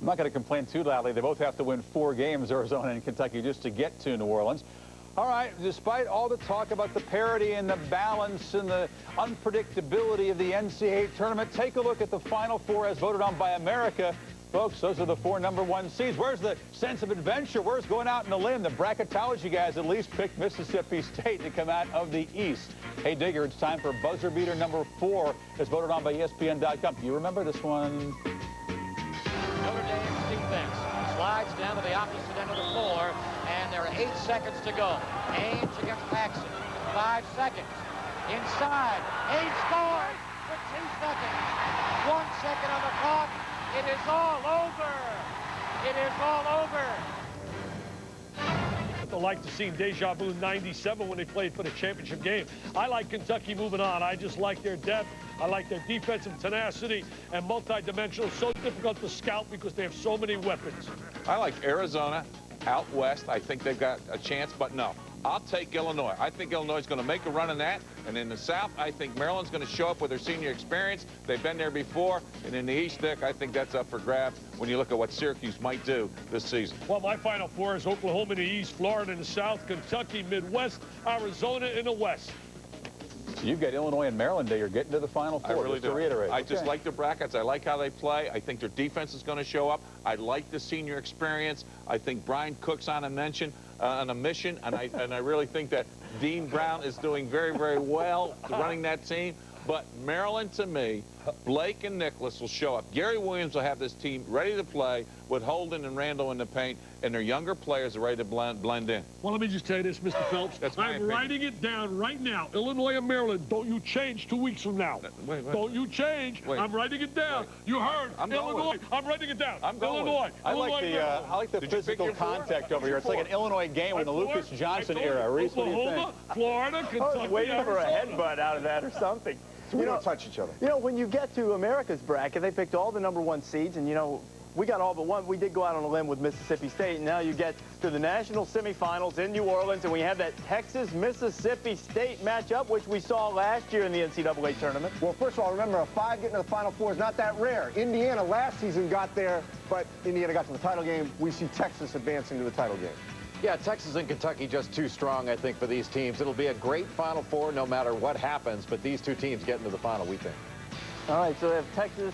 Speaker 2: I'm not going to complain too loudly. They both have to win 4 games, Arizona and Kentucky, just to get to New Orleans. All right, despite all the talk about the parity and the balance and the unpredictability of the NCAA tournament, take a look at the Final Four as voted on by America. Folks, those are the 4 #1 seeds. Where's the sense of adventure? Where's going out on the limb? The bracketology guys at least picked Mississippi State to come out of the East. Hey, Digger, it's time for buzzer beater number 4 as voted on by ESPN.com. You remember this one?
Speaker 12: Notre Dame's defense slides down to the opposite end of the floor, and there are 8 seconds to go. Ames against Paxson. 5 seconds. Inside. Ames scores with 2 seconds. 1 second on the clock. It is all over. It is all over.
Speaker 1: I like to see deja vu 97 when they played for the championship game. I like Kentucky moving on. I just like their depth. I like their defensive tenacity and multidimensional. So difficult to scout because they have so many weapons.
Speaker 14: I like Arizona out west. I think they've got a chance, but no. I'll take Illinois. I think Illinois is going to make a run in that. And in the South, I think Maryland's going to show up with their senior experience. They've been there before. And in the East, Dick, I think that's up for grabs when you look at what Syracuse might do this season.
Speaker 1: Well, my Final Four is Oklahoma in the East, Florida in the South, Kentucky, Midwest, Arizona in the West.
Speaker 2: So you've got Illinois and Maryland there. You're getting to the Final Four.
Speaker 14: I really do.
Speaker 2: To reiterate.
Speaker 14: I just like the brackets. I like how they play. I think their defense is going to show up. I like the senior experience. I think Brian Cook's on a mission, and I really think that Dean Brown is doing very, very well running that team. But Maryland, to me, Blake and Nicholas will show up. Gary Williams will have this team ready to play with Holden and Randall in the paint, and their younger players are ready to blend in.
Speaker 1: Well, let me just tell you this, Mr. Phelps. I'm writing it down right now. Illinois and Maryland, don't you change 2 weeks from now.
Speaker 14: Wait.
Speaker 1: Don't you change. I'm writing it down. You heard. Illinois. I'm writing it down. Illinois.
Speaker 2: I like the physical contact over here. It's like an Illinois game in the Lucas Johnson era. Reese, what do you think?
Speaker 1: Florida, Kentucky,
Speaker 15: I was waiting for a headbutt out of that or something.
Speaker 24: So we don't touch each other.
Speaker 15: You know, when you get to America's bracket, they picked all the #1 seeds, and, you know, we got all but one. We did go out on a limb with Mississippi State, and now you get to the national semifinals in New Orleans, and we have that Texas-Mississippi State matchup, which we saw last year in the NCAA tournament.
Speaker 24: Well, first of all, remember, a 5 getting to the Final Four is not that rare. Indiana last season got there, but Indiana got to the title game. We see Texas advancing to the title game.
Speaker 17: Yeah, Texas and Kentucky just too strong, I think, for these teams. It'll be a great Final Four no matter what happens, but these 2 teams get into the final, we think.
Speaker 15: All right, so they have Texas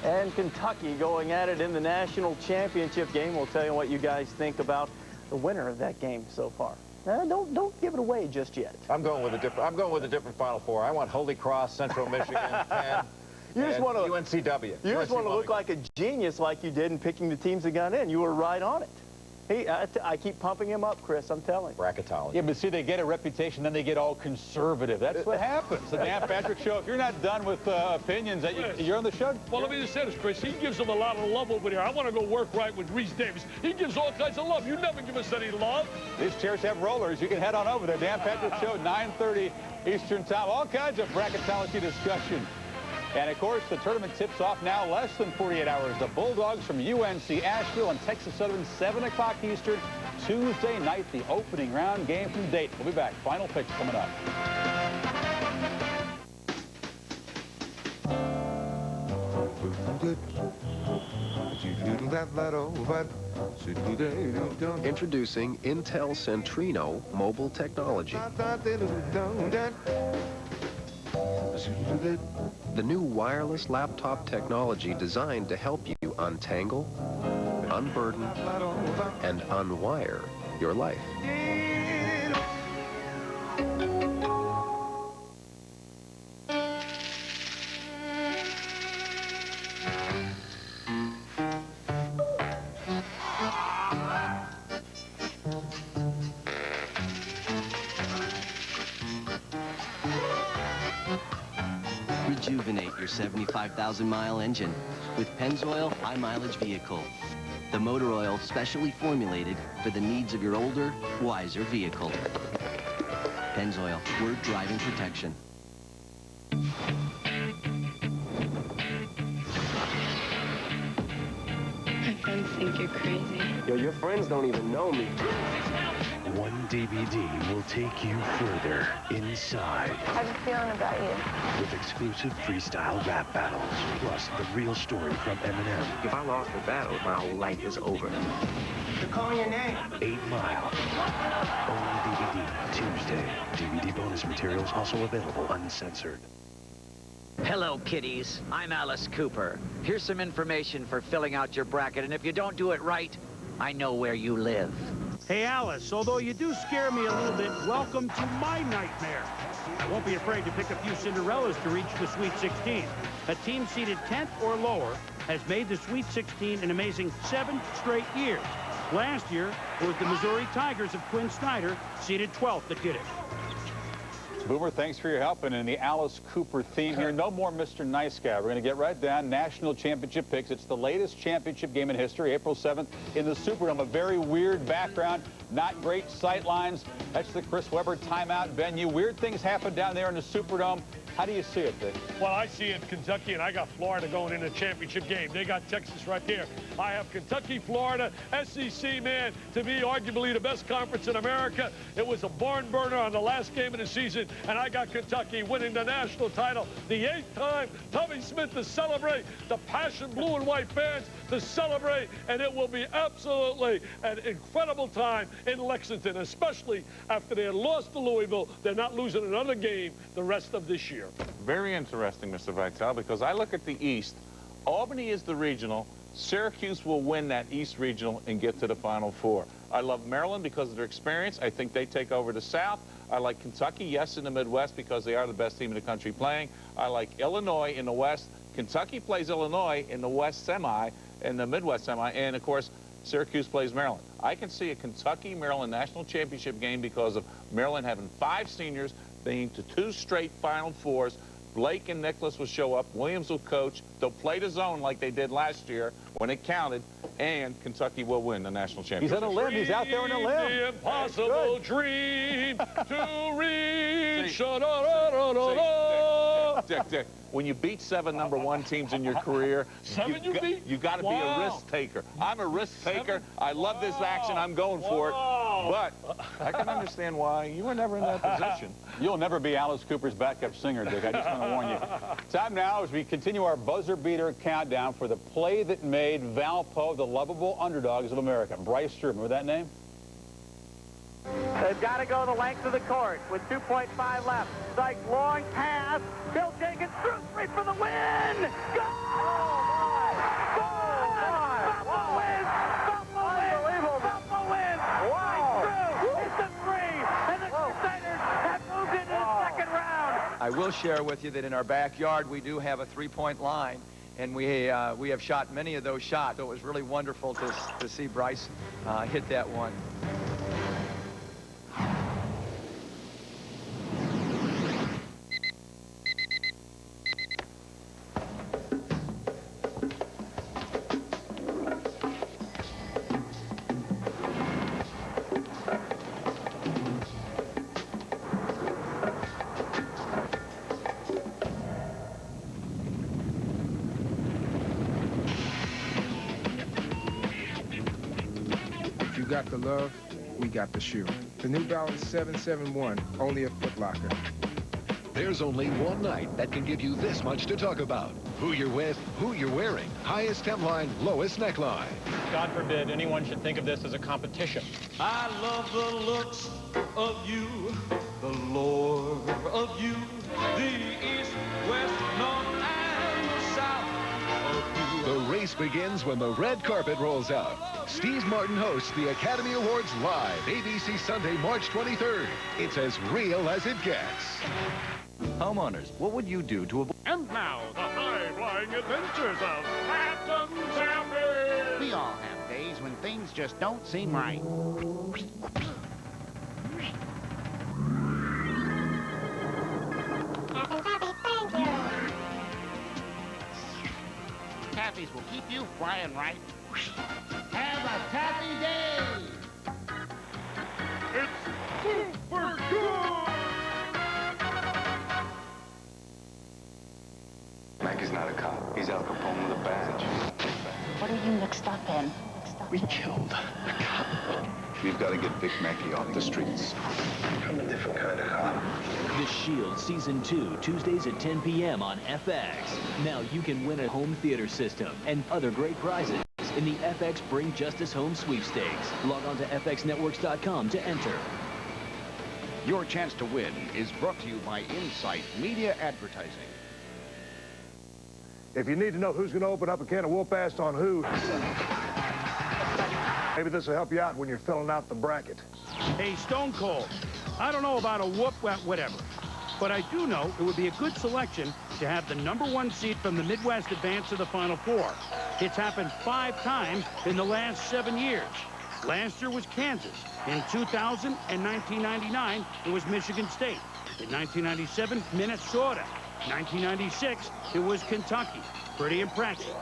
Speaker 15: and Kentucky going at it in the national championship game. We'll tell you what you guys think about the winner of that game so far. Don't give it away just yet.
Speaker 17: I'm going with a different Final Four. I want Holy Cross, Central Michigan, and UNCW.
Speaker 15: You just want to look like a genius like you did in picking the teams that got in. You were right on it. I keep pumping him up, Chris, I'm telling you.
Speaker 17: Bracketology.
Speaker 2: Yeah, but see, they get a reputation, then they get all conservative. That's what happens. The Dan Patrick Show, if you're not done with opinions, you're on the show.
Speaker 1: Well, let me just say this, Chris. He gives them a lot of love over there. I want to go work right with Reese Davis. He gives all kinds of love. You never give us any love.
Speaker 2: These chairs have rollers. You can head on over there. Dan Patrick Show, 9:30 Eastern Time. All kinds of bracketology discussion. And, of course, the tournament tips off now less than 48 hours. The Bulldogs from UNC Asheville and Texas Southern, 7 o'clock Eastern, Tuesday night, the opening round game from Dayton. We'll be back. Final picks coming up.
Speaker 11: Introducing Intel Centrino mobile technology. The new wireless laptop technology designed to help you untangle, unburden, and unwire your life.
Speaker 18: Rejuvenate your 75,000-mile engine with Pennzoil High Mileage Vehicle. The motor oil specially formulated for the needs of your older, wiser vehicle. Pennzoil, we're driving protection.
Speaker 19: My friends think you're crazy.
Speaker 20: Yo, your friends don't even know me.
Speaker 5: One DVD will take you further inside.
Speaker 19: I have a feeling about you.
Speaker 5: With exclusive freestyle rap battles, plus the real story from Eminem.
Speaker 20: If I lost the battle, my whole life is over. They're calling your name.
Speaker 5: 8 Mile. Only DVD Tuesday. DVD bonus materials also available uncensored.
Speaker 23: Hello, kiddies. I'm Alice Cooper. Here's some information for filling out your bracket, and if you don't do it right, I know where you live.
Speaker 22: Hey, Alice, although you do scare me a little bit, welcome to my nightmare. I won't be afraid to pick a few Cinderellas to reach the Sweet 16. A team seeded 10th or lower has made the Sweet 16 an amazing 7 straight years. Last year, it was the Missouri Tigers of Quinn Snyder, seeded 12th, that did it.
Speaker 2: Boomer, thanks for your help. And in the Alice Cooper theme here, no more Mr. Nice Guy. We're going to get right down national championship picks. It's the latest championship game in history, April 7th in the Superdome. A very weird background, not great sight lines. That's the Chris Webber timeout venue. Weird things happen down there in the Superdome. How do you see it, Dick?
Speaker 1: Well, I see it Kentucky, and I got Florida going in the championship game. They got Texas right there. I have Kentucky, Florida, SEC, man, to me, arguably the best conference in America. It was a barn burner on the last game of the season, and I got Kentucky winning the national title. The 8th time, Tommy Smith to celebrate, the passion blue and white fans to celebrate, and it will be absolutely an incredible time in Lexington, especially after they had lost to Louisville. They're not losing another game the rest of this year.
Speaker 14: Very interesting, Mr. Vitale, because I look at the East. Albany is the regional. Syracuse will win that East regional and get to the Final Four. I love Maryland because of their experience. I think they take over the South. I like Kentucky, yes, in the Midwest because they are the best team in the country playing. I like Illinois in the West. Kentucky plays Illinois in the West semi, in the Midwest semi, and, of course, Syracuse plays Maryland. I can see a Kentucky-Maryland national championship game because of Maryland having 5 seniors, being to 2 straight Final Fours. Blake and Nicholas will show up. Williams will coach. They'll play the zone like they did last year when it counted, and Kentucky will win the national championship.
Speaker 2: He's on a limb. He's out there on a limb.
Speaker 1: The impossible dream to reach.
Speaker 14: Dick, when you beat 7 #1 teams in your career, you got to be a risk taker. I'm a risk taker. I love this action. I'm going for it. But I can understand why you were never in that position.
Speaker 2: You'll never be Alice Cooper's backup singer, Dick. I just want to warn you. Time now as we continue our buzzer beater countdown for the play that made Valpo the lovable underdogs of America. Bryce Drew, remember that name?
Speaker 10: They've got to go the length of the court with 2.5 left. Sykes, long pass. Bill Jenkins through 3 for the win. Go! Valpo wins! Valpo wins! Wow! Drew hits the 3, and the Crusaders have moved into the second round.
Speaker 25: I will share with you that in our backyard we do have a 3-point line.
Speaker 4: and we have shot many of those shots. So it was really wonderful to see Bryce hit that one.
Speaker 6: Got the love, we got the shoe. The New Balance 771, only at Foot Locker.
Speaker 8: There's only one night that can give you this much to talk about. Who you're with, who you're wearing, highest hemline, lowest neckline.
Speaker 9: God forbid anyone should think of this as a competition.
Speaker 25: I love the looks of you, the lore of you, the east, west, north, and the south of you.
Speaker 8: The race begins when the red carpet rolls out. Steve Martin hosts the Academy Awards live, ABC Sunday, March 23rd. It's as real as it gets.
Speaker 26: Homeowners, what would you do to avoid...
Speaker 22: And now, the high-flying adventures of Captain Champion!
Speaker 27: We all have days when things just don't seem right. Taffies will keep you flying right. Have a taffy day!
Speaker 22: It's super good!
Speaker 26: Mackey's not a cop. He's Al Capone with a badge.
Speaker 28: What are you mixed up in?
Speaker 26: We killed a cop. We've got to get Vic Mackey off the streets. I'm a different kind of cop.
Speaker 29: The Shield Season 2, Tuesdays at 10 p.m. on FX. Now you can win a home theater system and other great prizes in the FX Bring Justice Home Sweepstakes. Log on to fxnetworks.com to enter.
Speaker 27: Your chance to win is brought to you by Insight Media Advertising.
Speaker 30: If you need to know who's going to open up a can of whoop-ass on who, maybe this will help you out when you're filling out the bracket.
Speaker 22: Hey, Stone Cold, I don't know about a whatever, but I do know it would be a good selection to have the #1 seed from the Midwest advance to the Final Four. It's happened 5 times in the last 7 years. Last year was Kansas. In 2000 and 1999, it was Michigan State. In 1997, Minnesota. 1996, it was Kentucky. Pretty impressive.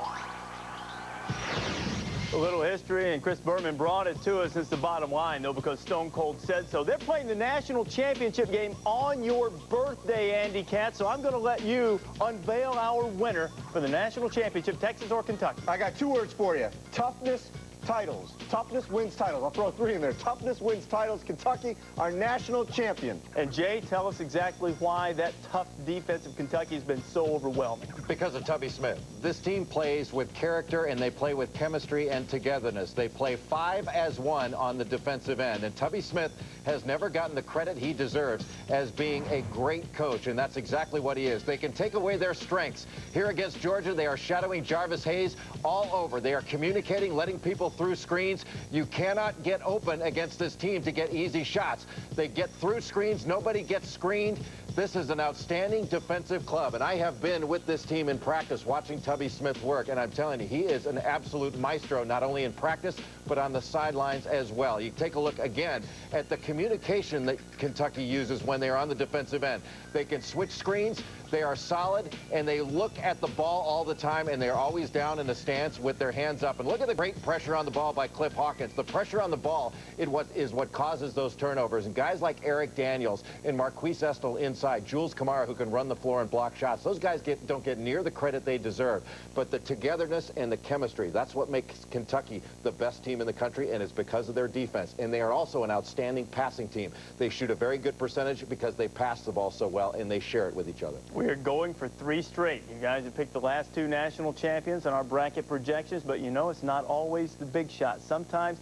Speaker 15: A little history, and Chris Berman brought it to us. It's the bottom line, though, because Stone Cold said so. They're playing the national championship game on your birthday, Andy Katz, so I'm going to let you unveil our winner for the national championship, Texas or Kentucky.
Speaker 24: I got 2 words for you. Toughness, titles. Toughness wins titles. I'll throw 3 in there. Toughness wins titles. Kentucky, our national champion.
Speaker 15: And Jay, tell us exactly why that tough defense of Kentucky has been so overwhelming.
Speaker 17: Because of Tubby Smith. This team plays with character, and they play with chemistry and togetherness. They play 5 as 1 on the defensive end, and Tubby Smith has never gotten the credit he deserves as being a great coach, and that's exactly what he is. They can take away their strengths. Here against Georgia, they are shadowing Jarvis Hayes all over. They are communicating, letting people through screens. You cannot get open against this team to get easy shots. They get through screens. Nobody gets screened. This is an outstanding defensive club, and I have been with this team in practice watching Tubby Smith work, and I'm telling you, he is an absolute maestro, not only in practice, but on the sidelines as well. You take a look again at the communication that Kentucky uses when they're on the defensive end. They can switch screens, they are solid, and they look at the ball all the time, and they're always down in the stance with their hands up. And look at the great pressure on the ball by Cliff Hawkins. The pressure on the ball is what causes those turnovers. And guys like Eric Daniels and Marquise Estel inside, Jules Kamara, who can run the floor and block shots, those guys don't get near the credit they deserve. But the togetherness and the chemistry, that's what makes Kentucky the best team in the country, and it's because of their defense. And they are also an outstanding passing team. They shoot a very good percentage because they pass the ball so well, and they share it with each other.
Speaker 15: We are going for 3 straight. You guys have picked the last 2 national champions on our bracket projections, but you know it's not always the big shot. Sometimes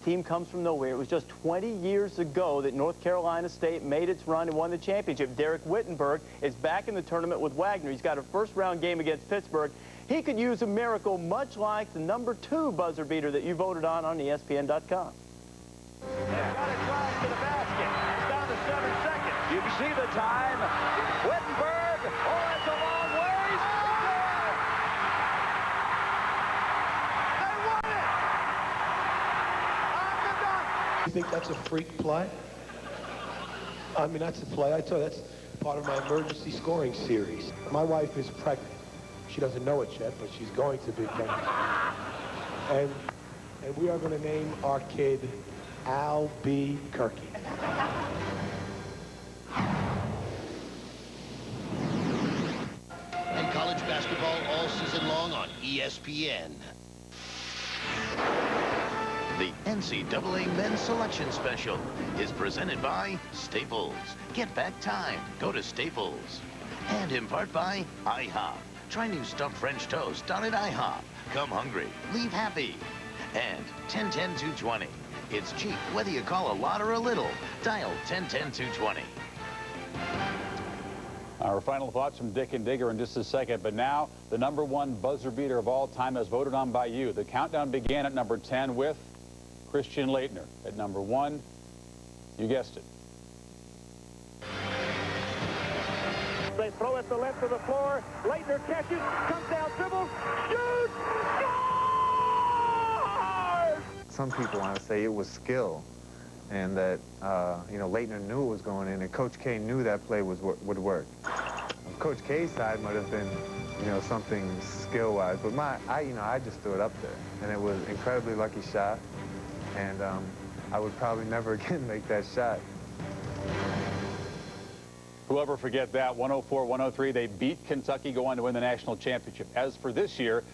Speaker 15: team comes from nowhere. It was just 20 years ago that North Carolina State made its run and won the championship. Derek Wittenberg is back in the tournament with Wagner. He's got a first-round game against Pittsburgh. He could use a miracle, much like the #2 buzzer beater that you voted on ESPN.com.
Speaker 10: Got it drive to the basket. It's down to 7 seconds. You can see the time. Wittenberg. Oh, that's a long ways.
Speaker 3: think that's a freak play? I mean, that's a play. I tell you, that's part of my emergency scoring series. My wife is pregnant. She doesn't know it yet, but she's going to be pregnant. And we are going to name our kid Albuquerque.
Speaker 7: And college basketball all season long on ESPN.
Speaker 11: The NCAA Men's Selection Special is presented by Staples. Get back time. Go to Staples. And in part by IHOP. Try new stuffed French toast done at IHOP. Come hungry. Leave happy. And 10-10-220. It's cheap whether you call a lot or a little. Dial 10-10-220.
Speaker 2: Our final thoughts from Dick and Digger in just a second, but now the #1 buzzer beater of all time as voted on by you. The countdown began at number 10 with Christian Laettner. At number 1, you guessed it.
Speaker 10: They throw at the left of the floor. Laettner catches, comes down, dribbles, shoots, scores!
Speaker 12: Some people want to say it was skill, and that you know, Laettner knew it was going in, and Coach K knew that play would work. On Coach K's side might have been, you know, something skill-wise, but I just threw it up there, and it was an incredibly lucky shot, and I would probably never again make that shot.
Speaker 2: Whoever forget that, 104-103, they beat Kentucky, go on to win the national championship. As for this year,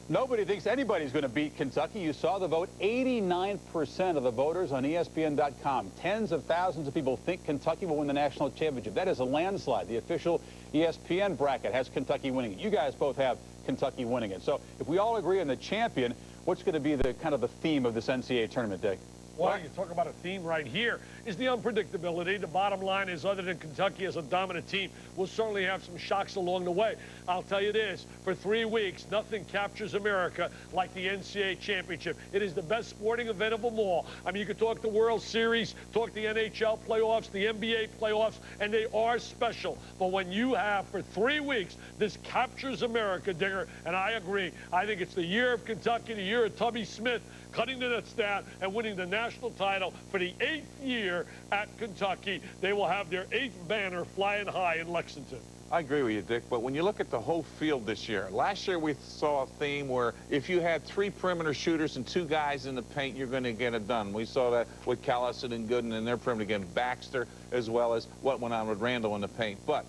Speaker 2: nobody thinks anybody's going to beat Kentucky. You saw the vote. 89% of the voters on ESPN.com. Tens of thousands of people think Kentucky will win the national championship. That is a landslide. The official ESPN bracket has Kentucky winning it. You guys both have Kentucky winning it. So if we all agree on the champion, what's going to be the kind of the theme of this NCAA tournament, Dick?
Speaker 1: Well, you talk about a theme right here is the unpredictability. The bottom line is, other than Kentucky as a dominant team, we'll certainly have some shocks along the way. I'll tell you this, for 3 weeks, nothing captures America like the NCAA championship. It is the best sporting event of them all. I mean, you could talk the World Series, talk the NHL playoffs, the NBA playoffs, and they are special. But when you have, for 3 weeks, this captures America, Digger, and I agree. I think it's the year of Kentucky, the year of Tubby Smith, cutting the nets down and winning the national title for the 8th year at Kentucky. They will have their 8th banner flying high in Lexington.
Speaker 14: I agree with you, Dick, but when you look at the whole field this year, last year we saw a theme where if you had 3 perimeter shooters and 2 guys in the paint, you're going to get it done. We saw that with Callison and Gooden and their perimeter again, Baxter, as well as what went on with Randall in the paint. But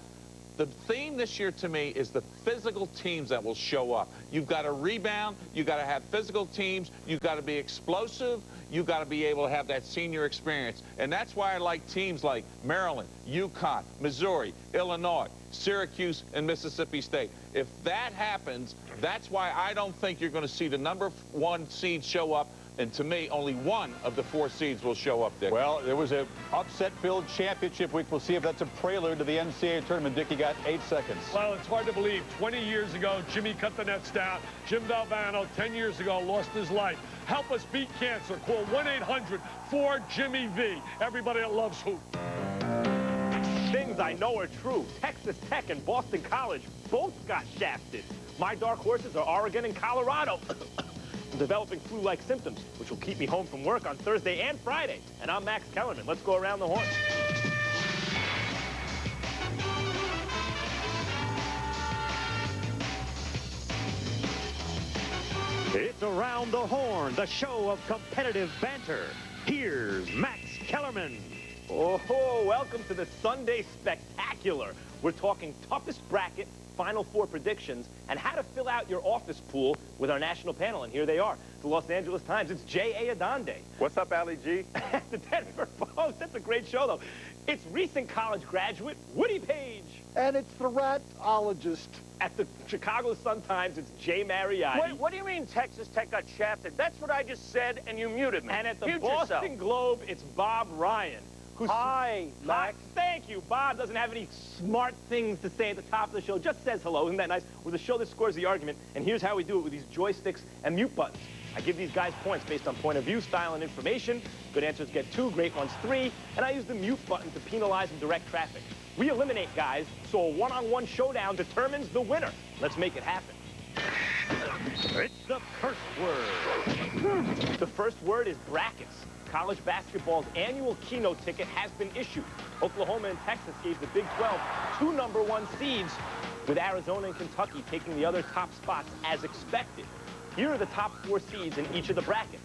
Speaker 14: the theme this year to me is the physical teams that will show up. You've got to rebound. You've got to have physical teams. You've got to be explosive. You've got to be able to have that senior experience. And that's why I like teams like Maryland, UConn, Missouri, Illinois, Syracuse, and Mississippi State. If that happens, that's why I don't think you're going to see the #1 seed show up. And to me, only 1 of the 4 seeds will show up, Dick.
Speaker 2: Well, there was an upset-filled championship week. We'll see if that's a prelude to the NCAA tournament. Dick, you got 8 seconds.
Speaker 1: Well, it's hard to believe. 20 years ago, Jimmy cut the nets down. Jim Valvano, 10 years ago, lost his life. Help us beat cancer. Call 1-800-4-JIMMY-V. Everybody that loves hoop.
Speaker 10: Things I know are true. Texas Tech and Boston College both got shafted. My dark horses are Oregon and Colorado. Developing flu-like symptoms, which will keep me home from work on Thursday and Friday. And I'm Max Kellerman. Let's go around the horn. It's Around the Horn, the show of competitive banter. Here's Max Kellerman. Oh, welcome to the Sunday Spectacular. We're talking toughest bracket, Final Four predictions, and how to fill out your office pool with our national panel. And here they are. The Los Angeles Times, it's J.A. Adonde.
Speaker 13: What's up, Ali G?
Speaker 10: The Denver Post, that's a great show, though. It's recent college graduate Woody Page.
Speaker 13: And it's the ratologist.
Speaker 10: At the Chicago Sun-Times, it's Jay Mariotti.
Speaker 13: Wait, what do you mean Texas Tech got shafted? That's what I just said, and you muted me.
Speaker 10: And at the Boston Globe, it's Bob Ryan.
Speaker 13: Hi, Max.
Speaker 10: Thank you. Bob doesn't have any smart things to say at the top of the show. Just says hello. Isn't that nice? We're the show that scores the argument. And here's how we do it with these joysticks and mute buttons. I give these guys points based on point of view, style, and information. Good answers get 2, great ones 3. And I use the mute button to penalize and direct traffic. We eliminate guys, so a one-on-one showdown determines the winner. Let's make it happen. It's the first word. The first word is brackets.
Speaker 13: college basketball's annual keynote ticket has been issued. Oklahoma and Texas gave the Big 12 two #1 seeds, with Arizona and Kentucky taking the other top spots as expected. Here are the top 4 seeds in each of the brackets.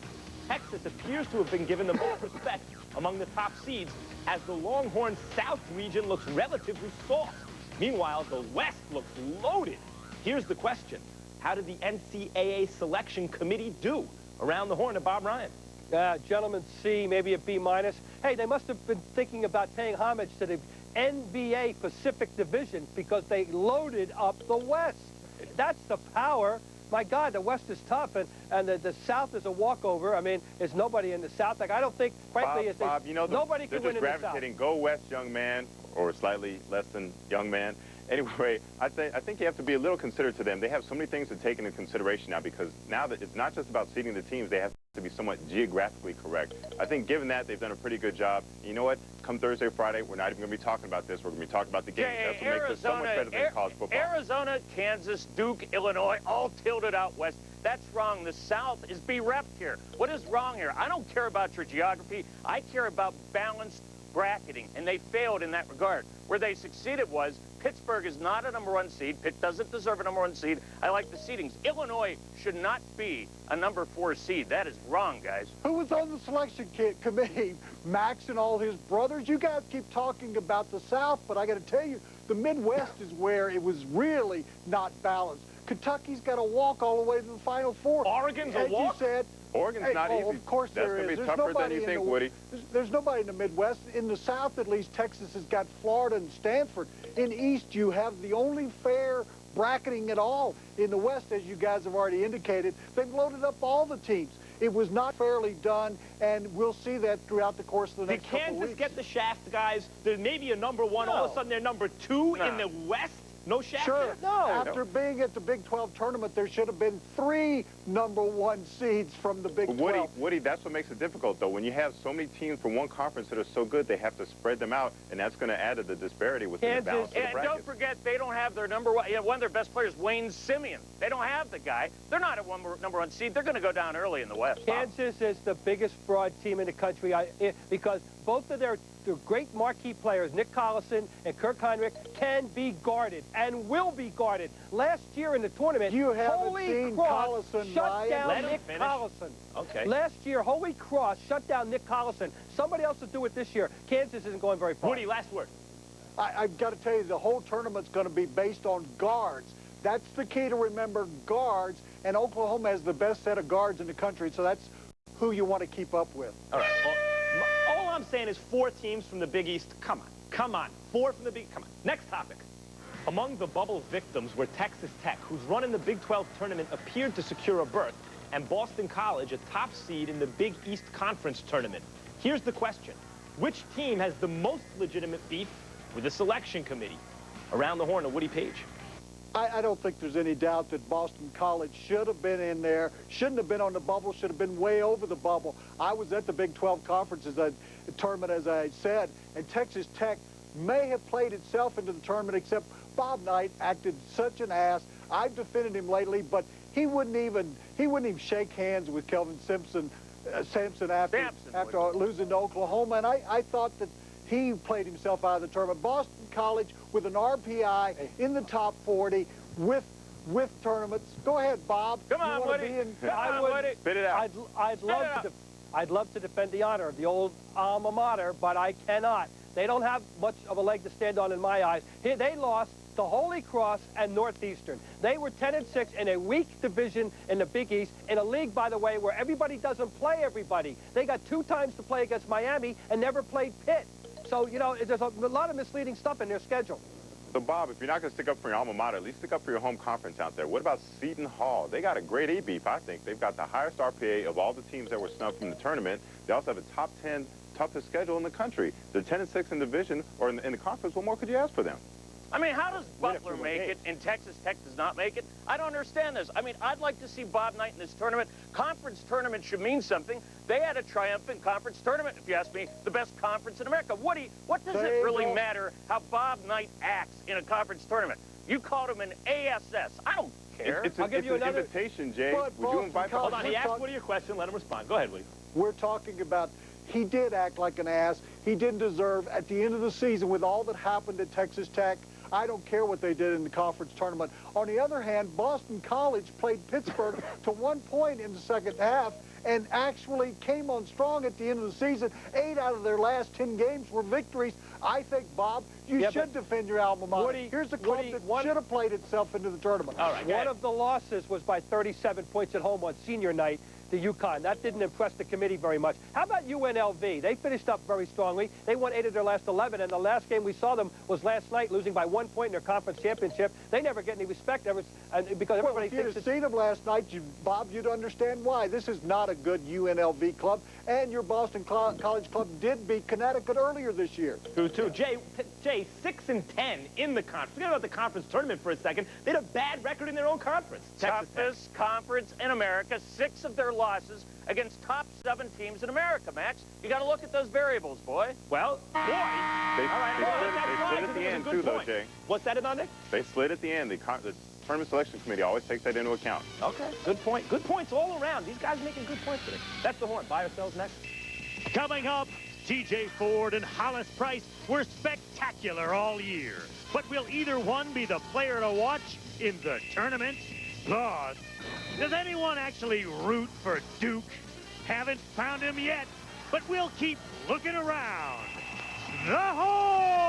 Speaker 13: Texas appears to have been given the most respect among the top seeds, as the Longhorn South region looks relatively soft. Meanwhile, the West looks loaded. Here's the question. How did the NCAA selection committee do? Around the horn of Bob Ryan.
Speaker 3: Gentlemen, C, maybe a B-. Hey, they must have been thinking about paying homage to the NBA Pacific Division because they loaded up the West. That's the power. My God, the West is tough, and the South is a walkover. I mean, there's nobody in the South. Like, I don't think, frankly,
Speaker 4: Bob, you know,
Speaker 3: nobody
Speaker 4: they're
Speaker 3: can win
Speaker 4: just
Speaker 3: in the South.
Speaker 4: gravitating, go West, young man, or slightly less than young man. Anyway, I think you have to be a little considerate to them. They have so many things to take into consideration now, because now that it's not just about seeding the teams, they have to be somewhat geographically correct. I think given that, they've done a pretty good job. You know what? Come Thursday, Friday, we're not even going to be talking about this. We're going to be talking about the games. That's what makes this so much better than college football.
Speaker 13: Arizona, Kansas, Duke, Illinois, all tilted out west. That's wrong. The South is bereft here. What is wrong here? I don't care about your geography. I care about balanced bracketing, and they failed in that regard. Where they succeeded was Pittsburgh is not a #1 seed. Pitt doesn't deserve a #1 seed. I like the seedings. Illinois should not be a #4 seed. That is wrong, guys.
Speaker 5: Who was on the selection committee? Max and all his brothers? You guys keep talking about the South, but I got to tell you, the Midwest is where it was really not balanced. Kentucky's got to walk all the way to the Final Four.
Speaker 13: Oregon's a walk?
Speaker 5: You said,
Speaker 4: Oregon's not easy.
Speaker 5: Of course
Speaker 4: That's
Speaker 5: there is.
Speaker 4: That's going to be
Speaker 5: There's
Speaker 4: tougher than
Speaker 5: nobody
Speaker 4: you
Speaker 5: in
Speaker 4: think,
Speaker 5: the,
Speaker 4: Woody.
Speaker 5: There's nobody in the Midwest. In the South, at least, Texas has got Florida and Stanford. In East, you have the only fair bracketing at all. In the West, as you guys have already indicated, they've loaded up all the teams. It was not fairly done, and we'll see that throughout the course of the next couple of weeks.
Speaker 13: Did Kansas get the shaft, guys? There's maybe a #1.
Speaker 5: No.
Speaker 13: All of a sudden, they're #2 in the West? No shaft?
Speaker 5: Sure.
Speaker 13: No.
Speaker 5: After being at the Big 12 tournament, there should have been 3 #1 seeds from the Big 12.
Speaker 4: Woody, that's what makes it difficult, though. When you have so many teams from one conference that are so good, they have to spread them out, and that's going to add to the disparity within the balance of the
Speaker 13: And
Speaker 4: bracket.
Speaker 13: don't forget, they don't have their #1. You know, one of their best players, Wayne Simeon. They don't have the guy. They're not a #1 seed. They're going to go down early in the West.
Speaker 3: Kansas is the biggest fraud team in the country because both of their great marquee players, Nick Collison and Kirk Heinrich, can be guarded and will be guarded. Last year in the tournament,
Speaker 5: You haven't
Speaker 3: Holy
Speaker 5: seen
Speaker 3: Cross
Speaker 5: Collison,
Speaker 3: shut
Speaker 5: Ryan.
Speaker 3: down
Speaker 13: Let him
Speaker 3: Nick
Speaker 13: finish.
Speaker 3: Collison.
Speaker 13: Okay.
Speaker 3: Last year, Holy Cross shut down Nick Collison. Somebody else will do it this year. Kansas isn't going very far.
Speaker 13: Woody, last word.
Speaker 5: I've got to tell you, the whole tournament's going to be based on guards. That's the key to remember, guards. And Oklahoma has the best set of guards in the country, so that's who you want to keep up with.
Speaker 13: All right. Well, all I'm saying is 4 teams from the Big East. Come on. Come on. 4 from the Big... Come on. Next topic. Among the bubble victims were Texas Tech, whose run in the Big 12 tournament appeared to secure a berth, and Boston College, a top seed in the Big East Conference tournament. Here's the question. Which team has the most legitimate beef with the selection committee? Around the horn of Woody Page.
Speaker 5: I don't think there's any doubt that Boston College should have been in there, shouldn't have been on the bubble, should have been way over the bubble. I was at the Big 12 conference tournament, as I said, and Texas Tech may have played itself into the tournament, except Bob Knight acted such an ass. I've defended him lately, but he wouldn't even shake hands with Kelvin Sampson after losing to Oklahoma, and I thought that he played himself out of the tournament. Boston College with an RPI in the top 40 with tournaments. Go ahead, Bob.
Speaker 13: Come on, Woody.
Speaker 4: Spit it out.
Speaker 3: I'd love to defend the honor of the old alma mater, but I cannot. They don't have much of a leg to stand on in my eyes. They lost to Holy Cross and Northeastern. They were 10-6 in a weak division in the Big East, in a league, by the way, where everybody doesn't play everybody. They got 2 times to play against Miami and never played Pitt. So, you know, there's a lot of misleading stuff in their schedule.
Speaker 4: So, Bob, if you're not going to stick up for your alma mater, at least stick up for your home conference out there. What about Seton Hall? They got a great A-beef, I think. They've got the highest RPA of all the teams that were snubbed from the tournament. They also have a top 10 toughest schedule in the country. They're 10-6 in division or in the conference. What more could you ask for them?
Speaker 13: I mean, how does Butler make it and Texas Tech does not make it? I don't understand this. I mean, I'd like to see Bob Knight in this tournament. Conference tournament should mean something. They had a triumphant conference tournament, if you ask me, the best conference in America. Woody, what does it really matter how Bob Knight acts in a conference tournament? You called him an ASS. I don't care.
Speaker 4: I'll give you another invitation, Jay. Would you invite
Speaker 13: Hold on, he asked Woody a question. Let him respond. Go ahead, Woody.
Speaker 5: We're talking about he did act like an ass. He didn't deserve, at the end of the season, with all that happened at Texas Tech, I don't care what they did in the conference tournament. On the other hand, Boston College played Pittsburgh to 1 point in the second half and actually came on strong at the end of the season. 8 out of their last 10 games were victories. I think, Bob, you should defend your alma mater. Here's a club that should have played itself into the tournament.
Speaker 6: All right, one of the losses was by 37 points at home on senior night to UConn. That didn't impress the committee very much. How about UNLV? They finished up very strongly. They won 8 of their last 11, and the last game we saw them was last night, losing by 1 point in their conference championship. They never get any respect ever, because everybody
Speaker 5: thinks... If you'd have seen them last night, Bob, you'd understand why. This is not a good UNLV club, and your Boston College club did beat Connecticut earlier this year.
Speaker 13: True, too. Jay, 6-10 in the conference. Forget about the conference tournament for a second. They had a bad record in their own conference.
Speaker 8: Toughest conference in America. 6 of their losses against top 7 teams in America, Max. You got to look at those variables, boy.
Speaker 13: Well, boy.
Speaker 4: They slid at the end, too, though, Jay.
Speaker 13: What's that, Ananda?
Speaker 4: They slid at the end. The tournament selection committee always takes that into account.
Speaker 13: Okay, good point. Good points all around. These guys are making good points today. That's the horn. Buy or sells next.
Speaker 9: Coming up, TJ Ford and Hollis Price were spectacular all year. But will either one be the player to watch in the tournament? Plus, does anyone actually root for Duke? Haven't found him yet, but we'll keep looking around. The Horn!